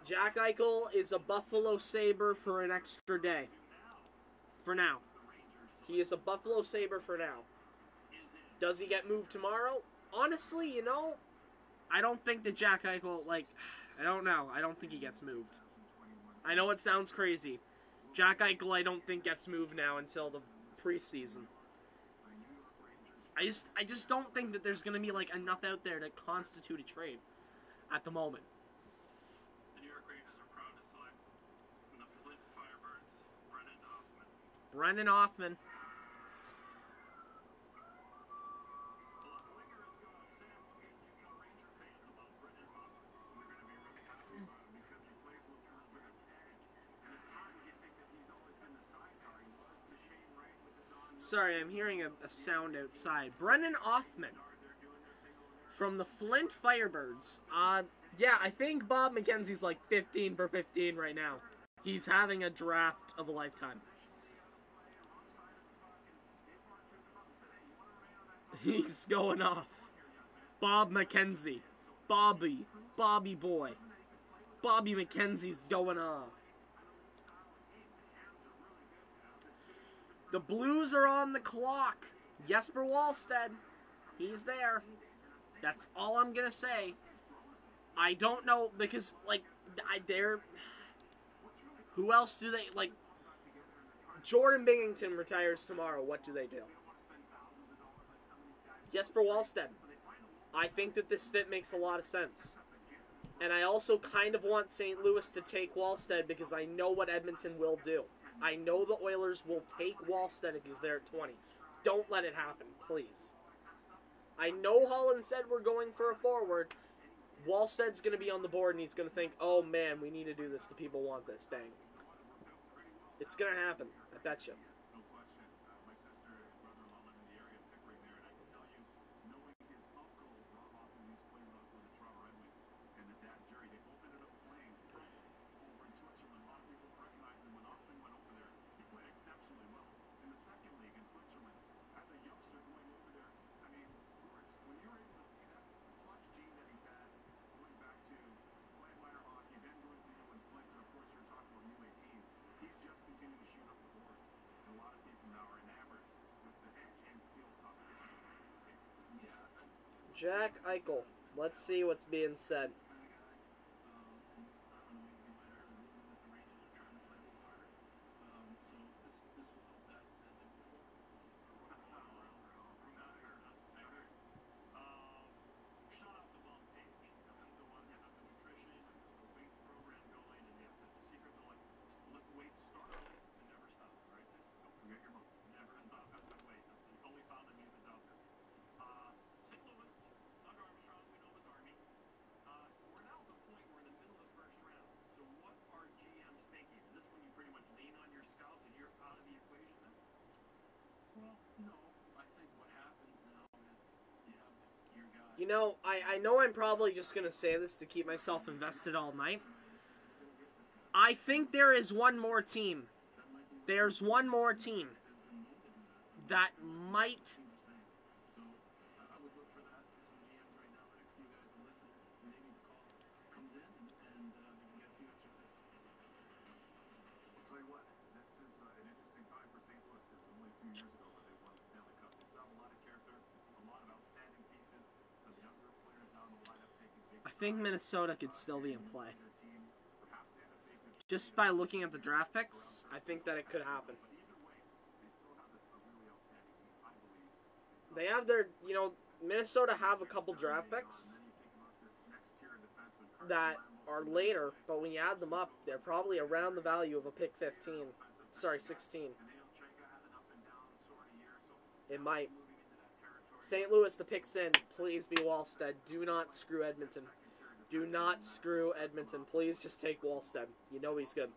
Jack Eichel is a Buffalo Sabre for an extra day. For now. He is a Buffalo Sabre for now. Does he get moved tomorrow? Honestly, you know, I don't think that Jack Eichel, I don't know. I don't think he gets moved. I know it sounds crazy. Jack Eichel, I don't think gets moved now until the preseason. I just don't think that there's going to be, enough out there to constitute a trade at the moment. The New York Rangers are proud to select from the Flint Firebirds, Brennan Hoffman. Brennan Hoffman. Sorry, I'm hearing a sound outside. Brennan Hoffman from the Flint Firebirds. Yeah, I think Bob McKenzie's 15 for 15 right now. He's having a draft of a lifetime. He's going off. Bob McKenzie. Bobby boy. Bobby McKenzie's going off. The Blues are on the clock. Jesper Wallstedt. He's there. That's all I'm going to say. I don't know, because, they're... Who else do they... Jordan Binghamton retires tomorrow. What do they do? Jesper Wallstedt. I think that this fit makes a lot of sense. And I also kind of want St. Louis to take Wallstedt because I know what Edmonton will do. I know the Oilers will take Wallstedt if he's there at 20. Don't let it happen, please. I know Holland said we're going for a forward. Wallstedt's going to be on the board and he's going to think, oh man, we need to do this. The people want this. Bang. It's going to happen. I bet you. No question. My sister and brother-in-law live in the area, Jack Eichel. Let's see what's being said. You know, I know I'm probably just going to say this to keep myself invested all night. I think there is one more team. There's one more team that might... I think Minnesota could still be in play. Just by looking at the draft picks, I think that it could happen. They have their, you know, Minnesota have a couple draft picks that are later, but when you add them up, they're probably around the value of a pick 15. Sorry, 16. It might. St. Louis, the pick's in. Please be Wallstead. Do not screw Edmonton. Do not screw Edmonton. Please just take Wallstead. You know he's good.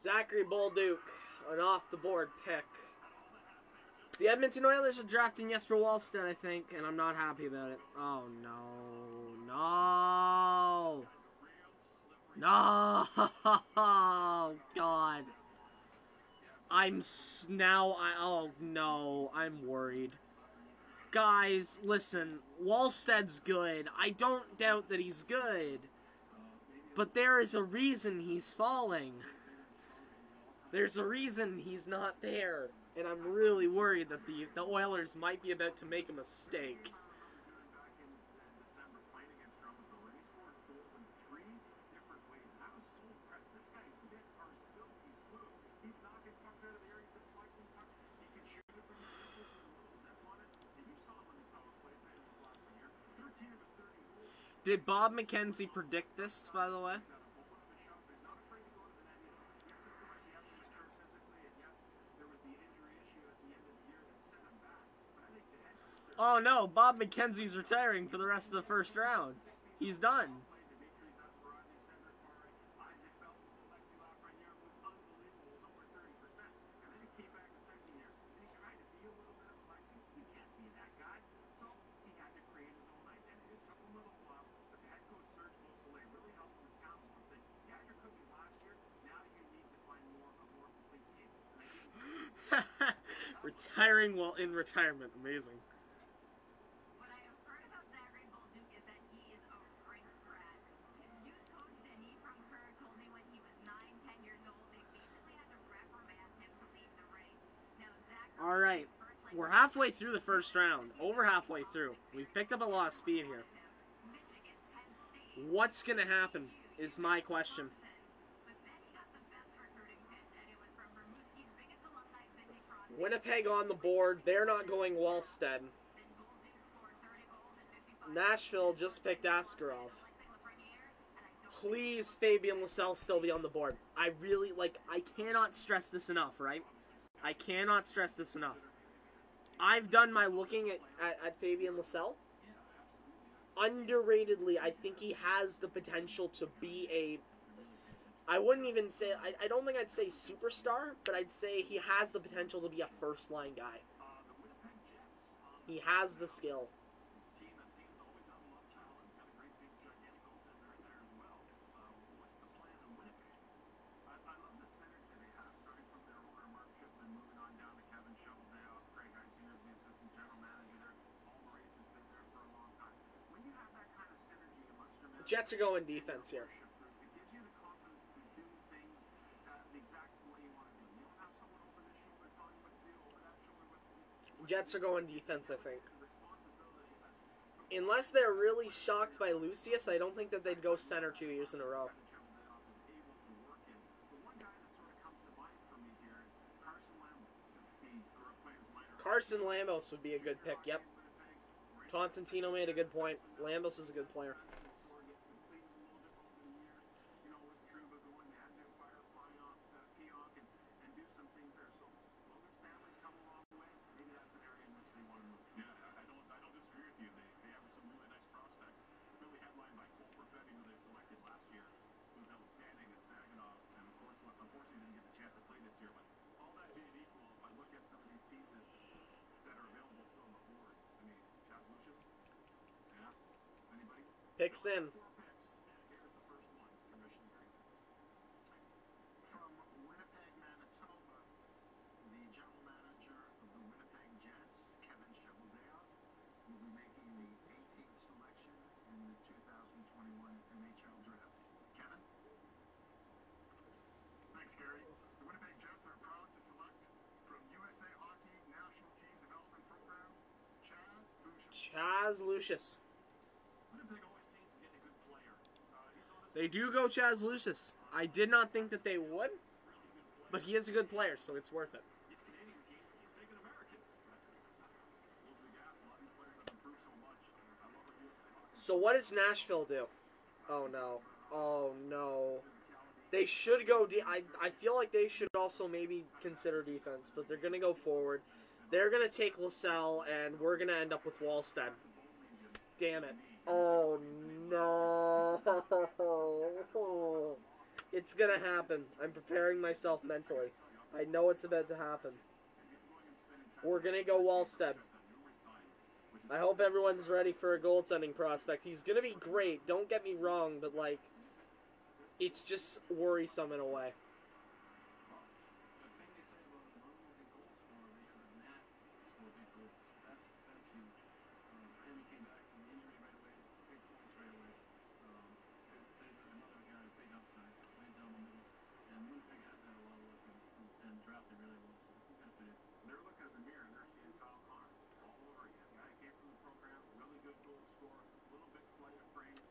Zachary Bolduc, an off-the-board pick. The Edmonton Oilers are drafting Jesper Wallstedt, I think, and I'm not happy about it. Oh, no. No. No. Oh, God. Oh, no. I'm worried. Guys, listen. Wallsted's good. I don't doubt that he's good. But there is a reason he's falling. There's a reason he's not there, and I'm really worried that the Oilers might be about to make a mistake. Did Bob McKenzie predict this, by the way? Oh no, Bob McKenzie's retiring for the rest of the first round. He's done. Retiring while in retirement. Amazing. What I have heard about Zachary Bolduc is that he is a rink rat. His youth coach, Denis from Kerr, told me when he was 9, 10 years old, they basically had to reprimand him to leave the rink. Now, Zachary... All right. We're halfway through the first round. Over halfway through. We've picked up a lot of speed here. What's going to happen is my question. Winnipeg on the board. They're not going Wallstedt. Nashville just picked Askarov. Please, Fabian Lysell still be on the board. I cannot stress this enough, right? I cannot stress this enough. I've done my looking at Fabian Lysell. Underratedly, I think he has the potential to be a... I wouldn't even say... I don't think I'd say superstar, but I'd say he has the potential to be a first-line guy. He has the skill. Jets are going defense here. It gives you the confidence to do things the exact way you want to do. You don't have someone over this shoulder telling you what to do, over that shoulder what to do. Jets are going defense, I think. The responsibility that Unless they're really shocked by Lucius, I don't think that they'd go center 2 years in a row. Cheveldayoff is able to work in. The one guy that sort of comes to mind for me here is Carson Lambert. He grew up playing as minor. Carson Lambos would be a good pick, yep. Constantino made a good point. Lambos is a good player. Yeah, I don't disagree with you. They have some really nice prospects. Really headlined by Cole Perfetti, who they selected last year, who's outstanding at Saginaw, and of course, unfortunately, didn't get the chance to play this year. But all that being equal, if I look at some of these pieces that are available still on the board, I mean, Chad Lucius, yeah, anybody? Picks in. 4 picks, and here's the first one, Commission Green. From Winnipeg, Manitoba, the general manager of the Winnipeg Jets, Kevin Cheveldayoff, will be making the 18th selection in the 2021 NHL Draft. Kevin? Thanks, Gary. The Winnipeg Jets are proud to select from USA Hockey National Team Development Program, Chaz Lucius. Chaz Lucius. Winnipeg always seems to get a good player. He's on his They do go Chaz Lucius. I did not think that they would, but he is a good player, so it's worth it. These Canadian teams keep taking Americans. Close the gap. A lot of these players have improved so much. I love what USA Hockey So what does Nashville do? Oh no. Oh no. They should go I feel like they should also maybe consider defense, but they're going to go forward. They're going to take LaSalle, and we're going to end up with Wallstead. Damn it. Oh no. It's going to happen. I'm preparing myself mentally. I know it's about to happen. We're going to go Wallstead. I hope everyone's ready for a goaltending prospect. He's going to be great, don't get me wrong, but like, it's just worrisome in a way. The thing they say about him, not only is he goal scorer, but he has a knack to score big goals. That's huge. And he came back from the injury right away, big points right away. There's another guy with big upsides, plays down the middle, and Winnipeg has had a lot of luck and drafted really well, so he's gonna fit in. They're looking at the mirror and they're seeing Kyle Connor all over again. Guy came from the program, really good goal scorer, a little bit slight of frame.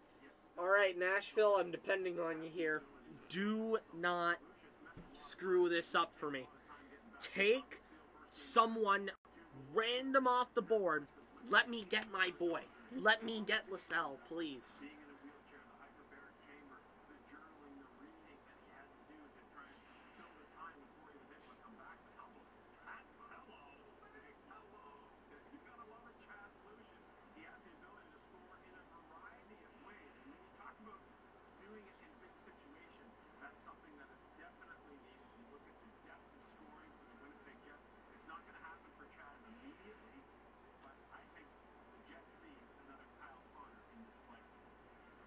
Alright, Nashville, I'm depending on you here. Do not screw this up for me. Take someone random off the board. Let me get my boy. Let me get LaSalle, please. Being in a wheelchair, the hyperbaric chamber, the journaling, the reading that he had to do to try and fill the time before he was able to come back. Hello, Six, hello. You've got to love it, Chaz Lucius. He has the ability to score in a variety of ways. And when you talk about doing it in big situations, that's something that is definitely needed. You look at the depth of scoring for the Winnipeg Jets. It's not going to happen for Chaz immediately, but I think the Jets see another Kyle Connor in this player.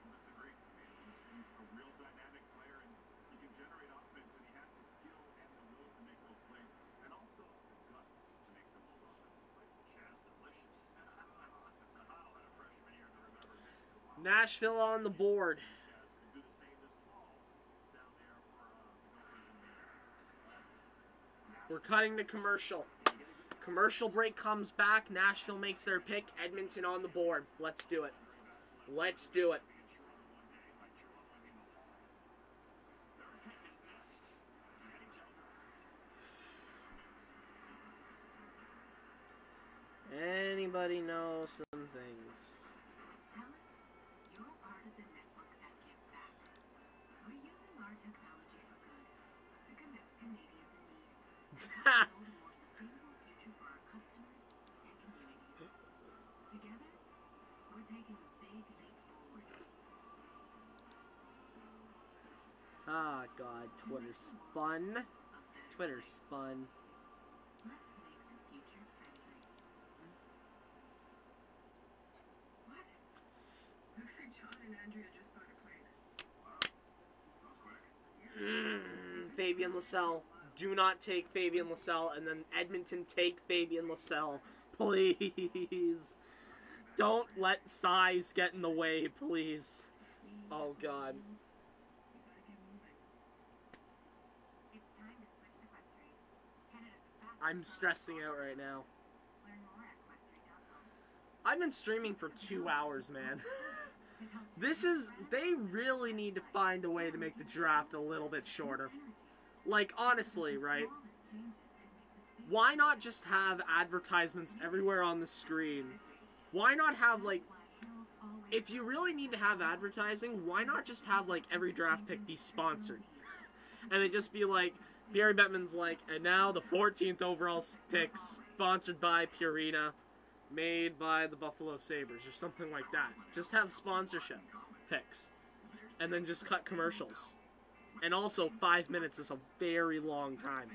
Disagree. I mean, he's a real dynamic player, and he can generate offense, and he has the skill and the will to make those plays, and also the guts to make some of those offensive plays. Chaz delicious. I'll have a freshman year to remember this. Nashville on the board. Chaz could do the same this fall down there for the Gophers. We're cutting to commercial. Commercial break comes back. Nashville makes their pick. Edmonton on the board. Let's do it. Let's do it. Anybody know some things? Tell us, you're part of the network that gives back. We're using our technology for good to connect Canadians in need and help build a more sustainable future for our customers and communities. Together, we're taking a big leap forward. Ah, God, Twitter's fun. Twitter's fun. Let's make the future friendly. What? Looks like John and Andrea just bought a place. Fabian LaSalle. Do not take Fabian LaSalle, and then Edmonton take Fabian LaSalle. Please. Don't let size get in the way, please. Oh God. It's time to switch to Questrade. Canada's fastest I'm stressing out right now. Learn more at Questrade.com. I've been streaming for 2 hours, man. They really need to find a way to make the draft a little bit shorter. Like, honestly, right? Why not just have advertisements everywhere on the screen? Why not have, like, if you really need to have advertising, why not just have, like, every draft pick be sponsored? And it just be like, Barry Bettman's like, and now the 14th overall pick, sponsored by Purina, made by the Buffalo Sabres, or something like that. Just have sponsorship picks. And then just cut commercials. And also, 5 minutes is a very long time.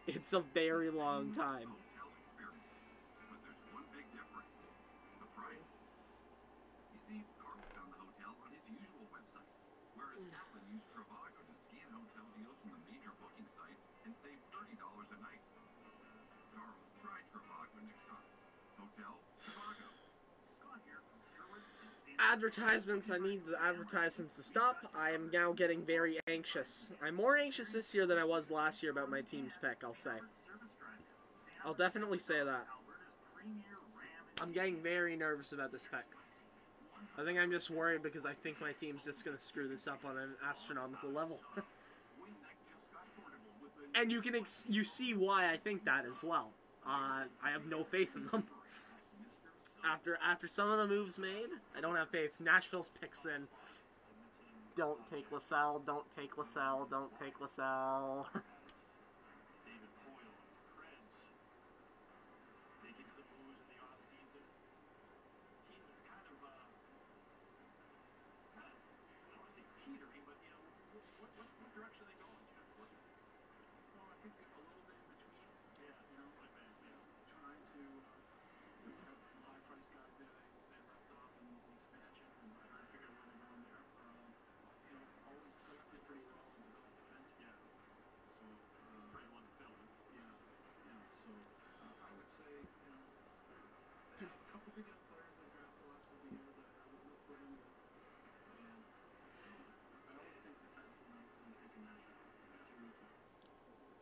It's a very long time. Hotel experience. But there's one big difference. The price. You see, Carl found the hotel on his usual website, whereas Alan used Trivago to scan hotel deals from the major booking sites and save $30 a night. Carl, try Trivago next time. Hotel Trivago. Scott here from Sherwood and San Advertisements, I need the advertisements to stop. I am now getting very anxious. I'm more anxious this year than I was last year about my team's pick, I'll say. Service Drive. I'll definitely say that. Alberta's premier Ram I'm getting very nervous about this pick. I think I'm just worried because I think my team's just going to screw this up on an astronomical level. And you see why I think that as well. I have no faith in them. After some of the moves made, I don't have faith. Nashville's picks in. Don't take LaSalle, don't take LaSalle, don't take LaSalle. David Poyle and the Preds making some moves in the offseason. Team is kind of, I don't want to say teetering, but, you know, what direction are they going, Jeff? Well, I think a little bit in between. Yeah, you know, like that, yeah. Trying to have some high-priced guys there they left off in the expansion and trying to figure out where they're going there. You know, always did pretty well in developed defense. Yeah. So, pretty one to fill in. Yeah. Yeah. So, I would say, you know, a couple big young players they drafted the last couple of years I would look for them. And I always think defense when taking Nashville.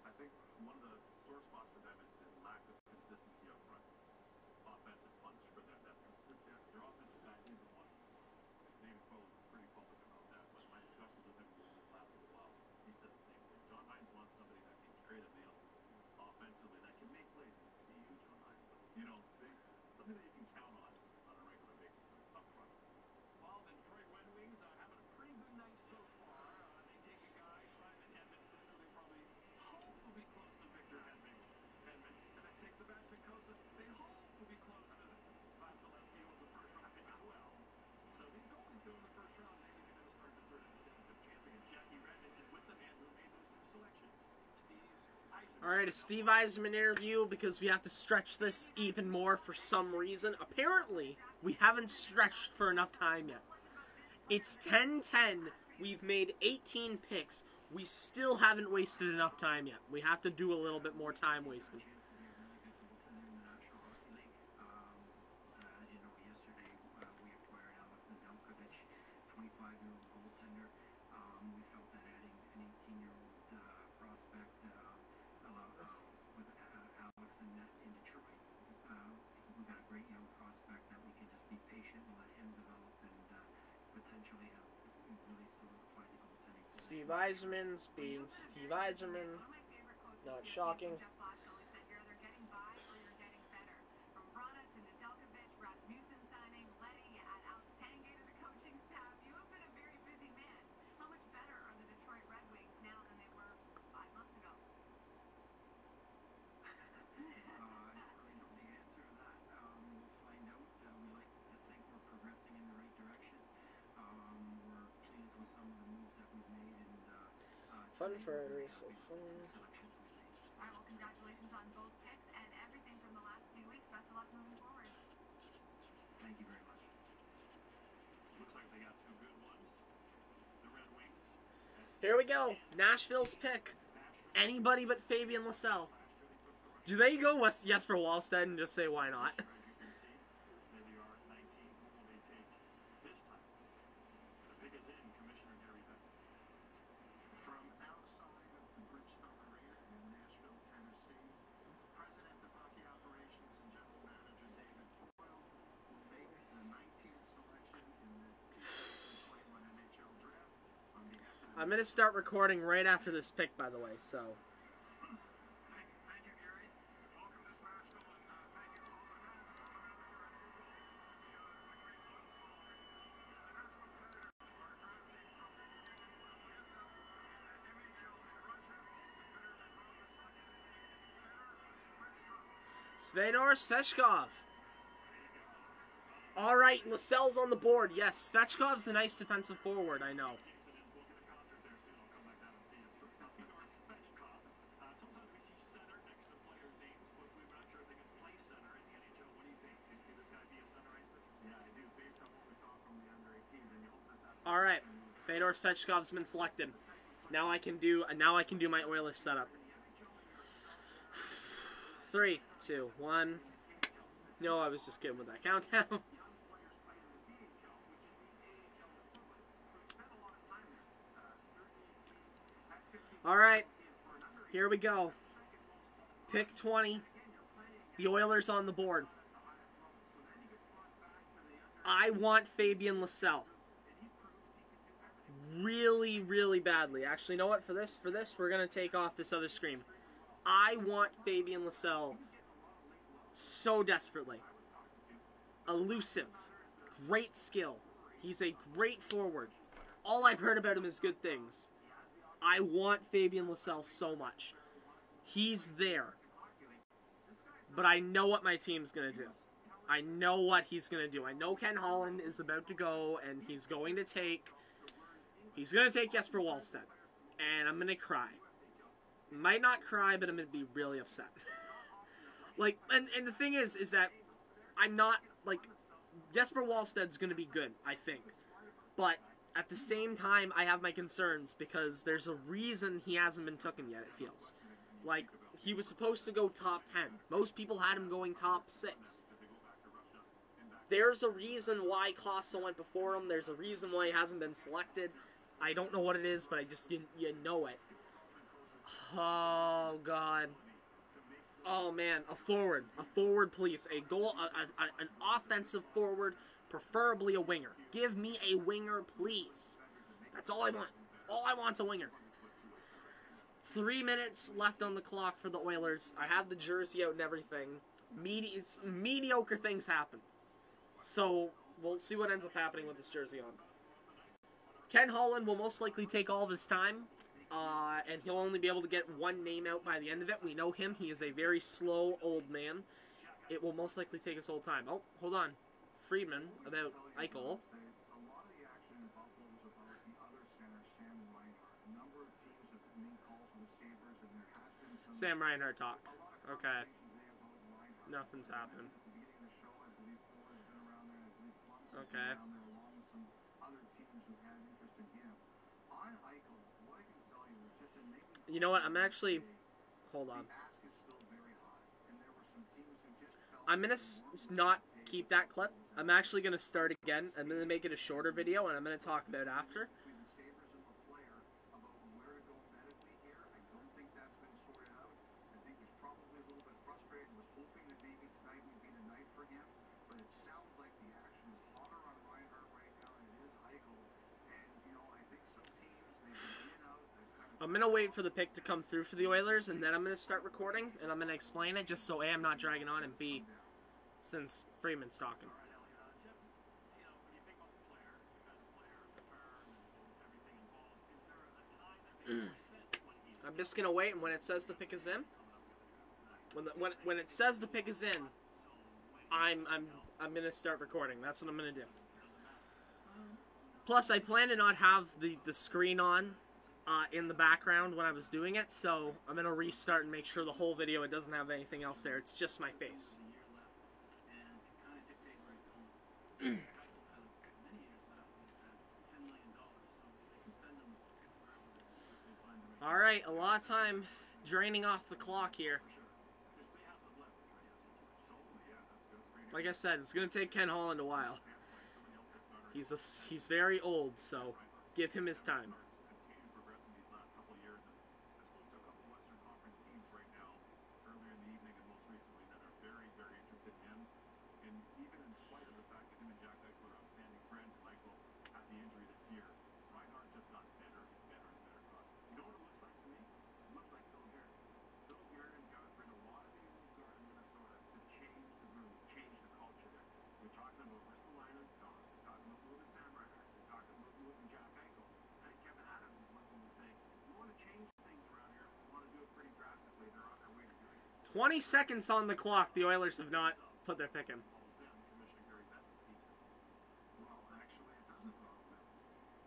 I think one of the sore spots for them is the lack of consistency up front. Offensive punch for them, that's consistent. Their offensive guy is the one. David Poyle is pretty public about that, but my discussions with him over the last little while, he said the same thing. John Hines wants somebody that can create a meal offensively, that can make plays. Be you, John Hines, but, you know, something that you can count on a regular basis up front. Well, the Detroit Red Wings having a pretty good night so far. They take a guy, Simon Edmondson, who they probably hope will be close to Victor Hedman. And they take Sebastian Cossa. They hope will be close to Vasilevsky, who was a first-round pick as well. So he's going in the first round. Maybe they're going to start the third instead of champion. Jackie Redmond is with the man who made those two selections. Steve Yzerman. Alright, a Steve Yzerman interview because we have to stretch this even more for some reason. Apparently, we haven't stretched for enough time yet. It's 10:10. We've made 18 picks. We still haven't wasted enough time yet. We have to do a little bit more time wasted. You know, yesterday we acquired Alex Nedeljkovic, 25-year-old goaltender. We felt that adding an 18-year-old prospect with Alex in Detroit, we got a great young prospect that we can just be patient and let him develop and potentially have really solidified the goaltending. Steve Yzerman's being Steve Yzerman. One of my favorite quotes Not this shocking. year came from Jeff Fox, always said, "You're either getting by or you're getting better." From Vrana to Nedeljkovic, Rasmussen signing, Letty, you add Alex Tanguay to the coaching staff. You have been a very busy man. How much better are the Detroit Red Wings now than they were 5 months ago? I don't really know the answer to that. We'll find out. We like to think we're progressing in the right direction. We're pleased with some of the moves that we've made and Fun today for we're it, very so happy fun. with the selections we've made. All right, well, congratulations on both picks and everything from the last few weeks. Best of luck moving forward. Thank you very much. Looks like they got two good ones. The Red Wings. Here we go. Nashville's pick. Anybody but Fabian LaSalle. Do they go Jesper Wallstedt and just say why not? They are 19. Who will they take this time? The I'm gonna start recording right after this pick, by the way, so. Thank you, Gary. Welcome to Smashville, and thank you all. Svedor Svechkov. All right, Lascelles on the board. Yes, Svechkov's a nice defensive forward, I know. All right, Fedor Svechkov's been selected. Now I can do my Oilers setup. 3, 2, 1. No, I was just kidding with that countdown. All right, here we go. Pick 20. The Oilers on the board. I want Fabian Lysell. Really, really badly. Actually, you know what? For this, we're gonna take off this other screen. I want Fabian Lysell so desperately. Elusive, great skill. He's a great forward. All I've heard about him is good things. I want Fabian Lysell so much. He's there. But I know what my team's gonna do. I know what he's gonna do. I know Ken Holland is about to go, and he's going to take Jesper Wallstedt. And I'm gonna cry. Might not cry, but I'm gonna be really upset. Like, and the thing is that I'm not, like, Jesper Wallstedt's gonna be good, I think. But at the same time, I have my concerns because there's a reason he hasn't been taken yet, it feels. Like, he was supposed to go top 10. Most people had him going top 6. There's a reason why Costa went before him. There's a reason why he hasn't been selected. I don't know what it is, but I just, you know it. Oh, God. Oh, man. A forward, please. A goal, an offensive forward, preferably a winger. Give me a winger, please. That's all I want. All I want's a winger. 3 minutes left on the clock for the Oilers. I have the jersey out and everything. Mediocre things happen. So, we'll see what ends up happening with this jersey on. Ken Holland will most likely take all of his time. And he'll only be able to get one name out by the end of it. We know him. He is a very slow old man. It will most likely take his whole time. Oh, hold on. Friedman about Eichel. A lot of the action in Buffalo was about the other center, Sam Reinhart. A number of teams have made calls to the Sabres, and there has been some... Sam Reinhart talk. A lot of Okay. conversations there about Reinhart. Nothing's happening. At the beginning of the show, I believe Ford has been around there, and I believe Columbus has Okay. been around there, along with some other teams who had interest in him. On Eichel, what I can tell you is just a name... You know what? I'm actually... Hold on. The ask is still very high, and there were some teams who just felt... I'm going to not keep that clip. I'm actually going to start again. I'm going to make it a shorter video, and I'm going to talk about after. Between the Sabres and LeClaire about where to go medically here. I don't think that's been sorted out. I think he's probably a little bit frustrated. Was hoping that maybe tonight would be the night for him, but it sounds like the action is hotter on Reinhart right now than it is Eichel. And you know, I think some teams they've been in and out. I'm going to wait for the pick to come through for the Oilers, and then I'm going to start recording, and I'm going to explain it just so A, I'm not dragging on, and B, since Freeman's talking. I'm just going to wait, and when it says the pick is in, when it says the pick is in, I'm going to start recording. That's what I'm going to do. Plus, I plan to not have the screen on in the background when I was doing it, so I'm going to restart and make sure the whole video, it doesn't have anything else there. It's just my face. Alright, a lot of time draining off the clock here. Like I said, it's going to take Ken Holland a while. He's very old, so give him his time. 20 seconds on the clock. The Oilers have not put their pick in. Well, actually, it doesn't involve them.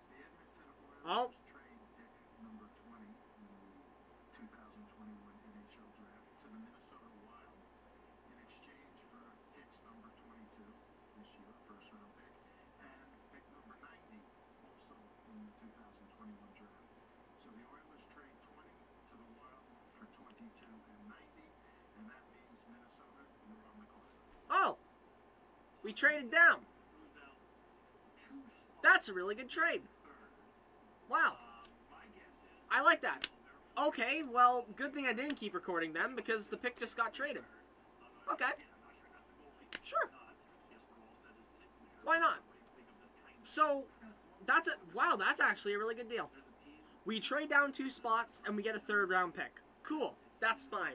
The Edmonton Oh. Oilers trade pick number 20 in the 2021 NHL draft to the Minnesota Wild in exchange for picks number 22 this year, first round pick, and pick number 90 also in the 2021 draft. So the Oilers trade 20 to the Wild for 22 and 90, and that means Minnesota, you're on the clock. Oh, we traded down. That's a really good trade. Wow. I like that. Okay, well, good thing I didn't keep recording them because the pick just got traded. Okay. Sure. Why not? So, that's a wow, that's actually a really good deal. We trade down 2 spots and we get a 3rd round pick. Cool. That's fine.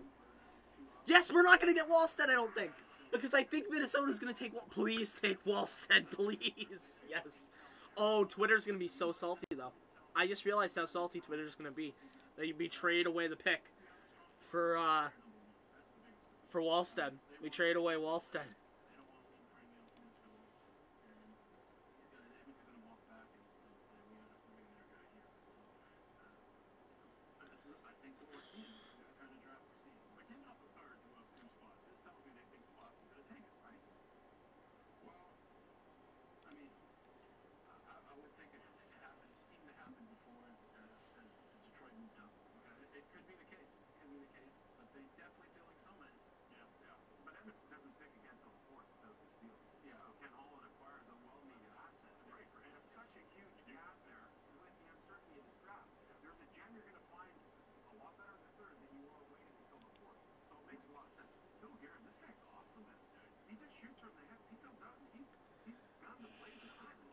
Yes, we're not going to get Wallstead, I don't think. Because I think Minnesota's going to take... Please take Wallstead, please. Yes. Oh, Twitter's going to be so salty, though. I just realized how salty Twitter's going to be. That we trade away the pick for Wallstead. We trade away Wallstead.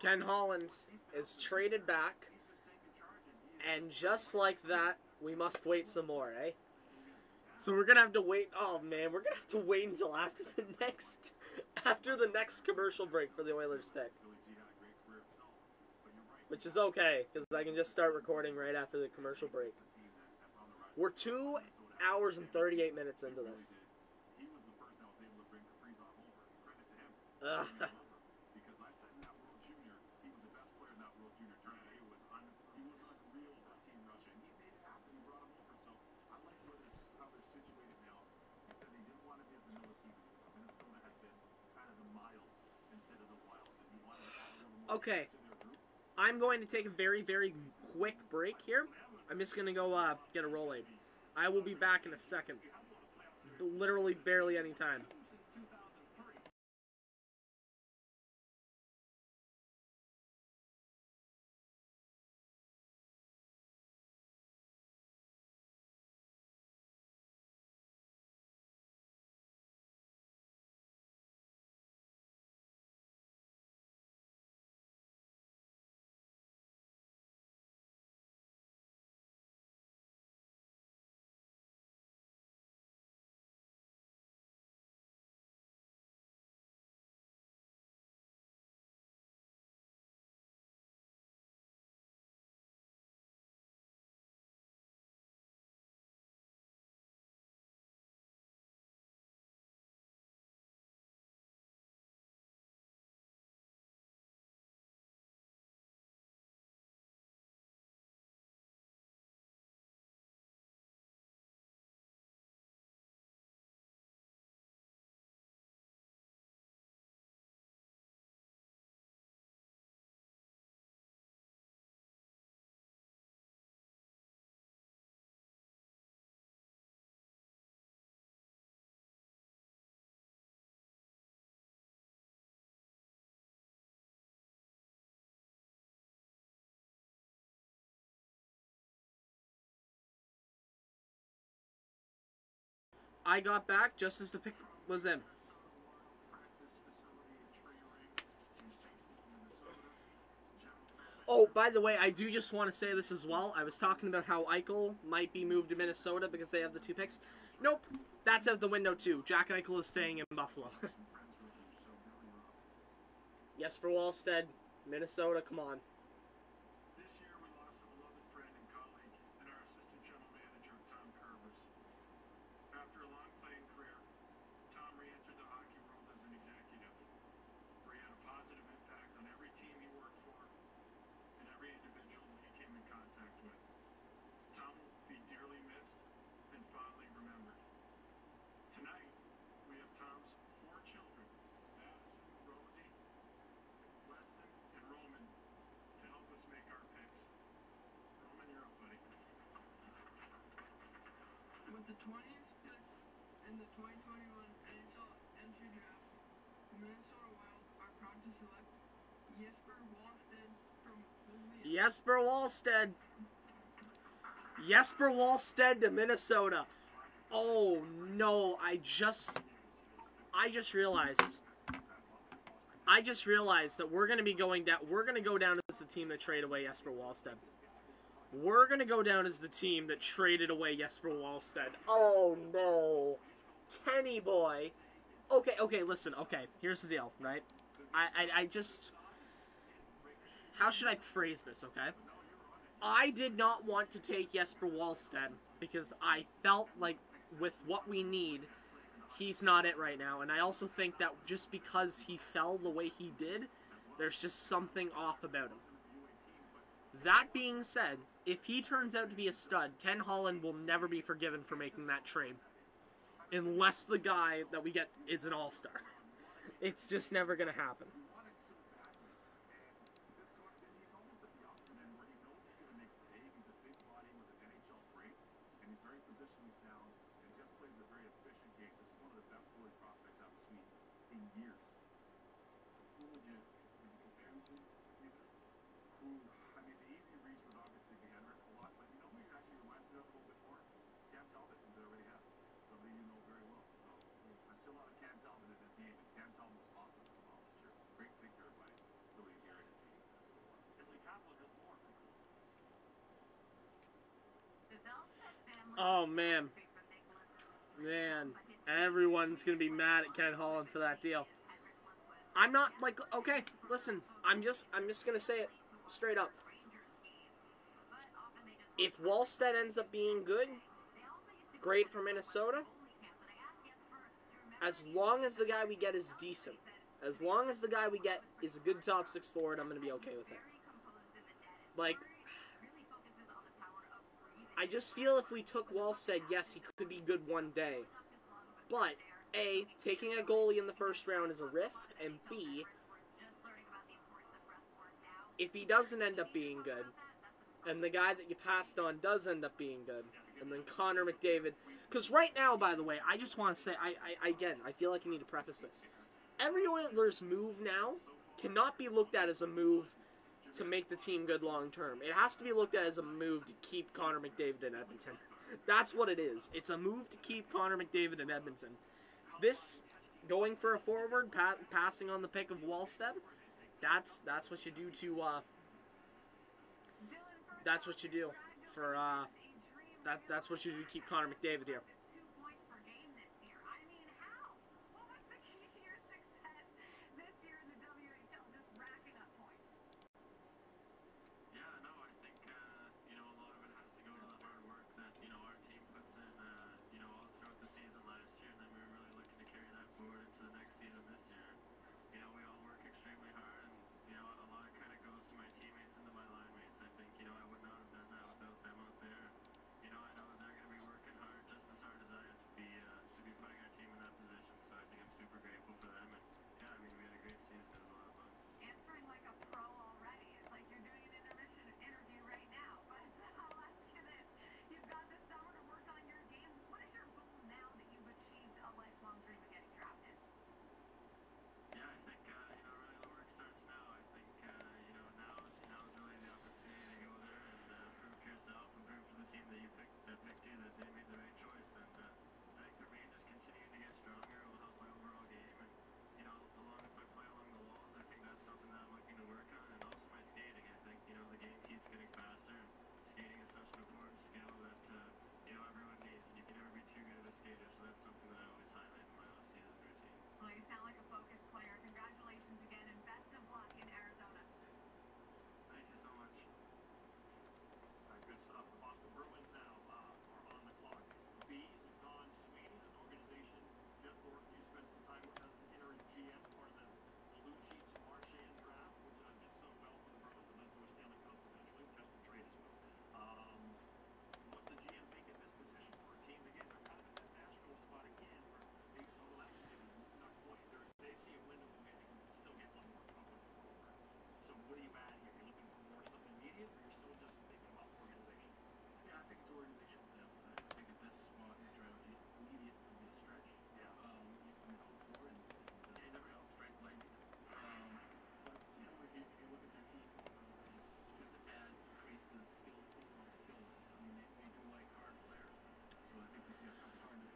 Ken Holland is traded back, and just like that, we must wait some more, eh? So we're gonna have to wait. Oh man, we're gonna have to wait until after the next commercial break for the Oilers pick, which is okay because I can just start recording right after the commercial break. We're 2 hours and 38 minutes into this. Ugh. Okay, I'm going to take a very, very quick break here. I'm just going to go get a Rolade. I will be back in a second. Literally barely any time. I got back just as the pick was in. Oh, by the way, I do just want to say this as well. I was talking about how Eichel might be moved to Minnesota because they have the 2 picks. Nope, that's out the window too. Jack Eichel is staying in Buffalo. Yes, for Wallstead, Minnesota, come on. This year we lost a beloved friend and colleague and our assistant general manager, Tom Curvis. After a long playing 20th pick in the 2021 NHL entry draft, the Minnesota Wild are proud to select Jesper Wallstedt from Bolivian. Jesper Wallstedt. Jesper Wallstedt to Minnesota. Oh no, I just realized. I just realized that we're gonna be going down. We're gonna go down as the team that traded away Jesper Wallstedt. We're gonna go down as the team that traded away Jesper Wallstedt. Oh no, Kenny boy. Okay, listen. Okay, here's the deal, right? I just. How should I phrase this? Okay. I did not want to take Jesper Wallstedt because I felt like with what we need, he's not it right now. And I also think that just because he fell the way he did, there's just something off about him. That being said, if he turns out to be a stud, Ken Holland will never be forgiven for making that trade. Unless the guy that we get is an all-star. It's just never going to happen. Oh, man. Man. Everyone's going to be mad at Ken Holland for that deal. I'm not, like, okay, listen. I'm just going to say it straight up. If Wallstedt ends up being good, great for Minnesota. As long as the guy we get is decent. As long as the guy we get is a good top 6 forward, I'm going to be okay with it. Like, I just feel if we took Wallstedt, yes, he could be good one day. But, A, taking a goalie in the first round is a risk, and B, if he doesn't end up being good, and the guy that you passed on does end up being good, and then Connor McDavid, because right now, by the way, I just want to say, I feel like I need to preface this. Every Oilers move now cannot be looked at as a move to make the team good long term. It has to be looked at as a move to keep Connor McDavid in Edmonton. That's what it is. It's a move to keep Connor McDavid in Edmonton. This, going for a forward, passing on the pick of Wallstedt, that's what you do to, that's what you do for, that's what you do to keep Connor McDavid here.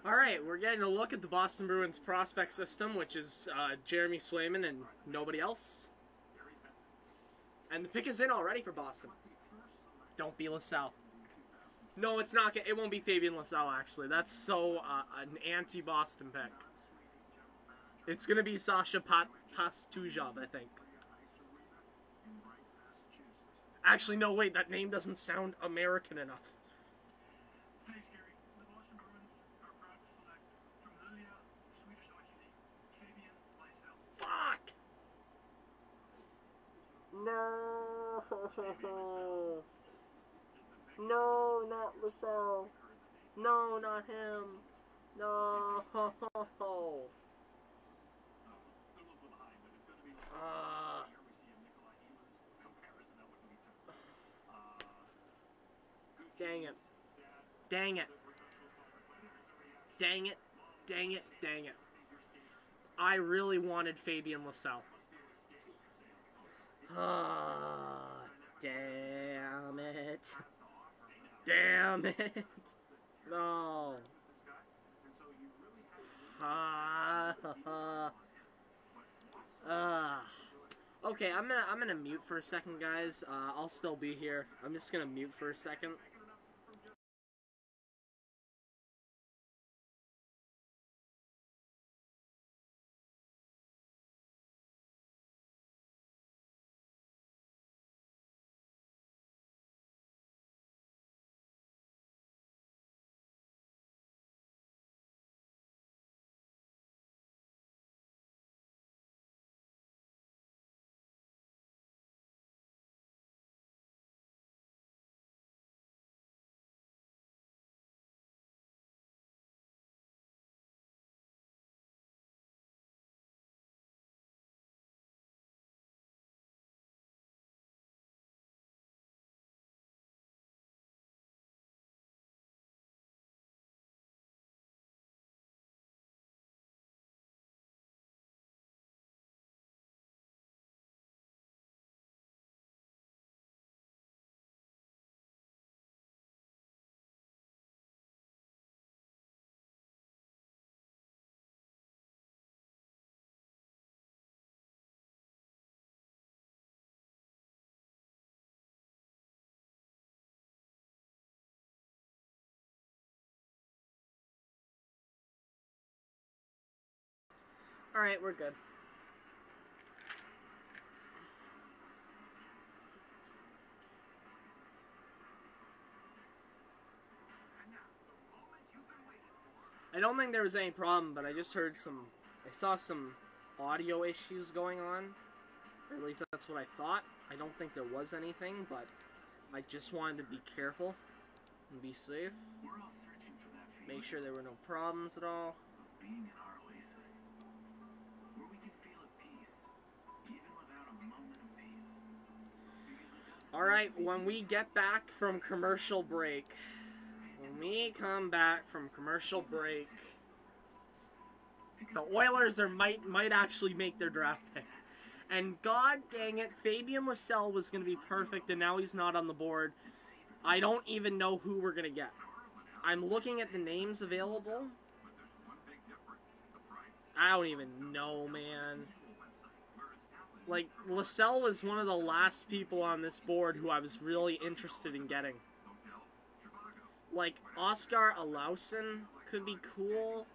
Alright, we're getting a look at the Boston Bruins prospect system, which is Jeremy Swayman and nobody else. And the pick is in already for Boston. Don't be LaSalle. No, it's not. It won't be Fabian LaSalle, actually. That's so an anti-Boston pick. It's going to be Sasha Pastujov, I think. Actually, no, wait. That name doesn't sound American enough. Thanks, Gary. The Boston Bruins are proud to select from Lilia, Swedish Hockey League, Fabian Lysell. Fuck! No! No, not LaSalle. No, not him. No. They're a little behind, but it's going to be. Here we see a Nikolai Ehlers comparison. That wouldn't be typical. Dang it. Dang it. Dang it. Dang it. Dang it. I really wanted Fabian LaSalle. Ah, damn it. Damn it. No. Okay, I'm gonna mute for a second, guys. I'll still be here. I'm just gonna mute for a second. Alright, we're good. I don't think there was any problem, but I just heard I saw some audio issues going on. Or at least that's what I thought. I don't think there was anything, but I just wanted to be careful and be safe. We're all searching for that feeling. Make sure there were no problems at all. Being in our oasis, where we can feel at peace, even without a moment of peace. Alright, when we get back from commercial break, when we come back from commercial break, the Oilers might actually make their draft pick. And god dang it, Fabian LaSalle was going to be perfect, and now he's not on the board. I don't even know who we're going to get. I'm looking at the names available. I don't even know, man. Like, LaSalle was one of the last people on this board who I was really interested in getting. Like, Oscar Alausen could be cool.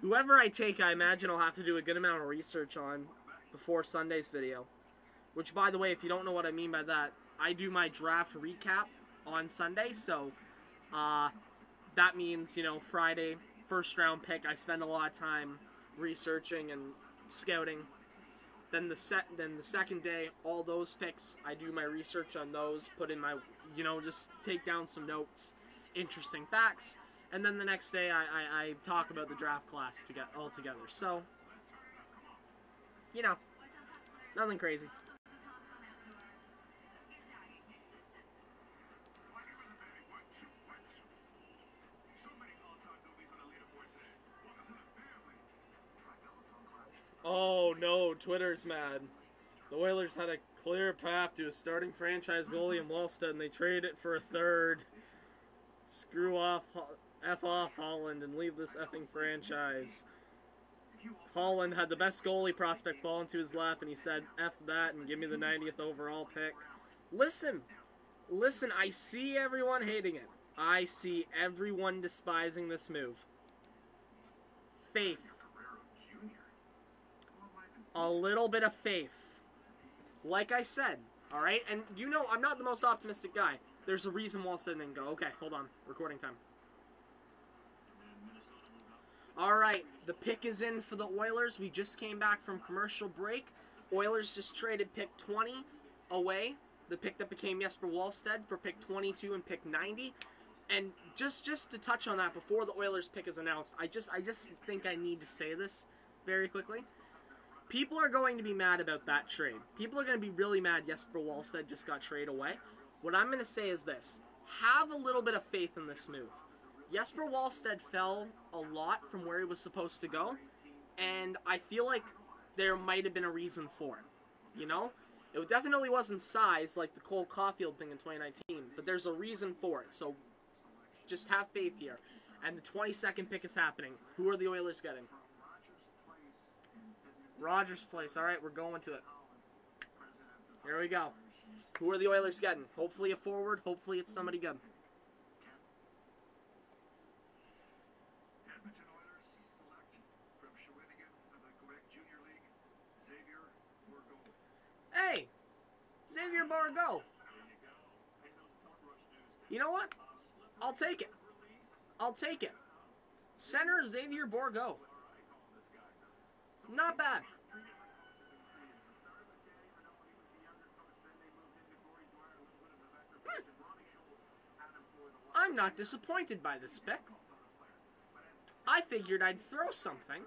Whoever I take, I imagine I'll have to do a good amount of research on before Sunday's video. Which, by the way, if you don't know what I mean by that, I do my draft recap on Sunday, so that means, you know, Friday, first round pick, I spend a lot of time researching and scouting. Then the second day, all those picks, I do my research on those, put in my, you know, just take down some notes, interesting facts. And then the next day, I talk about the draft class all together. So, you know, nothing crazy. Oh no, Twitter's mad. The Oilers had a clear path to a starting franchise goalie in Wallstedt, and they traded it for a third. Screw off, F off Holland, and leave this effing franchise. Holland had the best goalie prospect fall into his lap, and he said, F that, and give me the 90th overall pick. Listen, I see everyone hating it. I see everyone despising this move. Faith. A little bit of faith. Like I said, alright? And you know, I'm not the most optimistic guy. There's a reason Wallstedt didn't go. Okay, hold on. Recording time. Alright, the pick is in for the Oilers. We just came back from commercial break. Oilers just traded pick 20 away. The pick that became Jesper Wallstedt for pick 22 and pick 90. And just to touch on that before the Oilers pick is announced, I just think I need to say this very quickly. People are going to be mad about that trade. People are going to be really mad Jesper Wallstedt just got traded away. What I'm going to say is this. Have a little bit of faith in this move. Jesper Wallstedt fell a lot from where he was supposed to go, and I feel like there might have been a reason for it. You know? It definitely wasn't size like the Cole Caulfield thing in 2019, but there's a reason for it, so just have faith here. And the 22nd pick is happening. Who are the Oilers getting? Rogers Place. All right, we're going to it. Here we go. Who are the Oilers getting? Hopefully a forward. Hopefully it's somebody good. Edmonton Oilers select from Shawinigan of the Quebec Junior League, Xavier Bourgault. Hey! Xavier Bourgault. You know what? I'll take it. I'll take it. Center Xavier Bourgault. Not bad. I'm not disappointed by this pick. I figured I'd throw something.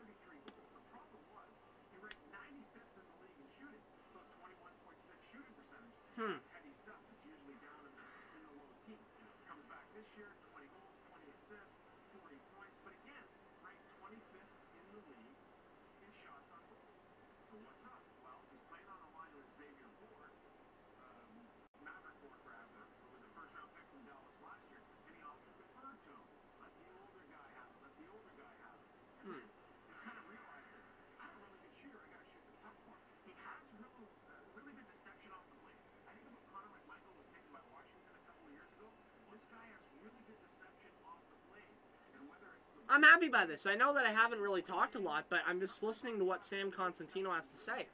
I'm happy by this. I know that I haven't really talked a lot, but I'm just listening to what Sam Constantino has to say.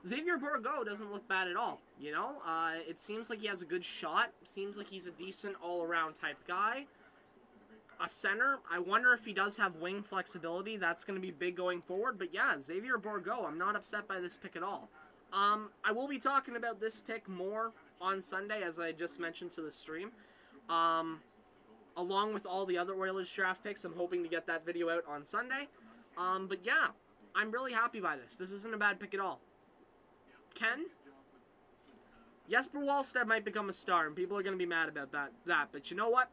Xavier Bourgault doesn't look bad at all, you know? It seems like he has a good shot. Seems like he's a decent all-around type guy. A center, I wonder if he does have wing flexibility. That's going to be big going forward. But yeah, Xavier Bourgault, I'm not upset by this pick at all. I will be talking about this pick more on Sunday, as I just mentioned to the stream. Along with all the other Oilers draft picks, I'm hoping to get that video out on Sunday. But yeah, I'm really happy by this. This isn't a bad pick at all. Ken? Jesper Wallstedt might become a star, and people are going to be mad about that. But you know what?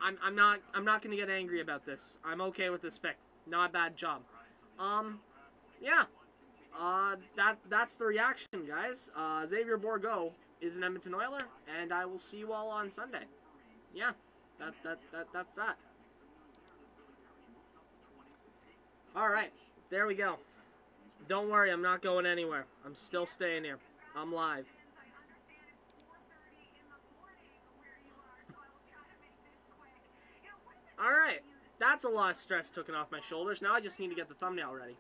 I'm not going to get angry about this. I'm okay with this pick. Not a bad job. Yeah. That's the reaction, guys. Xavier Bourgault is an Edmonton Oiler, and I will see you all on Sunday. Yeah. That's that. Alright, there we go. Don't worry, I'm not going anywhere. I'm still staying here. I'm live. Alright, that's a lot of stress taken off my shoulders. Now I just need to get the thumbnail ready.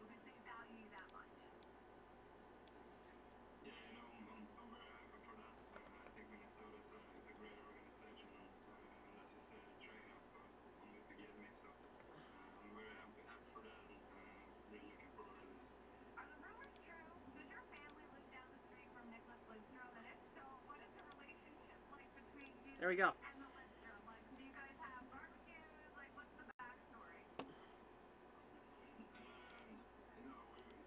There we go. Do you guys have barbecues? Like, what's the backstory? No, it's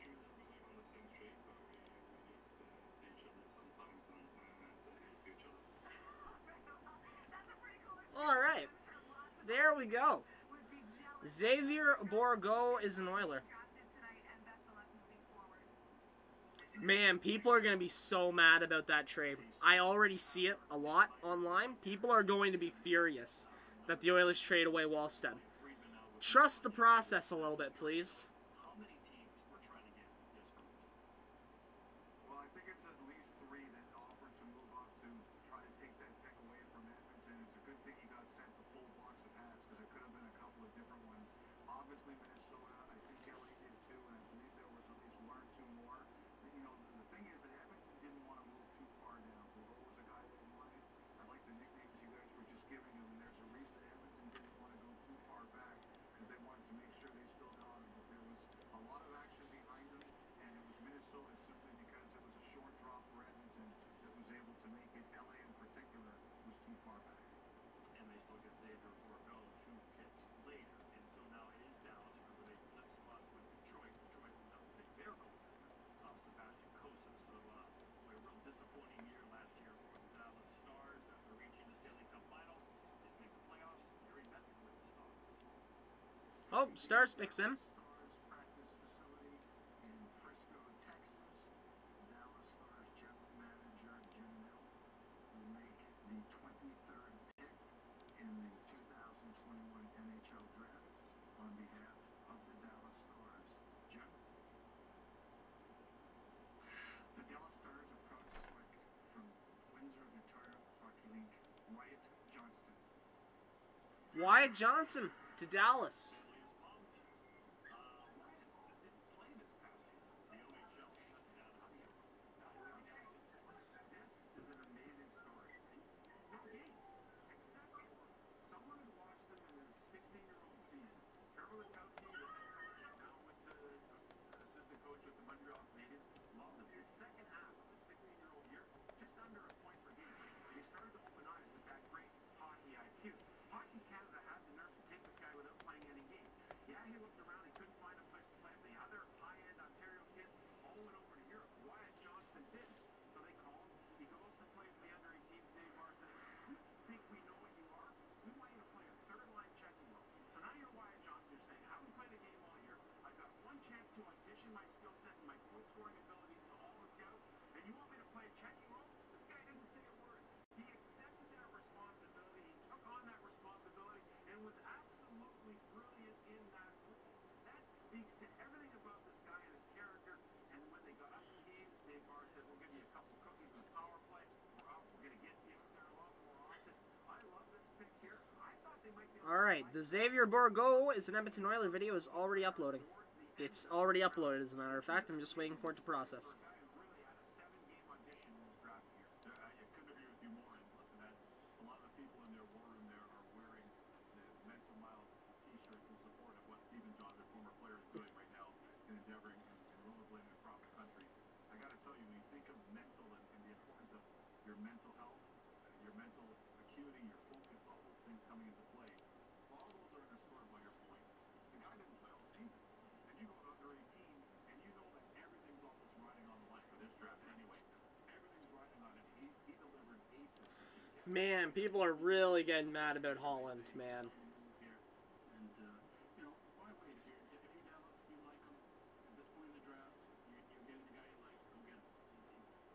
true that we live on the same street, but we just see each other sometimes and say hey to each other. That's a pretty cool experience. All right, there we go. Xavier Bourgault is an Oiler. Man, people are going to be so mad about that trade. I already see it a lot online. People are going to be furious that the Oilers trade away Wallstead. Trust the process a little bit, please. How many teams were trying to get Jesper Wallstedt? Well, I think it's at least 3 that offered to move up to try to take that pick away from Edmonton. It's a good thing he got sent the full box of hats because it could have been a couple of different ones. Obviously, Minnesota, I think LA did too, and I believe there was at least 1 or 2 more. You know, the thing is that Edmonton didn't want to move too far down. Bourreau was a guy they wanted. I like the nicknames you guys were just giving him, and there's a reason Edmonton didn't want to go too far back because they wanted to make sure they still got him. But there was a lot of action behind him, and it was Minnesota simply because it was a short drop for Edmonton that was able to make it. LA in particular was too far back. And they still get Xavier Bourgault 2 picks later. And so now it is Dallas. Remember, they flipped spots with Detroit. Detroit moved up to pick their goaltender, Sebastian Cossa. So a real disappointing year last year for the Dallas Stars after reaching the Stanley Cup final. Didn't make the playoffs. Gary Bettman with the Stars. Oh, Stars picks him. Stars practice facility in Frisco, Texas. Dallas Stars general manager Jim Mill will make the 23rd pick in the 2021 NHL draft on behalf of the Dallas Stars. Jim? The Dallas Stars are proud to select from Windsor, Ontario Hockey League, Wyatt Johnston. Wyatt Johnson to Dallas. Wyatt didn't play this past season. The OHL shut down Javier. This is an amazing story. No game. Except for someone who watched him in his 16-year-old season. Trevor Letowski, now with the assistant coach with the Montreal Canadiens, loved him. His second half of his 16-year-old year, just under a point per game. And he started to open eyes with that great hockey IQ. Hockey Canada had the nerve to take this guy without playing any game. Yeah, he looked around, he couldn't find a place to play. The other high-end Ontario kids all went over to Europe. Wyatt Johnston didn't. So they call him. He goes to play for the under-18s. Dave Barr says, "We think we know what you are. We want you to play a third-line checking role." So now you're Wyatt Johnston. You're saying, "I haven't played a game all year. I've got one chance to audition my skill set and my point-scoring ability to all the scouts, and you want me to play a checking role?" This guy didn't say a word. He accepted that responsibility. He took on that responsibility and was absolutely brilliant in that role. That speaks to everything about this guy and his character. And when they got up in games, Dave Barr said, "We'll give you a couple cookies in the power play. We're out. We're going to get you out there a lot more often." I love this pick here. I thought they might be able to Alright, the Xavier Bourgault is an Edmonton Oilers video is already uploading. It's already uploaded, as a matter of fact. I'm just waiting for it to process. a guy who really had a 7-game audition in his draft year. I couldn't agree with you more. And listen, as a lot of the people in their war room there are wearing the Mental Miles T-shirts in support of what Stephen John, their former player, is doing right now in endeavoring and rollerblading across the country. I got to tell you, when you think of mental and the importance of your mental health, your mental acuity, your focus, all those things coming into play, all those are underscored by your point. The guy didn't play all season. And you go to under 18, and you know that everything's almost riding on the line for this draft anyway. Everything's riding on it. He delivered aces for Team Canada. Man, people are really getting mad about Holland, man. And, you know, why wait? If you're Dallas, you like him at this point in the draft, you're getting the guy you like, go get him.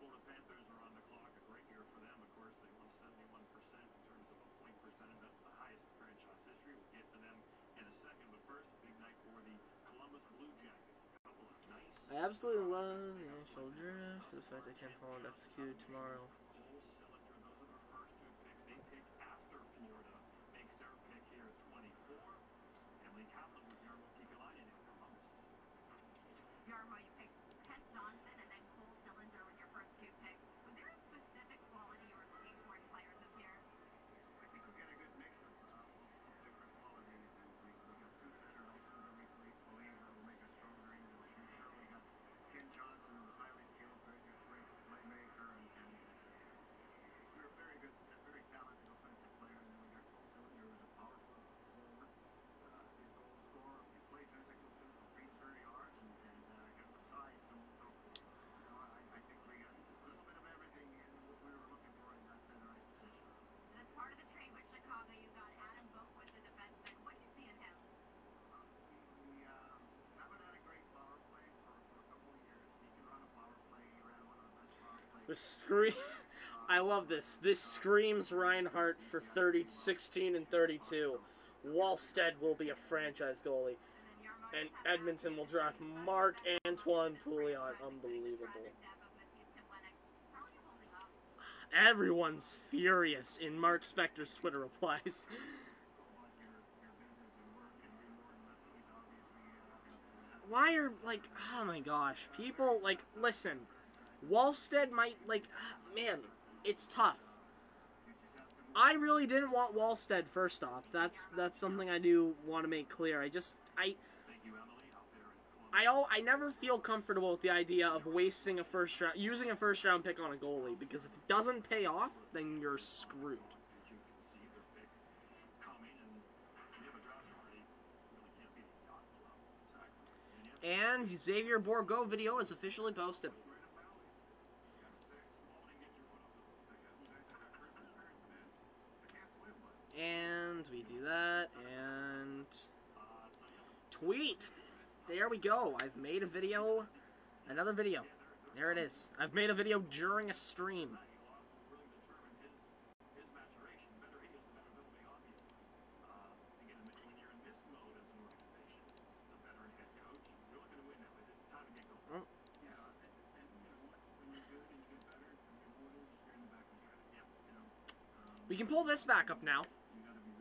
Florida Panthers are on the clock. A great year for them. Of course, they won 71% in terms of a point percentage. That's the highest in franchise history. We'll get to them in a second. But first, a big night for the Columbus Blue Jackets. A couple of nice... I absolutely love the initial draft for the fact that Ken Holland executed tomorrow. Cole Sillinger, those are their first 2 picks. They pick after Florida makes their pick here at 24. And Lee Kaplan with Jarmo Kekalainen in Columbus. Jarmo, you picked Ken Johnson and then Cole Sillinger with your first 2 picks. Was there a specific quality you were looking for in players this year? I think we got a good mix of different qualities. And we got 2 center options that we believe will make us stronger into the future. We got Ken Johnson, who's highly skilled, great playmaker, and The scream. I love this. This screams Reinhardt for 16 and 32. Wallstead will be a franchise goalie. And Edmonton will draft Marc-Antoine Pouliot. Unbelievable. Everyone's furious in Mark Spector's Twitter replies. Why are, like, oh my gosh, people, like, listen, Wallstead might, like, man, it's tough. I really didn't want Wallstead, first off. That's something I do want to make clear. I never feel comfortable with the idea of using a first round pick on a goalie, because if it doesn't pay off, then you're screwed. And Xavier Bourgault video is officially posted. And we do that, and tweet. There we go. I've made a video, another video. There it is. I've made a video during a stream. We can pull this back up now.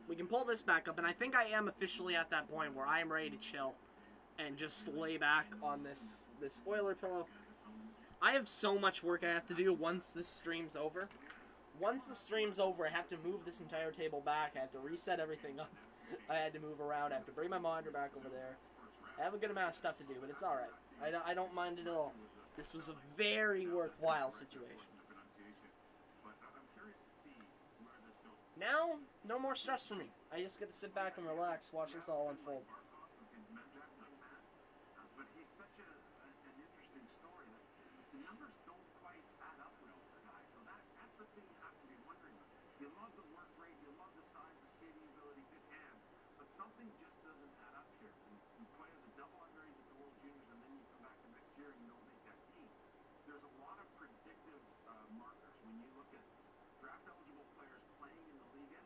We can pull this back up, and I think I am officially at that point where I am ready to chill and just lay back on this Oiler pillow. I have so much work I have to do once this stream's over. Once the stream's over, I have to move this entire table back. I have to reset everything up. I had to move around. I have to bring my monitor back over there. I have a good amount of stuff to do, but it's alright. I don't mind it at all. This was a very worthwhile situation. Now, no more stress for me. I just get to sit back and relax, watch this all unfold. But he's such an interesting story that the numbers don't quite add up with those guys. So that's the thing you have to be wondering about. You love the work rate, you love the size, the skating ability, good hands, but something just doesn't add up here. You play as a double underage at the World Juniors, and then you come back the next year and you don't make that team. There's a lot of predictive markers when you look at draft-eligible players playing in the Liga.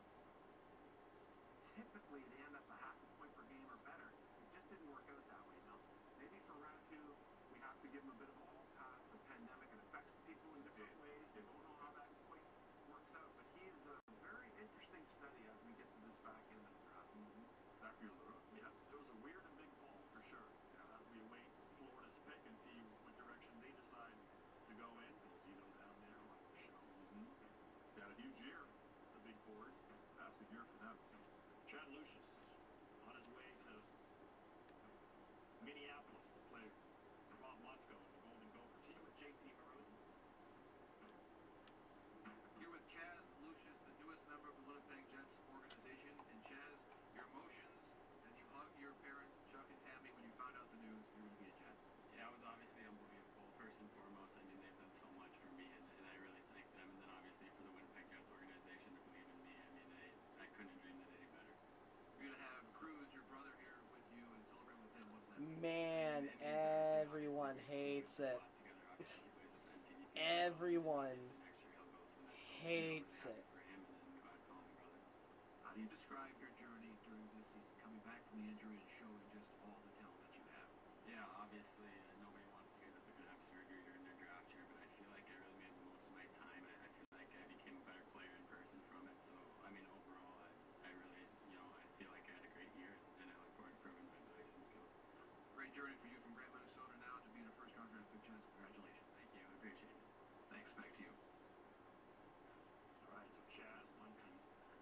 Typically, they end up a half a point per game or better. It just didn't work out that way, no. Maybe for round two, we have to give them a bit of a hall pass. The pandemic, it affects people in different ways. They don't know how that quite works out. But he is a very interesting study as we get to this back end of the draft. Exactly, Laura. Yeah, it was a weird and big fall for sure. We await Florida's pick and see what direction they decide to go in. Zeno down there on the show. Got a huge year, the big forward. Massive year for them. Chad Lucius on his way to Minneapolis to play for Bob Motzko and the Golden Gophers. He's with JP Maroon. You're with Chaz Lucius, the newest member of the Winnipeg Jets organization. And Chaz, your emotions as you hugged your parents, Chuck and Tammy, when you found out the news you were going to be a Jet. Yeah, it was obviously unbelievable. First and foremost, I mean, they've done so much for me, and I really thank them. And then obviously for the Winnipeg Jets organization to believe in me. I mean, I couldn't have dreamed it any better. You're going to have Cruz, your brother, here with you and celebrate with him. What does that mean? Man, everyone hates it. Everyone hates it. How do you describe your journey during this season, coming back from the injury and showing just all the talent that you have? Yeah, obviously, nobody wants to hear that they're going to have surgery during their draft year, but I feel like I really made the most of my time. I feel like I became a better player in person from it. So, I mean, overall, I really, I feel like I had a great year, and I look forward to proving my ability and skills. Great journey for you from Grant, Minnesota now to being a first-round draft pick, Chaz. Congratulations. Thank you. I appreciate it. Thanks. Back to you. All right, so Chaz went from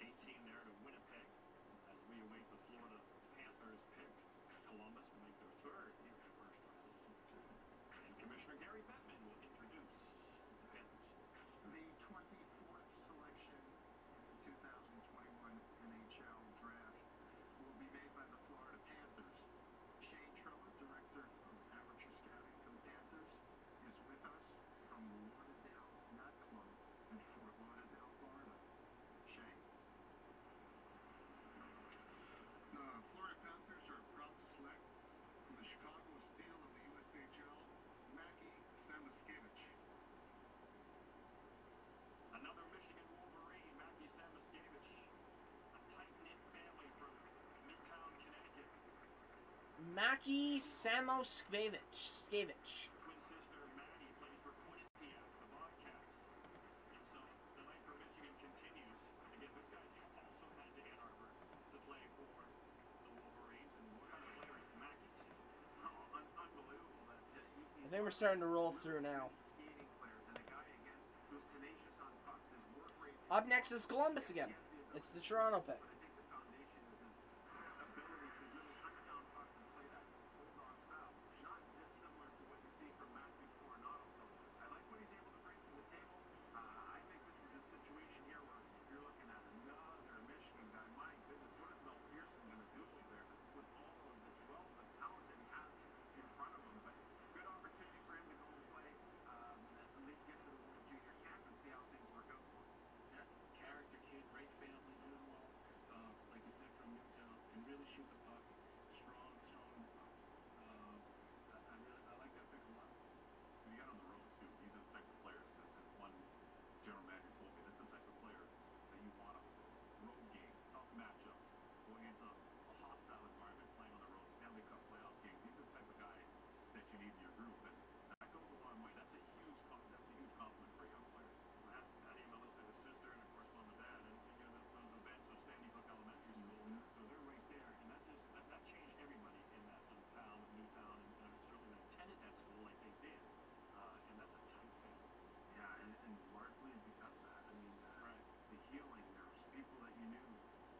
18 there to Winnipeg as we await the Florida Panthers pick. Columbus will make their third here in the first round. And Commissioner Gary Bettman will introduce the Panthers. The 24th selection in the 2021 NHL draft will be made by the Florida Panthers. Shane Trilla, Director Maki Samoskevich. Twin sister Maddie plays for Quinnipiac, the Bobcats. And so the night for Michigan continues. Again, this guy's also headed to Ann Arbor to play for the Wolverines. And what kind of player is Mackey? Unbelievable that I think we're starting to roll through now. skating players and a guy again who's tenacious on pucks. His work rate. Up next is Columbus again. It's the Toronto pick. But I think the foundation is his ability to really hunt down pucks and play that hold-on style. Not dissimilar to what you see from Matthew Coronado. So I like what he's able to bring to the table. I think this is a situation here where you're looking at another Michigan guy. My goodness, what is Mel Pearson going to do over there with all of this wealth of talent that he has in front of him? But good opportunity for him to go and play, at least get to the World Junior Camp and see how things work out for him. Yeah, character kid, great family, doing well. Like you said, from Newtown, can really shoot the puck. Strong. I like that pick a lot. When you got on the road too, these are the type of players that one general manager told me, this is the type of player that you want on the road. Road games, tough matchups, going into a hostile environment, playing on the road, Stanley Cup playoff game. These are the type of guys that you need in your group, and that goes a long way. That's a huge compliment for a young player. Maddie and Melissa, the sister, and of course, Mom and Dad, and you know, those events of Sandy Hook Elementary School, so they're right there, and that changed everybody in that little town of Newtown, and certainly that attended that school like they did, and that's a tight family. Yeah, and largely because of that. I mean, Right. the healing, there was people that you knew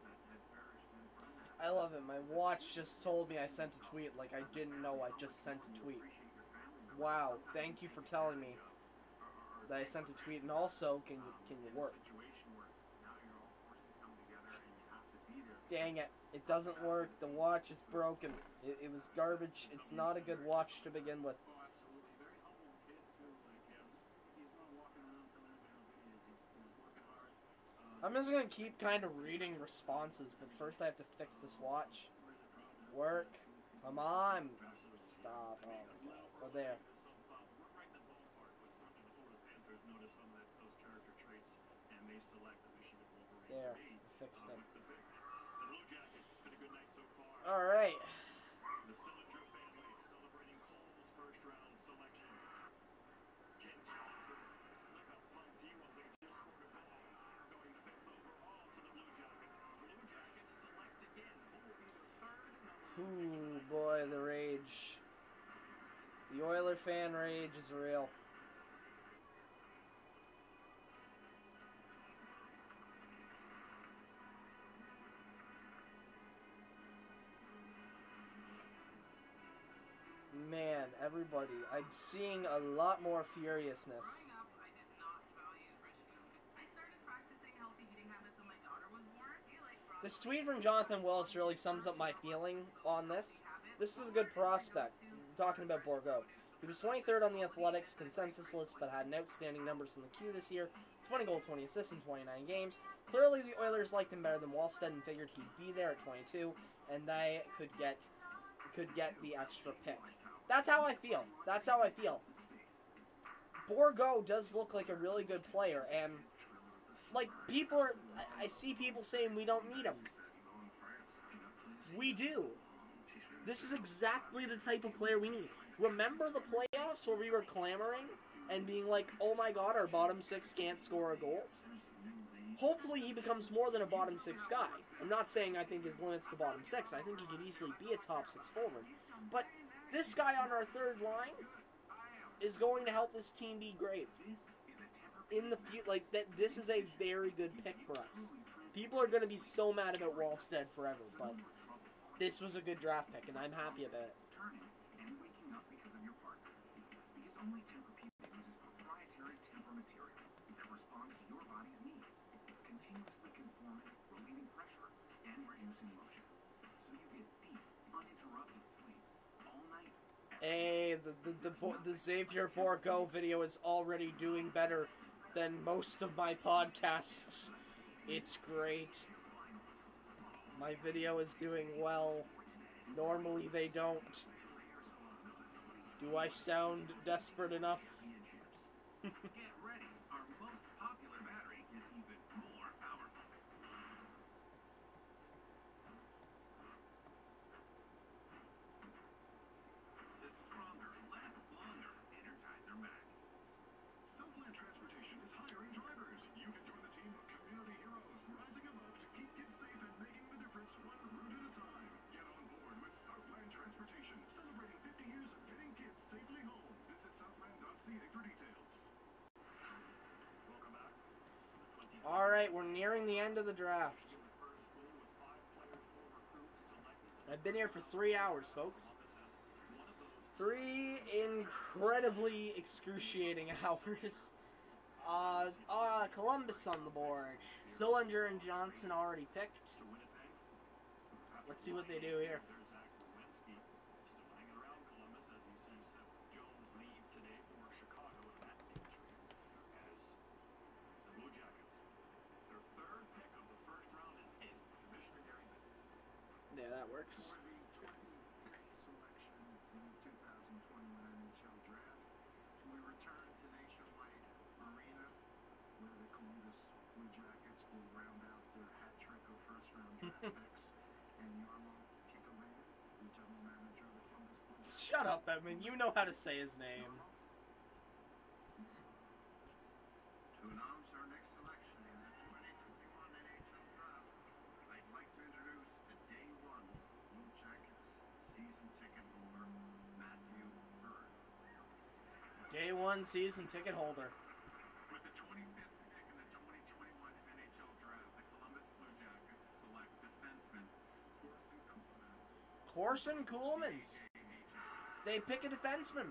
that had perished in from that. I love it. My watch just told me I sent a tweet like I didn't know I just sent a tweet. Wow, thank you for telling me that I sent a tweet, and also, can you work? Situation where now you're all forced to come together and you have to be there. Dang it, it doesn't work. The watch is broken. It was garbage. It's not a good watch to begin with. Oh, absolutely. Very humble kid, too. Like, he's not walking around telling everybody how good he is. He's working hard. I'm just gonna keep kind of reading responses, but first I have to fix this watch. Work. Come on. Stop. Oh my god. Oh, there. We're right in the ballpark, but certainly the Florida Panthers noticed some of those character traits, and they select the Michigan Wolverines There. to be, I fixed it. with the pick. The Blue Jackets, been a good night so far. Alright. The Stillinger family celebrating Cole's first-round selection. Ken Johnson, like a punt he was, they just scored a goal, going 5th overall to the Blue Jackets. Blue Jackets select again. Who will be their third number? Ooh, boy, the rage. The Oiler fan rage is real. Man, everybody, I'm seeing a lot more furiousness. Growing up, I did not value fresh food. I started practicing healthy eating habits when my daughter was born. This tweet from Jonathan Willis really sums up my feeling on this. This is a good prospect. Talking about Bourgault. He was 23rd on the Athletics consensus list, but had an outstanding numbers in the queue this year. 20 goals, 20 assists in 29 games. Clearly, the Oilers liked him better than Wallstead and figured he'd be there at 22, and they could get the extra pick. That's how I feel. That's how I feel. Bourgault does look like a really good player, and like I see people saying we don't need him. We do. This is exactly the type of player we need. Remember the playoffs where we were clamoring and being like, oh my god, our bottom six can't score a goal? Hopefully he becomes more than a bottom six guy. I'm not saying I think his limit's the bottom six. I think he could easily be a top six forward. But this guy on our third line is going to help this team be great. In the future, like that, this is a very good pick for us. People are going to be so mad about Wallstead forever, but this was a good draft pick, and I'm happy about it. And waking up because of your partner. Because only Tempur-Pedic uses proprietary Tempur material that responds to your body's needs, continuously conforming, relieving pressure, and reducing motion. So you get deep, uninterrupted sleep all night. Hey, the Xavier Bourgault video is already doing better than most of my podcasts. It's great. My video is doing well. Normally they don't. Do I sound desperate enough? Get ready. Our most popular battery is even more powerful. Alright, we're nearing the end of the draft. I've been here for 3 hours, folks. 3 incredibly excruciating hours. Columbus on the board. Sillinger and Johnson already picked. Let's see what they do here. Yeah, that works. Selection in the 2021 NHL draft. We return to Nationwide Arena, where the Columbus Blue Jackets will round out their hat trick of first-round draft picks. And Jarmo Kekalainen, the general manager of the Columbus Blue Jackets. Shut up, Edmund. You know how to say his name. To announce our next selection in the 2021 NHL draft, I'd like to introduce the Day 1 Blue Jackets season ticket holder, Matthew Bird. Day 1 season ticket holder. With the 25th pick in the 2021 NHL draft, the Columbus Blue Jackets select defenseman Corson Corson Kuhlman. Kuhlmans. They pick a defenseman.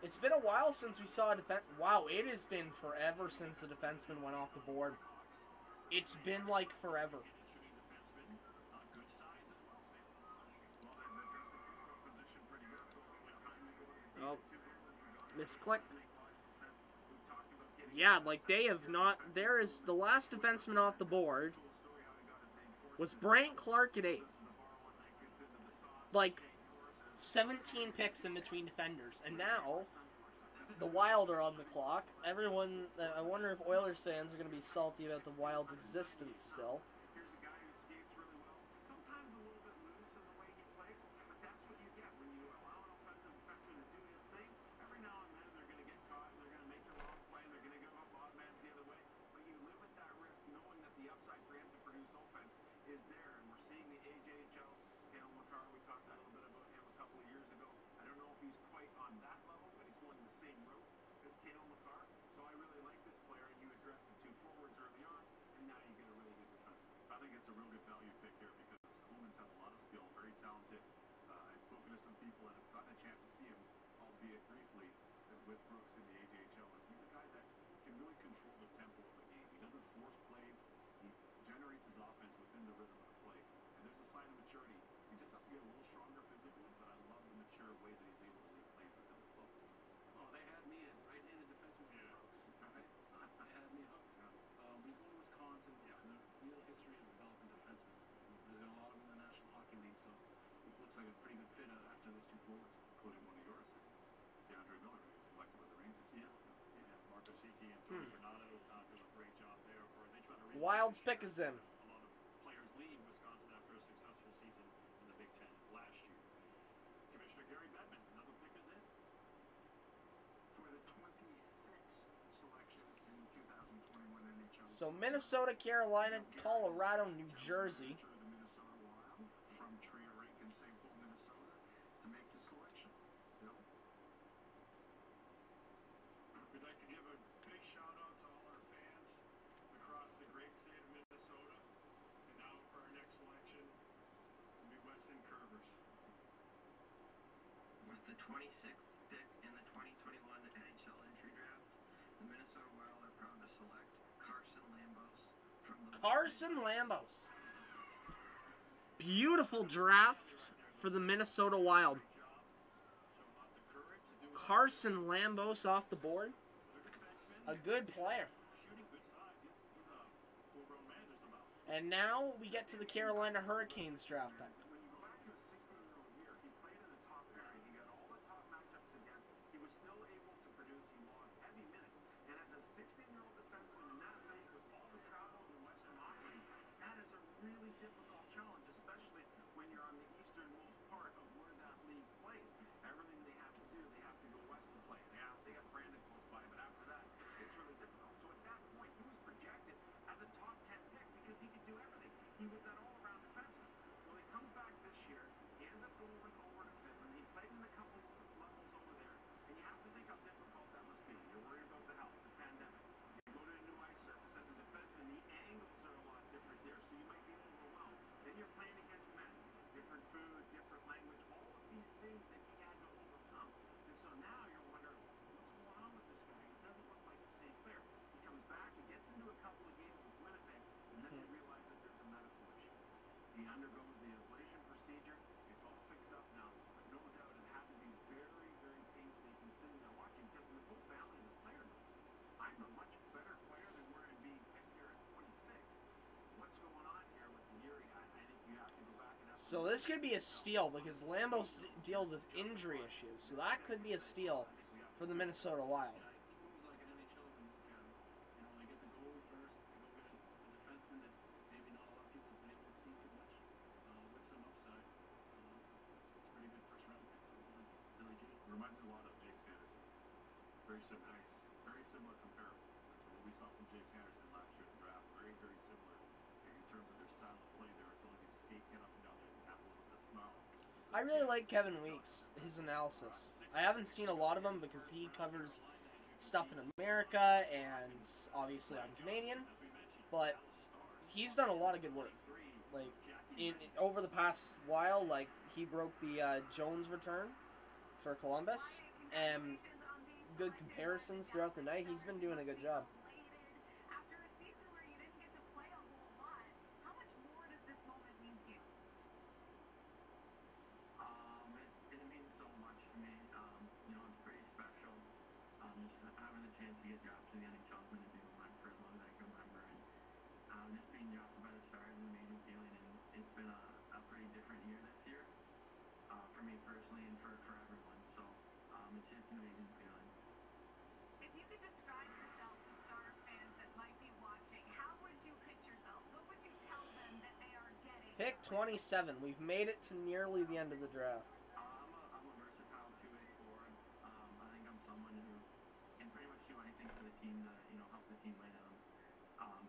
It's been a while since we saw a Wow, it has been forever since the defenseman went off the board. It's been like forever. Oh, misclick. Yeah, like they have not. There is the last defenseman off the board was Brandt Clark at 8. Like 17 picks in between defenders, and now the Wild are on the clock. Everyone, I wonder if Oilers fans are going to be salty about the Wild's existence still. Here's a guy who skates really well. Sometimes a little bit loose in the way he plays, but that's what you get when you allow an offensive defenseman to do his thing. Every now and then they're going to get caught and they're going to make the wrong play and they're going to give up odd mans the other way. But you live with that risk knowing that the upside for him to produce offense is there. And we're seeing the AJHL, Cale Makar, we talked a little bit about him a couple of years ago. I don't know if he's quite on that level, but he's going the same route as Cale Makar. So I really like this player, and you addressed the 2 forwards early on, and now you get a really good defenseman. I think it's a real good value pick here because Kuhlman's had a lot of skill, very talented. I've spoken to some people and have gotten a chance to see him, albeit briefly, with Brooks in the AJHL. And he's a guy that can really control the tempo of the game. He doesn't force plays. He generates his offense within the rhythm of the play. And there's a sign of maturity. He just has to get a little stronger physically, but I love the mature way that he's able to lead plays within the club. Oh, they had me at right-handed defenseman for the Brooks. Right? They had me hooked. He's going to Wisconsin. Yeah. And there's real history of developing defensemen. There's been a lot of them in the National Hockey League, so it looks like a pretty good fit after those 2 forwards. Including one of yours, DeAndre Miller, who was selected by the Rangers. Yeah, Marcus Hickey and Tony Bernardo do a great job there. Or they try to Wild's pick is in. A lot of players leave Wisconsin after a successful season in the Big Ten last year. Commissioner Gary Bettman, another pick is in. For the 26th selection in the 2021 NHL. So Minnesota, Carolina, Colorado, New Jersey. The Minnesota Wild from Tria Rink in St. Paul, Minnesota, to make the selection. Bill? We'd like to give a big shout out to all our fans across the great state of Minnesota. And now for our next selection, will be Weston Curvers. With the 26th pick in the 2021 NHL entry draft, the Minnesota Wild are proud to select Carson Lambos from the Carson Lambos. Beautiful draft for the Minnesota Wild. Carson Lambos off the board. A good player. Shooting good size. He's a full-grown man just about. And now we get to the Carolina Hurricanes draft pick. When you go back to his 16-year-old year, he played in the top pair. He got all the top matchups against. He was still able to produce. He logged heavy minutes. And as a 16-year-old defenseman in that league with all the travel in the Western Hockey League, that is a really difficult challenge, especially when you're on the easternmost part of where that league plays. Everything they have to do, they have to go west to play. They got Brandon close by, but after that, it's really difficult. So at that point, he was projected as a top 10 pick because he could do everything. He was that all-around defenseman. Well, he comes back this year. He ends up going over to Finland. He plays in a couple levels over there. And you have to think how difficult that must be. You're worried about the health, the pandemic. You go to a new ice surface as a defenseman. undergoes the ablation procedure. It's all fixed up now. But no doubt it had to be very, very painstaking sitting there watching because the whole family and the player knows I'm a much better player than where I'm being picked here at 26. What's going on here with Yuri? I think you have to go back and have So this could be a steal because Lambeau's dealt with injury issues. So that could be a steal for the Minnesota Wild. Yeah, he moves like an NHL when you look at him. You know, they get the goal first, they go get a defenseman that maybe not a lot of people have been able to see too much, with some upside. It's a pretty good first round pick for Billy G. Reminds me a lot of Jake Sanderson. Very similar comparable to what we saw from Jake Sanderson last year in the draft. Very, very similar in terms of their style of play, their ability to skate, get up and down there, and have a little bit of smile. I really like Kevin Weeks, his analysis. I haven't seen a lot of him because he covers stuff in America and obviously I'm Canadian, but he's done a lot of good work. Like over the past while, like he broke the Jones return for Columbus and good comparisons throughout the night. He's been doing a good job. After a season where you didn't get to play a whole lot, how much more does this moment mean to you? It means so much to me. You know, it's pretty special. Just having the chance to get drafted to the NHL has been a dream of mine for as long as I can remember. And just being drafted by the Stars is an amazing feeling. And it's been a pretty different year this year for me personally and for everyone. So it's an amazing feeling. If you could describe yourself to Stars fans that might be watching, how would you pitch yourself? What would you tell them that they are getting? Pick 27. We've made it to nearly the end of the draft. I'm a versatile two-way forward. I think I'm someone who can pretty much do anything for the team to, you know, help the team win.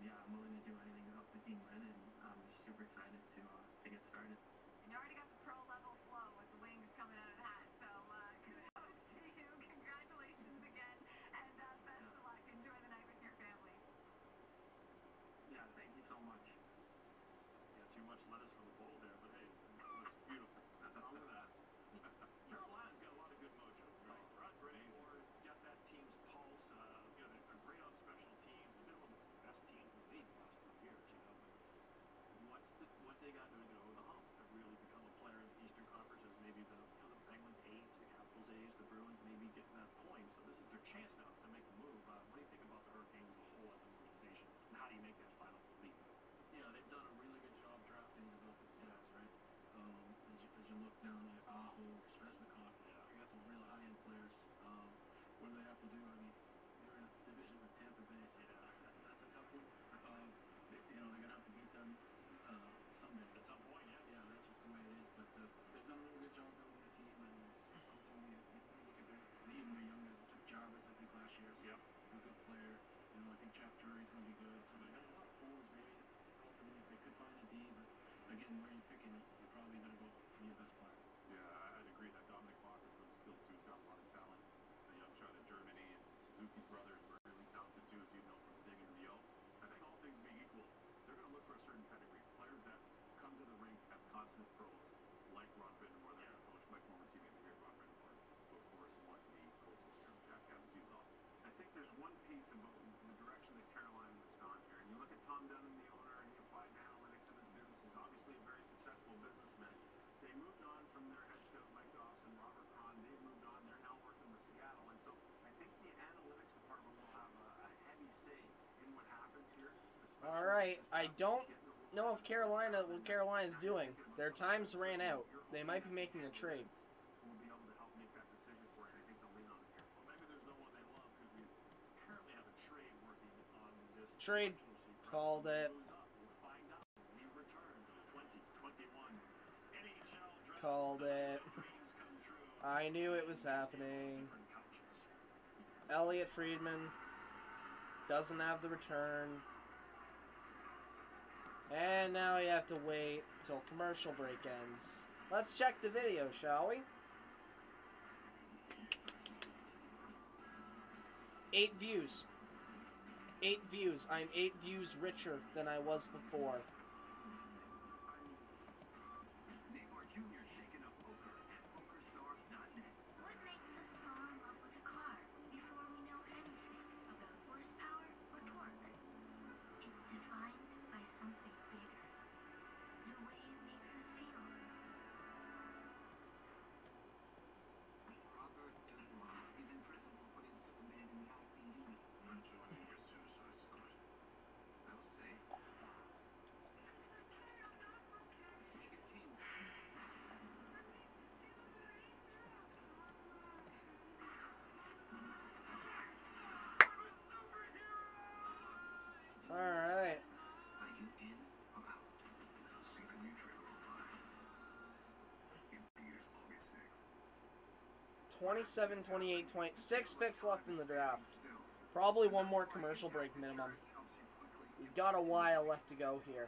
Yeah, I'm willing to do anything to help the team win, and I'm just super excited to get started. And you already got the pro level flow with the wings coming out of that. So kudos to you. Congratulations again, and best of luck. Enjoy the night with your family. Yeah, thank you so much. Yeah, too much lettuce for the bowl there, but hey, it looks beautiful. All of that. Carolina's got a lot of good mojo. Right? Rod Brind'Amour got that team's pulse. You know, they're great on special teams. They've been one of the best teams in the league the last 3 years. You know, but what they got doing over the hump? Have really become a player in the Eastern Conference as maybe the Penguins' age, the Capitals' age, the Bruins maybe getting that point. So this is their chance now to make a move. What do you think about the Hurricanes as a whole as an organization, and how do you make that final leap? Yeah, they've done a really good job drafting and developing guys, right? As you look down at Aho, Svechnikov, you got some real high-end players. What do they have to do? I mean, they're in a division with Tampa Bay, so that's a tough one. You know, they're gonna have to beat them someday. At some point, yeah. Yeah, that's just the way it is. But they've done a really good job building a team, and ultimately, you look at even their young guys. They took Jarvis, I think, last year. So Yep. a good player. You know, I think Jack Drury's going to be good. So they got a lot of forwards, maybe. Ultimately, if they could find a D, but again, where you're picking, you're probably going to go for your best player. Yeah, I'd agree that Dominic Bach is really skilled too. He's got a lot of talent. A young shot in Germany, and Suzuki's brother is really talented too, as you know from Sagan and Rio. I think all things being equal, they're going to look for a certain pedigree. Players that come to the rink as consummate pros, like Ron Brind'Amour, their head coach, my former teammate, the great Ron Brind'Amour, who of course won the coach this year, Jack Adams. He was awesome. I think there's one piece about the direction that Carolina has gone here. And you look at Tom Dunham, the owner, and he applies analytics in his business. He's obviously a very successful businessman. They moved on from their head scout, Mike Dawson, Robert Cron. They've moved on. They're now working with Seattle. And so I think the analytics department will have a heavy say in what happens here. All right, I don't know if what Carolina's doing. Their time's ran out. They might be making a trade. Will be able to help make that decision for it. I think they'll lean on it here. Well, maybe there's no one they love because we currently have a trade working on this. Trade. Called it. Goes up. We'll find out. We return to the 2021 NHL draft. Called it. Dreams come true. I knew it was happening. Different couches. Elliot Friedman doesn't have the return. And now you have to wait till commercial break ends. Let's check the video, shall we? 8 views. 8 views. I'm 8 views richer than I was before. Neymar Jr. shaking up poker at PokerStars.net. What makes us fall in love with a car before we know anything about horsepower or torque? It's defined by something bigger. The way it makes 27, 28, 20. 6 picks left in the draft. Probably one more commercial break minimum. We've got a while left to go here.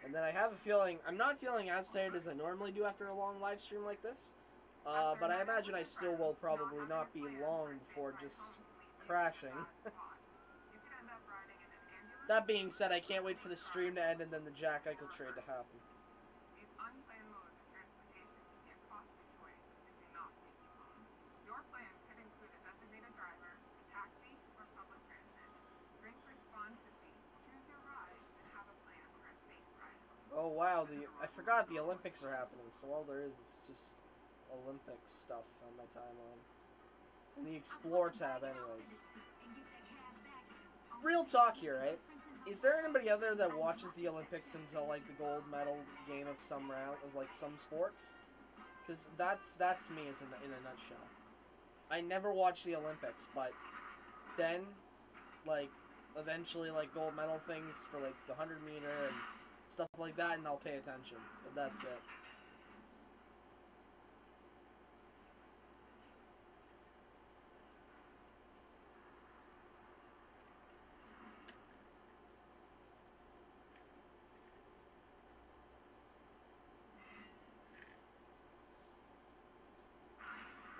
And then I have a feeling, I'm not feeling as tired as I normally do after a long live stream like this. But I imagine I still will probably not be long before just crashing. That being said, I can't wait for the stream to end and then the Jack Eichel trade to happen. These unplanned modes of transportation can be a costly choice if do not make you home. Your plan could include a designated driver, taxi, or public transit. Drink responsibly, choose your ride, and have a plan for a safe ride home. Oh wow, I forgot the Olympics are happening, so all there is just Olympics stuff on my timeline. In the Explore tab anyways. Real talk here, right? Is there anybody out there that watches the Olympics until like the gold medal game of some round of like some sports? Because that's me as in a nutshell. I never watch the Olympics, but then like eventually like gold medal things for like the 100-meter and stuff like that, and I'll pay attention. But that's it.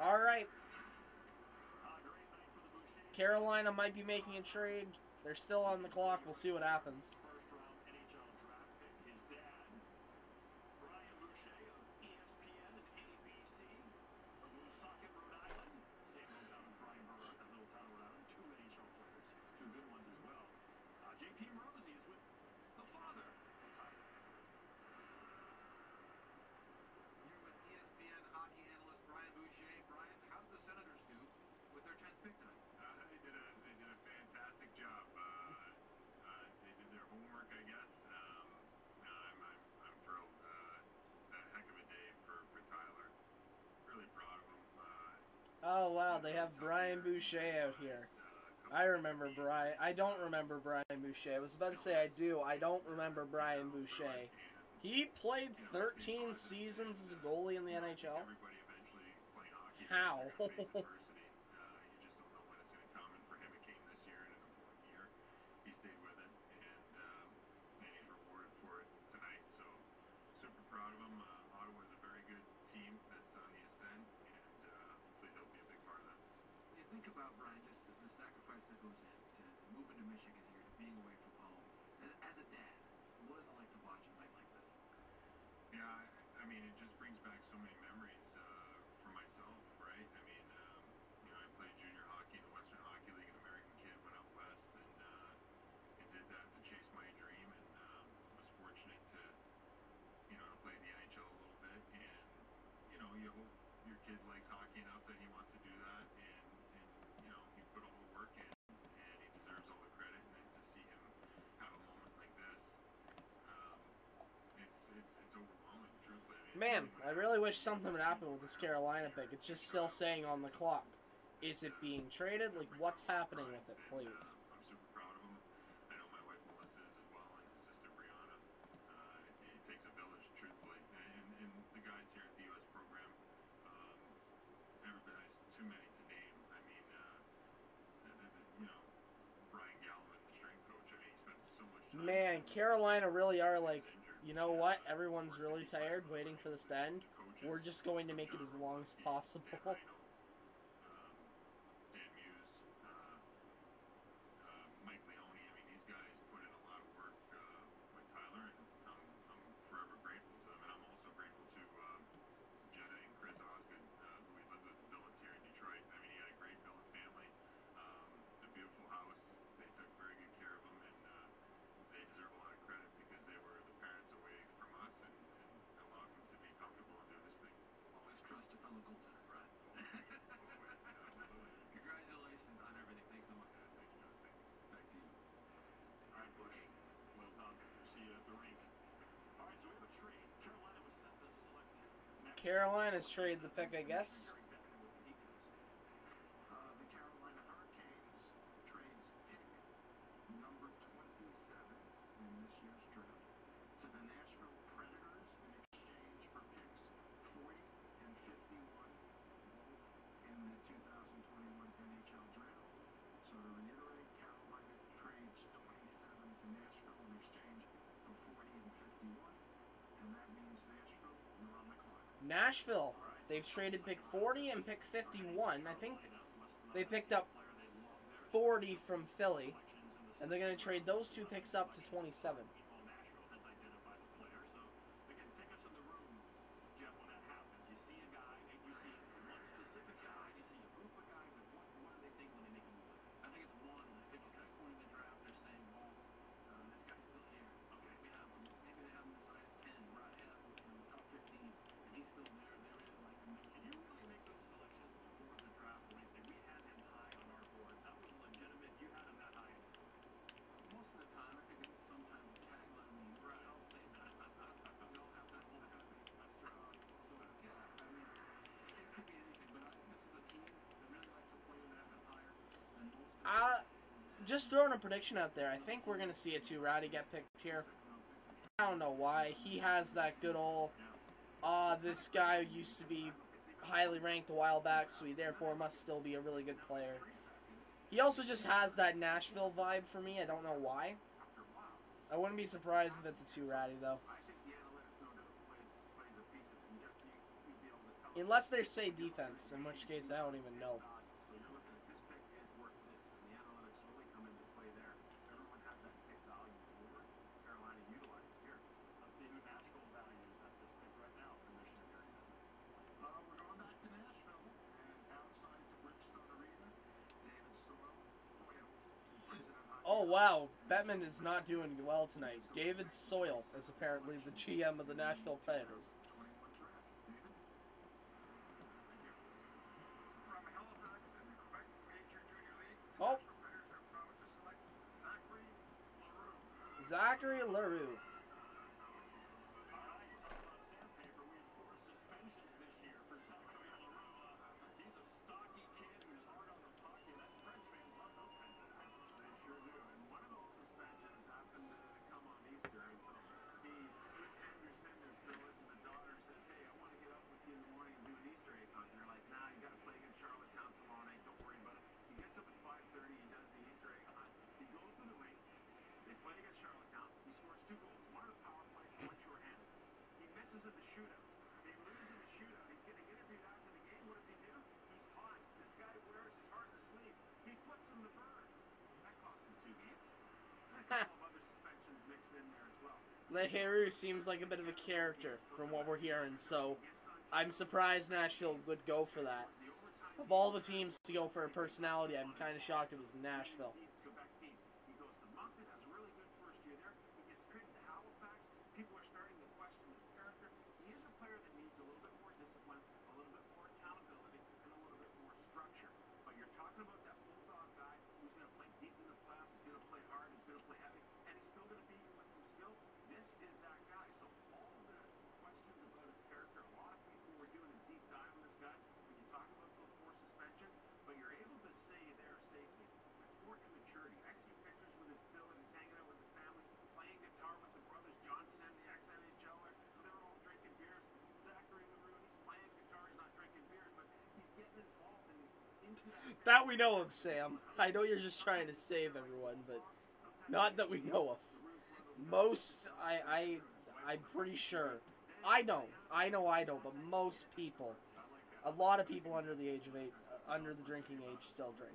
Alright. Carolina might be making a trade. They're still on the clock. We'll see what happens. Oh wow, they have Brian Boucher out here. I remember Brian. I don't remember Brian Boucher. I was about to say I do. I don't remember Brian Boucher. He played 13 seasons as a goalie in the NHL. How? Think about, Brian, just the sacrifice that goes into moving to Michigan here, to being away from home. As a dad, what is it like to watch a night like this? Yeah, I mean, it just brings back so many memories for myself, right? I mean, you know, I played junior hockey in the Western Hockey League. An American kid went out west and did that to chase my dream, and was fortunate to, you know, to play in the NHL a little bit. And, you know, you hope your kid likes hockey enough that he wants to do that. You know, he put all the work in, and he deserves all the credit. And then to see him have a moment like this, it's overwhelming, truthfully. I mean, Man, I really wish something would happen with this Carolina pick. It's just still saying on the clock. Is it being traded? Like, what's happening with it, please? I'm super proud of him. I know my wife Melissa is as well, and his sister Brianna. It takes a village, truthfully. And the guys here at the U.S. program, everybody's too many to name. I mean, you know, Brian Gallivan, the strength coach. I mean, he spent so much time. Man, Carolina really are like, you know what? Everyone's really tired waiting for this to end. We're just going to make it as long as possible. Dan Muse, Mike Leone. I mean, these guys put in a lot of work with Tyler, and I'm forever grateful to them. And I'm also grateful to Jenna and Chris Osgood, who we lived with in Billets here in Detroit. I mean, he had a great Billet family, a beautiful house. They took very good care of him, and they deserve a lot of credit because they were the parents away from us and allowed them to be comfortable and do this thing. Always trust a fellow goaltender, Brian. Always, absolutely. Congratulations on everything. Thanks so much. Thank you, Jonathan. Back to you. All right, Bush. Well done. We'll see you at the rink. All right, so we have a trade. Carolina was set to select next. Carolina's traded the pick, I guess. The Carolina Hurricanes trades pick number 27 in this year's draft to the Nashville Predators in exchange for picks 40 and 51 Nashville. They've traded pick 40 and pick 51. I think they picked up 40 from Philly, and they're going to trade those two picks up to 27. Just throwing a prediction out there. I think we're going to see a 2 Rowdy get picked here. I don't know why. He has that good old, this guy used to be highly ranked a while back, so he therefore must still be a really good player. He also just has that Nashville vibe for me. I don't know why. I wouldn't be surprised if it's a 2 Rowdy, though. Unless they say defense, in which case I don't even know. Oh wow, Bettman is not doing well tonight. David Soyle is apparently the GM of the Nashville Predators. Oh, Zachary Leroux. Leroux seems like a bit of a character from what we're hearing, so I'm surprised Nashville would go for that. Of all the teams to go for a personality, I'm kind of shocked it was Nashville. That we know of, Sam. I know you're just trying to save everyone, but not that we know of. Most, I'm pretty sure. I know, but most people, a lot of people under the age of 8, under the drinking age, still drink.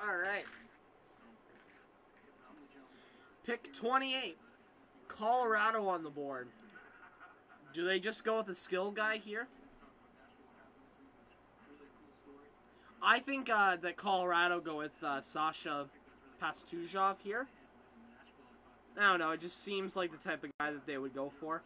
Alright. Pick 28. Colorado on the board. Do they just go with a skill guy here? I think that Colorado go with Sasha Pastujov here. I don't know, it just seems like the type of guy that they would go for.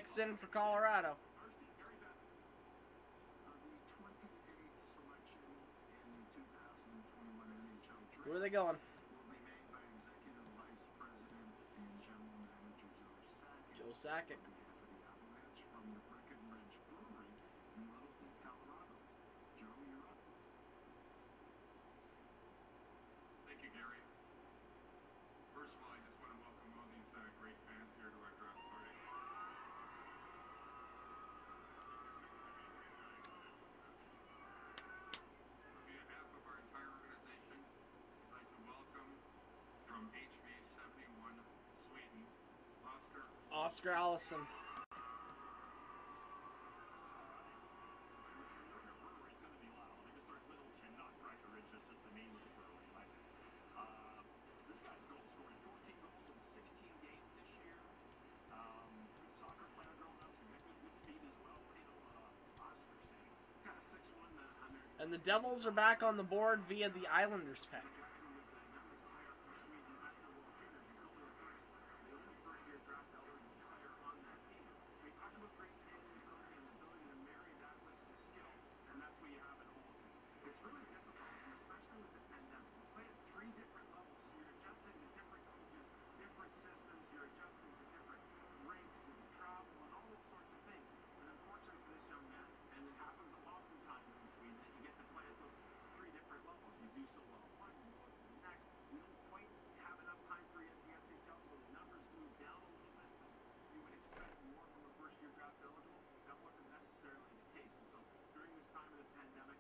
picks in for Colorado. Varsity, Gary Bettman. The 28th selection in the 2021 NHL draft. Where are they going? Will be made by Executive Vice President and General Manager Joe Sakic. Joe Sakic. On behalf of the Avalanche from the Breckenridge Brewery in Littleton, Colorado. Joe, you're up. Thank you, Gary. First of all, I just want to welcome all these great fans here to our draft party. On behalf of our entire organization, I'd like to welcome from HV71 Sweden, Oscar Allison. Your brewery's going to be loud. They just start Littleton, not Breckenridge. That's just the name of the brewery. Right? This guy's goal scoring 14 goals in 16 games this year. Good soccer player growing up, some good speed as well. What do you know Oscar saying? Kind of 6'1", 100. And the Devils are back on the board via the Islanders pick. The guy who was the youngest player for Sweden after World Juniors. He's only the only first-year draft eligible player on that team. We talked about great skating ability and the ability to marry that with some skill, and that's what you have at Olsen. It's really difficult, and especially with the pandemic. We play at 3 different levels, so you're adjusting to different coaches, different systems, you're adjusting to different rinks and travel and all those sorts of things. And unfortunately for this young man, and it happens a lot of times in Sweden, that you get to play at those 3 different levels. You do so well at one, you go to the next. You don't quite have enough time for you at the SHL, so the numbers move down a little bit. You would expect more from a first-year draft eligible. That wasn't necessarily the case. And so during this time of the pandemic,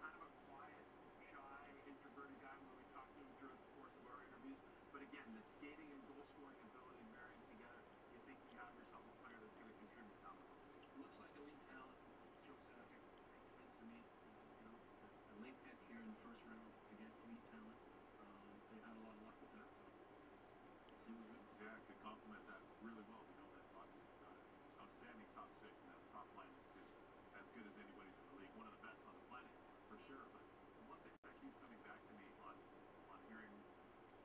kind of a quiet, shy, introverted guy when we talked to him throughout the course of our interviews. But again, that skating and goal-scoring ability married together, you think you have yourself a player that's going to contribute down the road. Looks like elite talent. Joe Sakic makes sense to me. The late pick here in the first round to get elite talent. They've had a lot of luck with that, so we'll see what we do. Yeah, I could complement that really well. We know that obviously outstanding top 6, and that top line is as good as anybody's in the league. One of the best on the planet, for sure. But the one thing that keeps coming back to me on hearing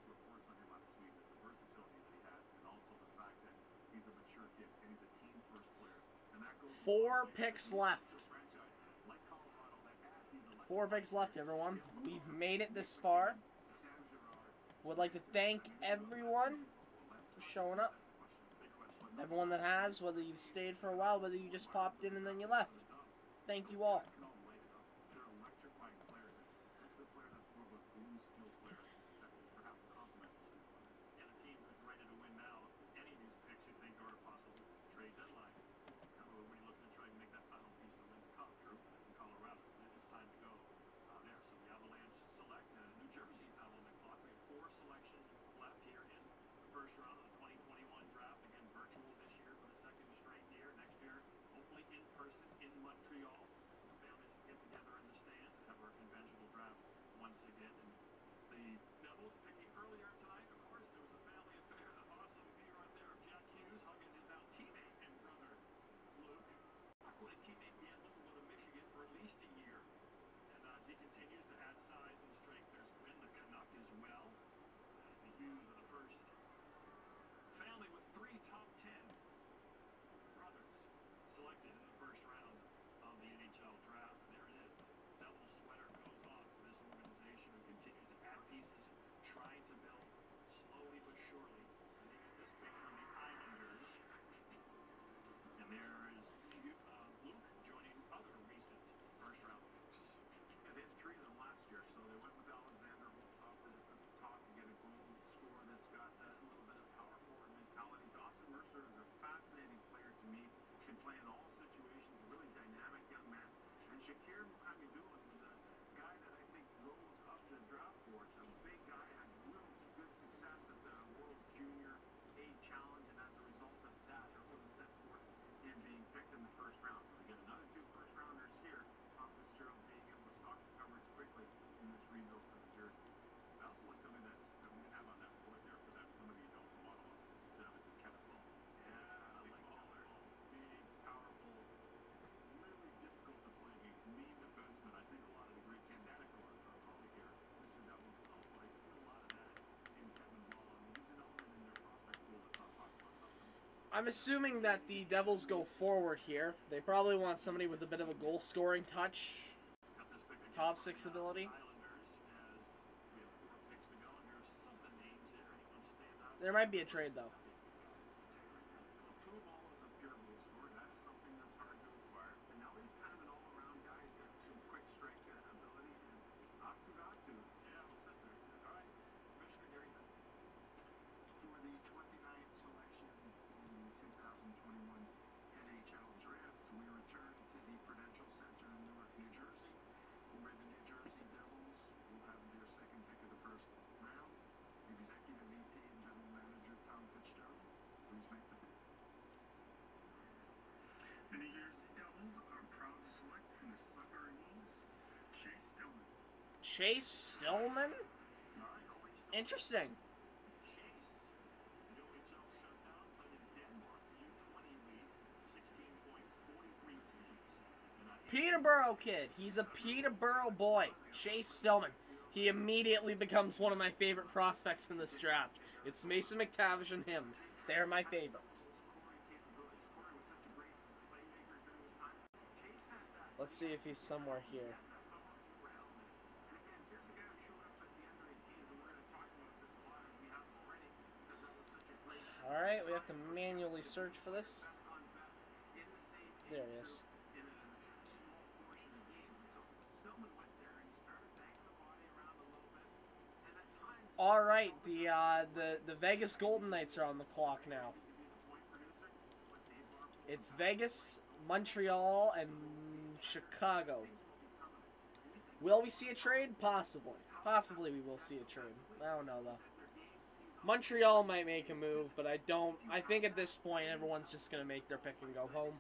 reports on him out of Sweden is the versatility that he has, and also the fact that he's a mature kid and he's a team first player. And that goes 4 picks left. the franchise like Colorado that had either 4 picks left, everyone. We've made it this far. Sam Girard. Would like to thank everyone for showing up. Everyone that has, whether you've stayed for a while, whether you just popped in and then you left. Thank you all. Can all light it up. They're electrifying players. And this is a player that's more of a blue skill player that will perhaps complement the blue player. And a team that's ready to win now. Any of these picks you think are a possible trade deadline. When you're looking to try and make that final piece to win the cup, Drew, in Colorado, it's time to go there. So the Avalanche select. New Jersey's now on the clock. We have 4 selections left here in the first round of the 2021 draft. Again, virtual this year for the 2nd straight year. Next year, hopefully in person in Montreal. The families get together in the stands and have our conventional draft once again. And the Devils picking earlier tonight, of course, there was a family affair. The awesome view right there of Jack Hughes hugging his now teammate and brother Luke. Not quite a teammate yet, looking to go to Michigan for at least a year. And as he continues to add size and strength, there's Quinn, the Canuck as well. The Hughes are the first family with 3 top 10 brothers selected in the first round of the NHL draft. There it is. Devil sweater goes on for this organization who continues to add pieces, trying to build slowly but surely. And they get this pick from the Islanders. And there is Luke joining other recent first-round picks. And they had 3 of them last year, so they went with Alexander Holtz at the top to get a goal scorer that's got a little bit of power forward mentality. Dawson Mercer is a fascinating player to me. Can play in all situations, a really dynamic young man. And Shakir Mukhamadullin was a guy that I think rose up the draft board. A big guy, had real good success at the World Junior A Challenge, and as a result of that, they're really set forth in being picked in the first round. So they get another 2 first-rounders here. Tom Fitzgerald being able to stock the coverage quickly in this rebuild for the jersey. I also like somebody that we didn't have on that board there, but that's somebody you don't model on 67. It's a Kevin Ball. Yeah, I like Baller, Baller. big, powerful, really difficult to play against, mean defender. I'm assuming that the Devils go forward here. They probably want somebody with a bit of a goal-scoring touch. Got this pick again Top from six the ability. Islanders as we have 4 picks to go. Here's some of the names there. Anyone stand out? There might be a trade, though. Well, Tuamal is a pure goal scorer. That's something that's hard to acquire. And now he's kind of an all-around guy. He's got some quick strike ability. And Octugatu, yeah, we'll sit there. All right, Commissioner Gary Bettman. For the 29th selection in the 2021 NHL Draft, we return to the Prudential Center in Newark, New Jersey, where the New Jersey Devils will have their second pick of the first round. Executive VP and General Manager Tom Fitzgerald, please make the pick. The New Jersey Devils are proud to select from the Sudbury Wolves, Chase Stillman. Chase Stillman? All right, Corey Stillman. Interesting. Chase, the OHL shutdown, played in Denmark, U20 league, 16 points, 43 points. Peterborough kid. He's a Peterborough boy. Chase Stillman. He immediately becomes one of my favorite prospects in this draft. It's Mason McTavish and him. They're my favorites. Let's see if he's somewhere here. Alright, we have to manually search for this. There he is. Alright, the Vegas Golden Knights are on the clock now. It's Vegas, Montreal, and Chicago. Will we see a trade? Possibly. Possibly we will see a trade. I don't know, though. Montreal might make a move, but I don't. I think at this point, everyone's just going to make their pick and go home.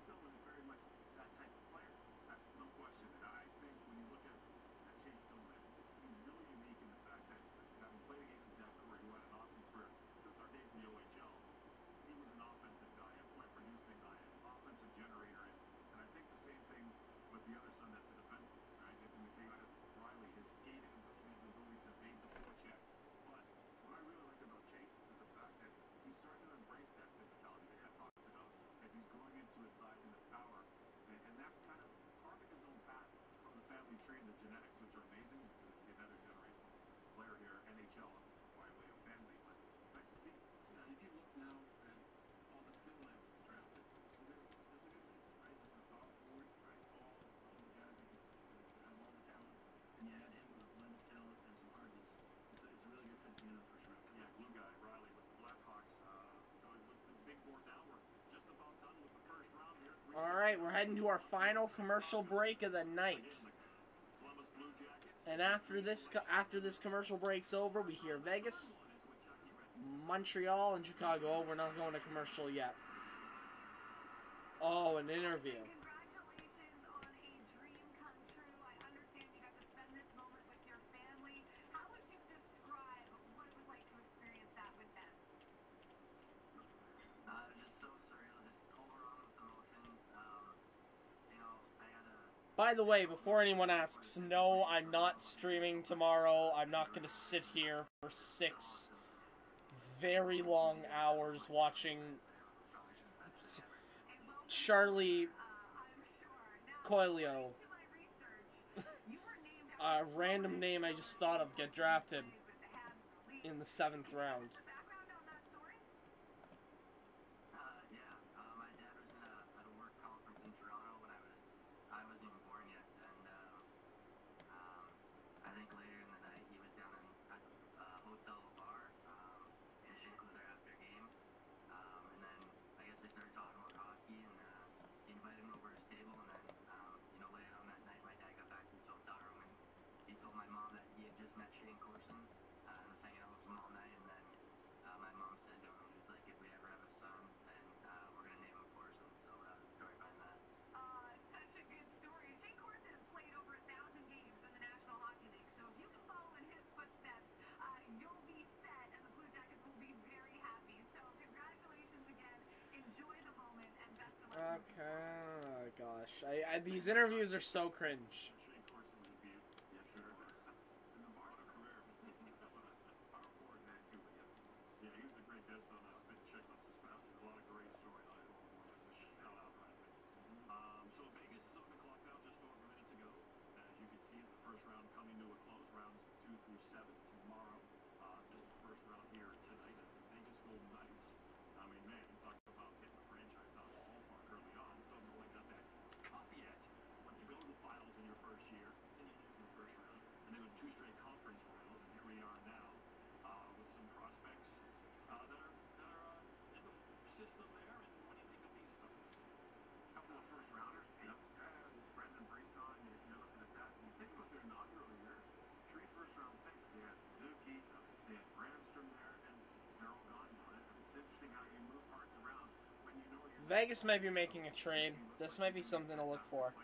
Tree and the genetics, which are amazing. You're going to see another generational player here, NHL, by way of family, but nice to see. Yeah, if you look now at all the skill levels drafted, so there's a good mix, right? There's a power forward, right? All the guys that can have all the talent, and you add him with a blend of talent and some hardness. It's a really good fit to be in the first round. Yeah, glue guy, Riley with the Blackhawks. With the big board now, we're just about done with the first round here. Alright, we're heading to our final commercial break of the night. And after this commercial break's over, we hear Vegas, Montreal, and Chicago. Oh, we're not going to commercial yet. Oh, an interview. Congratulations on a dream come true. I understand you got to spend this moment with your family. How would you describe what it was like to experience that with them? Just so surreal, just overwhelmed with emotion. You know, I had a By the way, before anyone asks, no, I'm not streaming tomorrow. I'm not going to sit here for 6 very long hours watching Charlie Coelho, a random name I just thought of, get drafted in the 7th round. my dad was at a work conference in Toronto when I wasn't even born yet, and I think later in the night he was down at a hotel bar, and Shake was there after a game, and then I guess they started talking about hockey, and he invited him over to his table, and then later on that night my dad got back to his hotel room, and he told my mom that he had just met Shane Corson and was hanging out with him all night, and then my mom said to him, he was like, if we ever have a son, then we're going to name him Corson. So that was the story behind that. Such a good story. Shane Corson has played over 1,000 games in the National Hockey League, so if you can follow in his footsteps, you'll be set, and the Blue Jackets will be very happy. So congratulations again. Enjoy the moment, and best of luck. Okay, oh gosh. These interviews are so cringe. Shane Corson would be, yes, sir. In the bar of career. Power forward man, too, but yes. Yeah, he was a great guest on Spit and Chicklets. A lot of great stories. Vegas might be making a trade. This might be something to look for.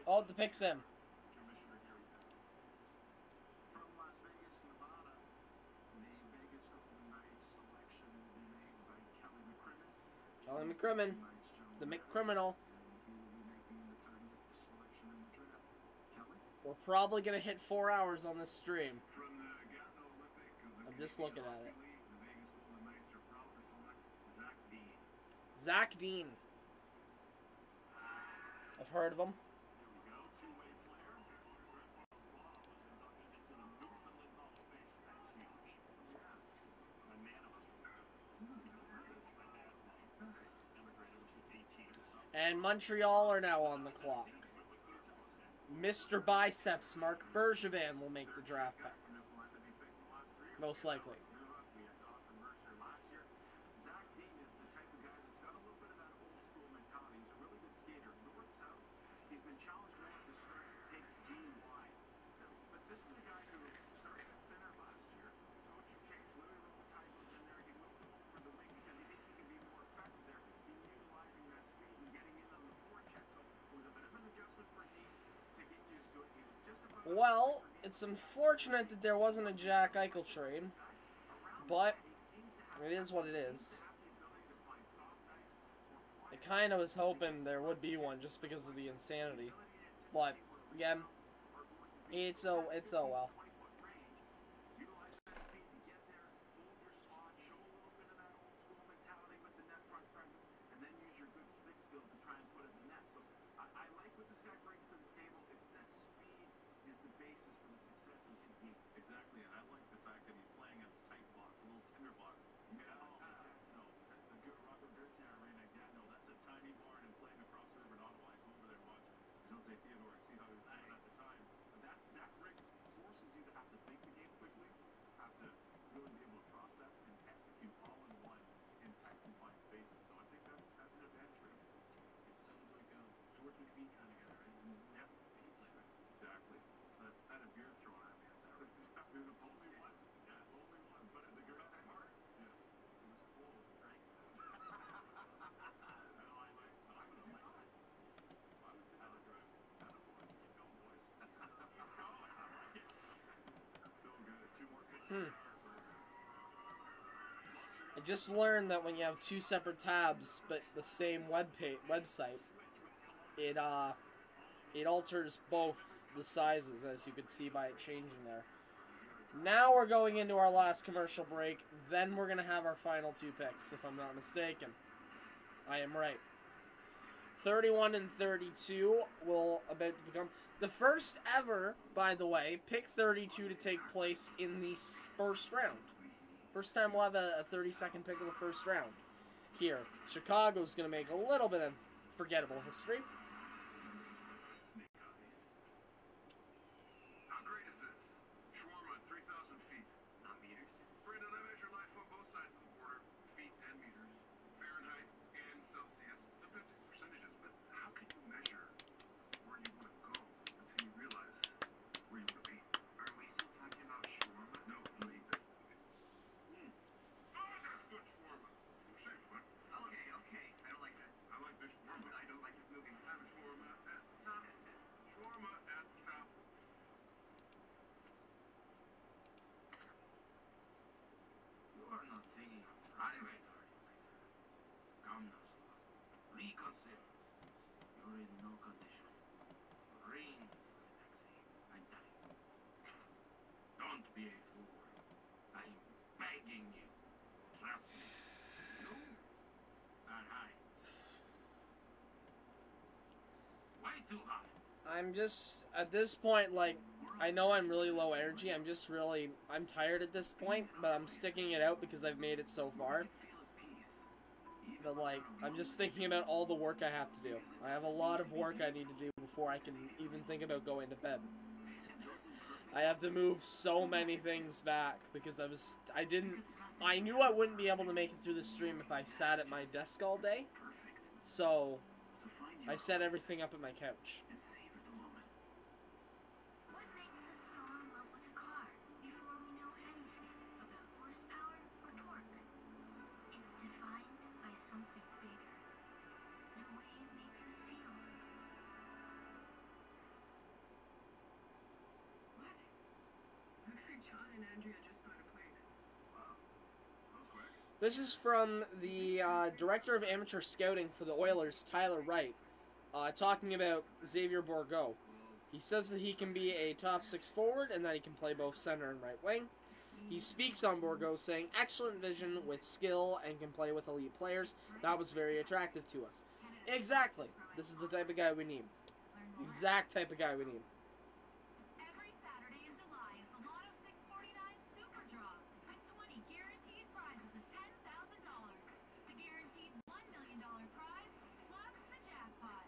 Oh, the pick's in. From Las Vegas, Nevada, the Vegas Golden Knights selection will be made by Kelly McCrimmon. Kelly McCrimmon, the McCriminal. He will be making the 30th selection in the draft. Kelly? We're probably gonna hit 4 hours on this stream. From the Gatineau Olympic, the I'm just looking at it. Hockey League, the Vegas Golden Knights are proud to select Zach Dean. Zach Dean. I've heard of him. Here we go, two-way player. Their autograph Bob was inducted into the Newfoundland Hall of Fame. That's huge. Yeah. Unanimous. Immigrated when she was 18. And Montreal are now on the clock. Mr. Biceps, Mark Bergevin, will make the draft pick. Most likely. We had Dawson Mercer last year. Zach Dean is the type of guy that's got a little bit of that old school mentality. He's a really good skater. North-south, he's been challenged more to start to take Dean wide. But this is a guy who started at center last year. Coaching change, Louis Robitaille was in there. He moved him over the wing because he thinks he can be more effective there in utilizing that speed and getting in on the forecheck. So it was a bit of an adjustment for Dean to get used to it. He was just about Well, it's unfortunate that there wasn't a Jack Eichel trade, but it is what it is. I kind of was hoping there would be one just because of the insanity, but again, it's oh well. Utilize that speed to get there, hold your spot, show a little bit of that old school mentality with the net front presence, and then use your good stick skills to try and put it in the net. So I like what this guy brings to the table. It's that speed is the basis for the success of his game. Exactly, and I like the fact that he's playing a tight box, a little tender box. The good Robert Bertin Arena at Gatineau, that's a tiny barn, and playing across the river in Ottawa, I go over there and watch Jose Theodore and see how he was playing at the time. But that rink forces you to have to think the game quickly, have to really be able to process and execute all in one in tight confined spaces. So I think that's an advantage for him. It sounds like Jordan Feet kind of guy, right? Yep. He played right. Exactly. So I had a beer thrown at me at that. There's a only one. Yeah, only one. But the girl was hard. Yeah. It was full of drink. I would have liked that. I was out of drive. Out of boys. Keep going, boys. I like it. So good. Two more picks. I just learned that when you have two separate tabs but the same website, it alters both the sizes, as you can see by it changing there. Now we're going into our last commercial break. Then we're gonna have our final two picks, if I'm not mistaken. I am right. 31 and 32 will about to become the first ever, by the way, pick 32 to take place in the first round. First time we'll have a 32nd pick of the first round. Here, Chicago's going to make a little bit of forgettable history. How great is this? Shawarma, 3,000 feet. Not meters. Brandon, I measure life on both sides of the border, feet and meters, Fahrenheit and Celsius. It's effective percentages, but how can you measure where you want to go until you realize where you want to be? Are we still talking about shawarma? No, you eat this. Oh, that's good shawarma. You say what? Okay. I don't like that. I like this shawarma. I don't like this movie. Have a shawarma at the top. Shawarma at the top. You are not thinking of private art. Come now, son. Reconsider. You're in no condition. Ring the vaccine. I'm telling you. Don't be a fool. I'm begging you. Trust me. You are high. Way too high. I'm just, at this point, like, I know I'm really low energy. I'm tired at this point, but I'm sticking it out because I've made it so far. Feel at peace. But, like, I'm just thinking about all the work I have to do. I have a lot of work I need to do before I can even think about going to bed. I have to move so many things back because I knew I wouldn't be able to make it through the stream if I sat at my desk all day. So, I set everything up at my couch. What makes us fall in love with a car before we know anything about horsepower or and Andrea just got a place. Wow. That was quick. This is from the director of amateur scouting for the Oilers, Tyler Wright, talking about Xavier Bourgault. He says that he can be a top 6 forward and that he can play both center and right wing. He speaks on Bourgault, saying, excellent vision with skill and can play with elite players. That was very attractive to us. Exactly. This is the type of guy we need. Exact type of guy we need. Every Saturday in July is the Lotto 649 Super Draw with 20 guaranteed prizes of $10,000. The guaranteed $1 million prize plus the jackpot.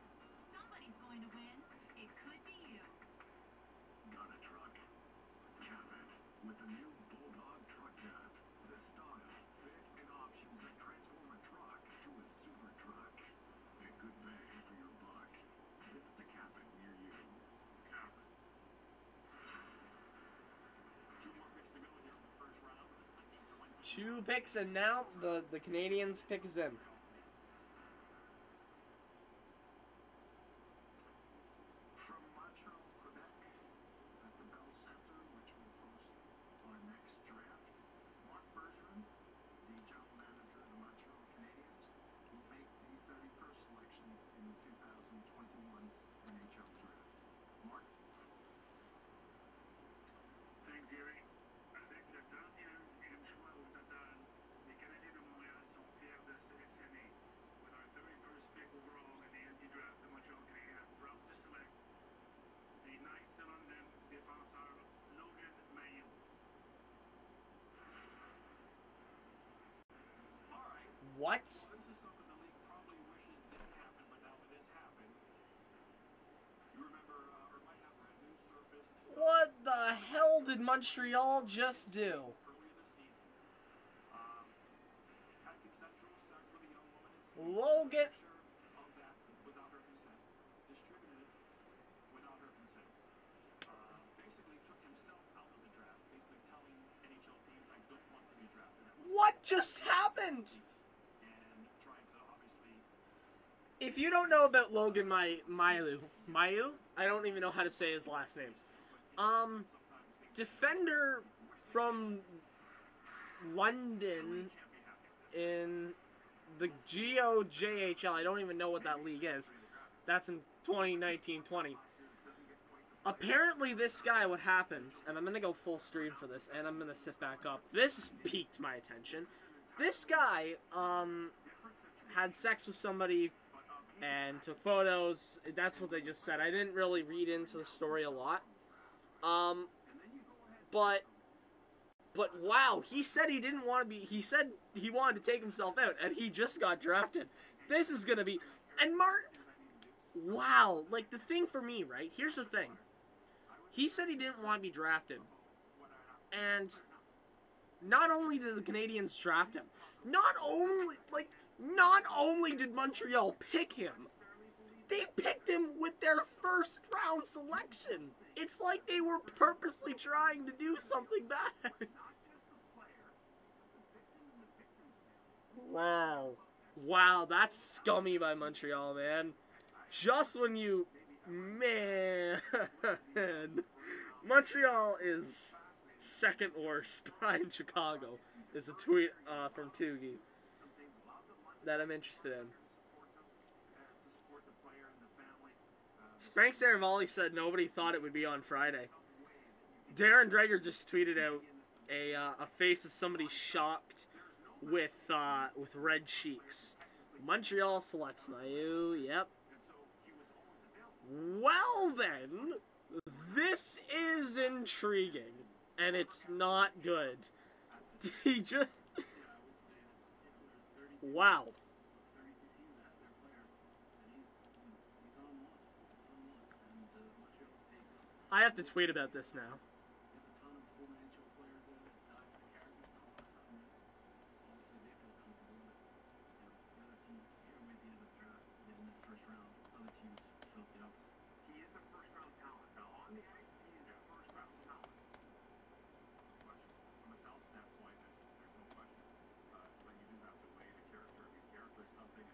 Somebody's going to win. It could be you. Got a truck. Cap it with the new Bulldog Truck Cap. The style, fit, and options that transform a truck to a super truck. A good bang for your buck. Visit the Cap It near you. Cap It. 2 more picks to go here in the first round. 2 picks, and now the Canadians' pick is in. From Montreal, Quebec, at the Bell Center, which will host our next draft, Mark Bergeron, the general manager of the Montreal Canadiens, will make the 31st selection in the 2021 NHL draft. Mark? Thanks, Gary. Avec le 31e choix au total, les Canadiens de Montréal sont fiers de sélectionner. With our 31st pick overall in the NT draft, the Montreal Canadiens are proud to select the 9th London défenseur Logan Mailloux. All right. What? Well, this is something the league probably wishes didn't happen, but now it has happened. You remember, or might have read news surfaced What the hell did Montreal just do? earlier this season. Had consensual sex with a young woman. Logan. Picture of that without her consent. Distributed it without her consent. Basically took himself out of the draft. Basically telling NHL teams, I don't want to be drafted. That was What just happened? and trying to obviously If you don't know about Logan Mailloux, I don't even know how to say his last name. Defender from London in the GOJHL. I don't even know what that league is. That's in 2019-20. Apparently this guy, what happens, and I'm going to go full screen for this, and I'm going to sit back up. This piqued my attention. This guy, had sex with somebody and took photos. That's what they just said. I didn't really read into the story a lot. But wow, he said he didn't want to be, he said he wanted to take himself out, and he just got drafted. This is gonna be, and wow, like the thing for me, right, here's the thing. He said he didn't want to be drafted, and not only did the Canadians draft him, not only did Montreal pick him, they picked him with their first round selection. It's like they were purposely trying to do something bad. Wow, that's scummy by Montreal, man. Just when you, man, Montreal is second worst behind Chicago, is a tweet from Tugi that I'm interested in. Frank Saravalli said nobody thought it would be on Friday. Darren Dreger just tweeted out a face of somebody shocked with red cheeks. Montreal selects Mailloux, yep. Well then, this is intriguing, and it's not good. He just... Wow. I have to tweet about this now. He is a first-round talent. Now, on the ice, he is a first-round talent. Question. From a talent standpoint, there's no question. But you do have to weigh the character. I mean, character is something,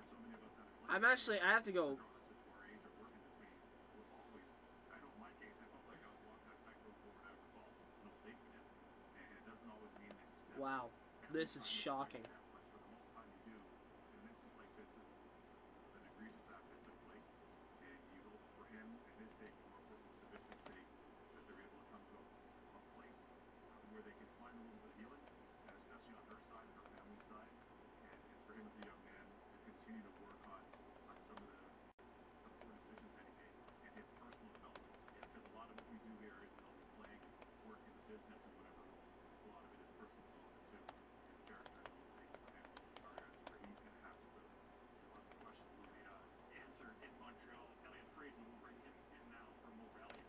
for so many of us that have played. I have to go. Regardless of our age or work in this league, we're always, I know in my case, I felt like I was walking that tightrope over that revolve. No safety net. Wow, this is shocking. But for the most part, you do. In instances like this, is an egregious act that took place, and you hope for him and his sake, more importantly, the victim's sake, that they're able to come to a place where they can find a little bit of healing, and especially on her side and her family's side, and for him as a young man to continue to work on some of the poor decisions that he made and his personal development. Because a lot of what we do here is playing, working the business and whatever. A lot of it is personal development too, and character and those things for him are where he's going to have to live. Lots of questions will be answered in Montreal. Elliot Friedman will bring him in now for more Elliot.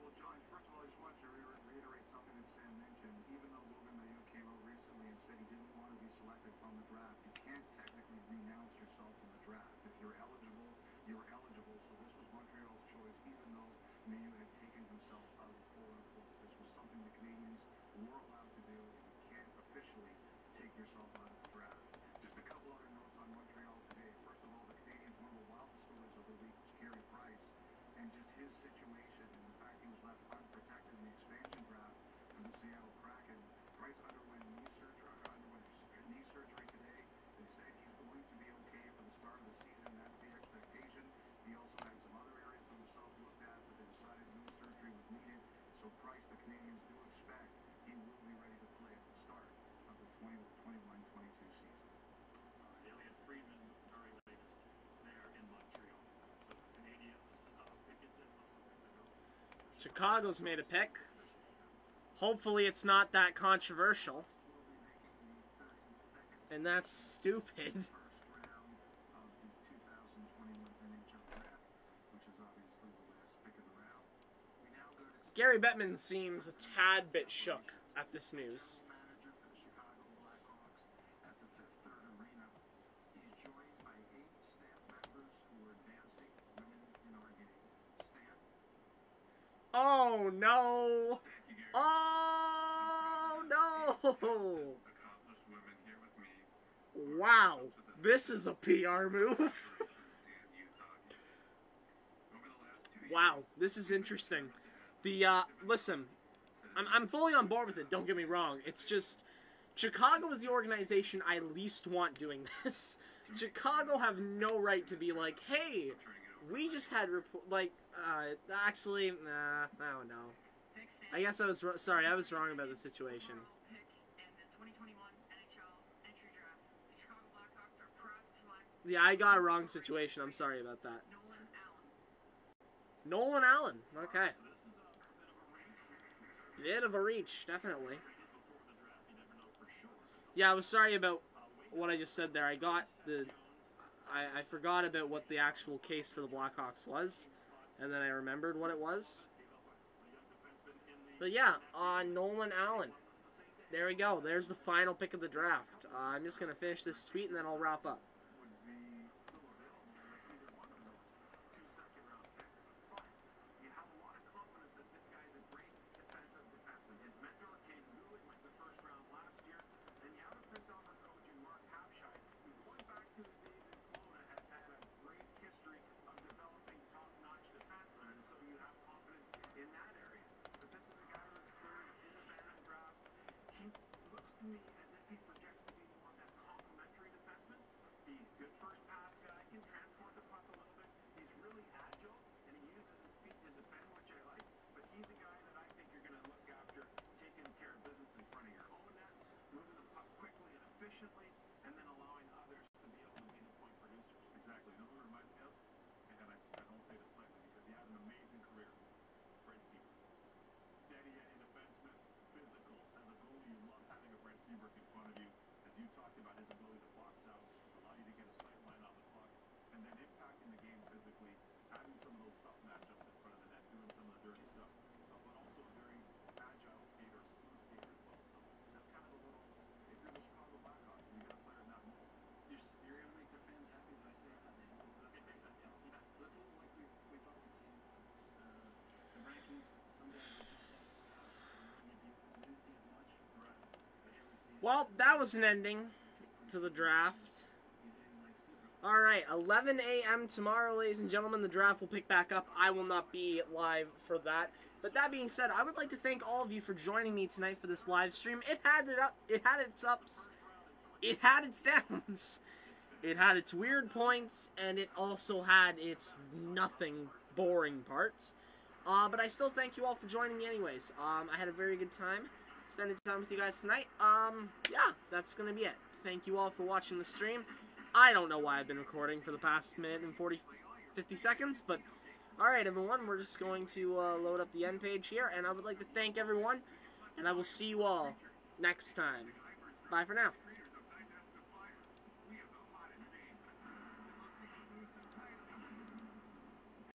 Well, John, first of all, I just want to reiterate something that Sam mentioned. Even though Logan Mailloux came out recently and said he didn't want to be selected from the draft, you can't technically renounce yourself from the draft. If you're eligible, you're eligible. So this was Montreal's choice, even though Mailloux had taken himself out, quote-unquote. This was something the Canadians were allowed to do, and you can't officially take yourself out of the draft. Just a couple other notes on Montreal today. First of all, the Canadians, one of the wildest stories of the week was Carey Price, and just his situation and the fact he was left unprotected in the expansion draft for the Seattle Kraken. Price underwent knee surgery today. They said he's going to be okay for the start of the season. That's the expectation. He also had some other areas of himself looked at, but they decided knee surgery was needed. So Price, the Canadians do expect he will be ready to play at the start of the 2021-22 season. Elliot Friedman, very latest there in Montreal. So the Canadians pick is in. Chicago's made a pick. Hopefully it's not that controversial. And that's stupid. First round of the 2021 NHL draft, which is obviously the last pick of the round. We now go to Gary Bettman seems a tad bit shook at this news. manager for the Chicago Blackhawks at the Fifth Third Arena. He's joined by 8 staff members who are dancing women in our game. Stan? Oh no! Oh no! Accomplished women here with me. Wow, this is a PR move. Operations in Utah. Over the last 2 Wow, this is interesting. Listen, I'm fully on board with it, don't get me wrong. It's just, Chicago is the organization I least want doing this. Chicago have no right to be like, hey, we just had actually, nah, I don't know. I guess I was wrong about the situation. Pick in the 2021 NHL entry draft. The Chicago Blackhawks are proud to select Yeah, I got a wrong situation. I'm sorry about that. Nolan Allen. Nolan Allen. Okay. So this is a bit of a reach. Bit of a reach, definitely. Before the draft, you never know for sure. Yeah, I was sorry about what I just said there. I forgot about what the actual case for the Blackhawks was, and then I remembered what it was. But yeah, Nolan Allen. There we go. There's the final pick of the draft. I'm just gonna finish this tweet and then I'll wrap up. Would be still available if either one of those 2 second-round picks. But you have a lot of confidence that this guy's a great defenseman. His mentor, Ken Newley, went the first round last year. And you have a Prince Albert coach in Mark Habshai, who, going back to his days in Kelowna, has had a great history of developing top-notch defensemen. And so you have confidence in that area. But this is a guy who's third in the Bantam draft. He looks to me as if he projects to be more of that complementary defenseman. He's good first pass guy, can transport the puck a little bit. He's really agile, and he uses his feet to defend, which I like. But he's a guy that I think you're going to look after taking care of business in front of your own net, moving the puck quickly and efficiently, and then allowing others to be able to be the point producers. Exactly. You know who it reminds me of? And I don't say this lightly because he had an amazing career. Brent Seabrook. Steady Eddie defenseman, physical. As a goalie, you love having a Brent Seabrook in front of you. As you talked about his ability to box out, allow you to get a sight line on the puck, and then impacting the game physically, having some of those tough matchups in front of the net, doing some of the dirty stuff, but also a very agile skater, smooth skater as well. So that's kind of a little, if you're the Chicago Blackhawks and you got a player in that mold, You're going to make the fans happy by saying that name. That's a little like we thought we'd see the rankings. Some guys are just maybe we didn't see as much. Right. But here we see Well, that was an ending to the draft. he's hitting like Seabrook. Alright, 11 a.m. tomorrow, ladies and gentlemen, the draft will pick back up. I will not be live for that. But that being said, I would like to thank all of you for joining me tonight for this live stream. It had its ups, it had its downs, it had its weird points, and it also had its nothing boring parts. But I still thank you all for joining me anyways. I had a very good time spending time with you guys tonight. Yeah, that's gonna be it. Thank you all for watching the stream. I don't know why I've been recording for the past minute and 50 seconds, but alright everyone, we're just going to load up the end page here, and I would like to thank everyone, and I will see you all next time. Bye for now.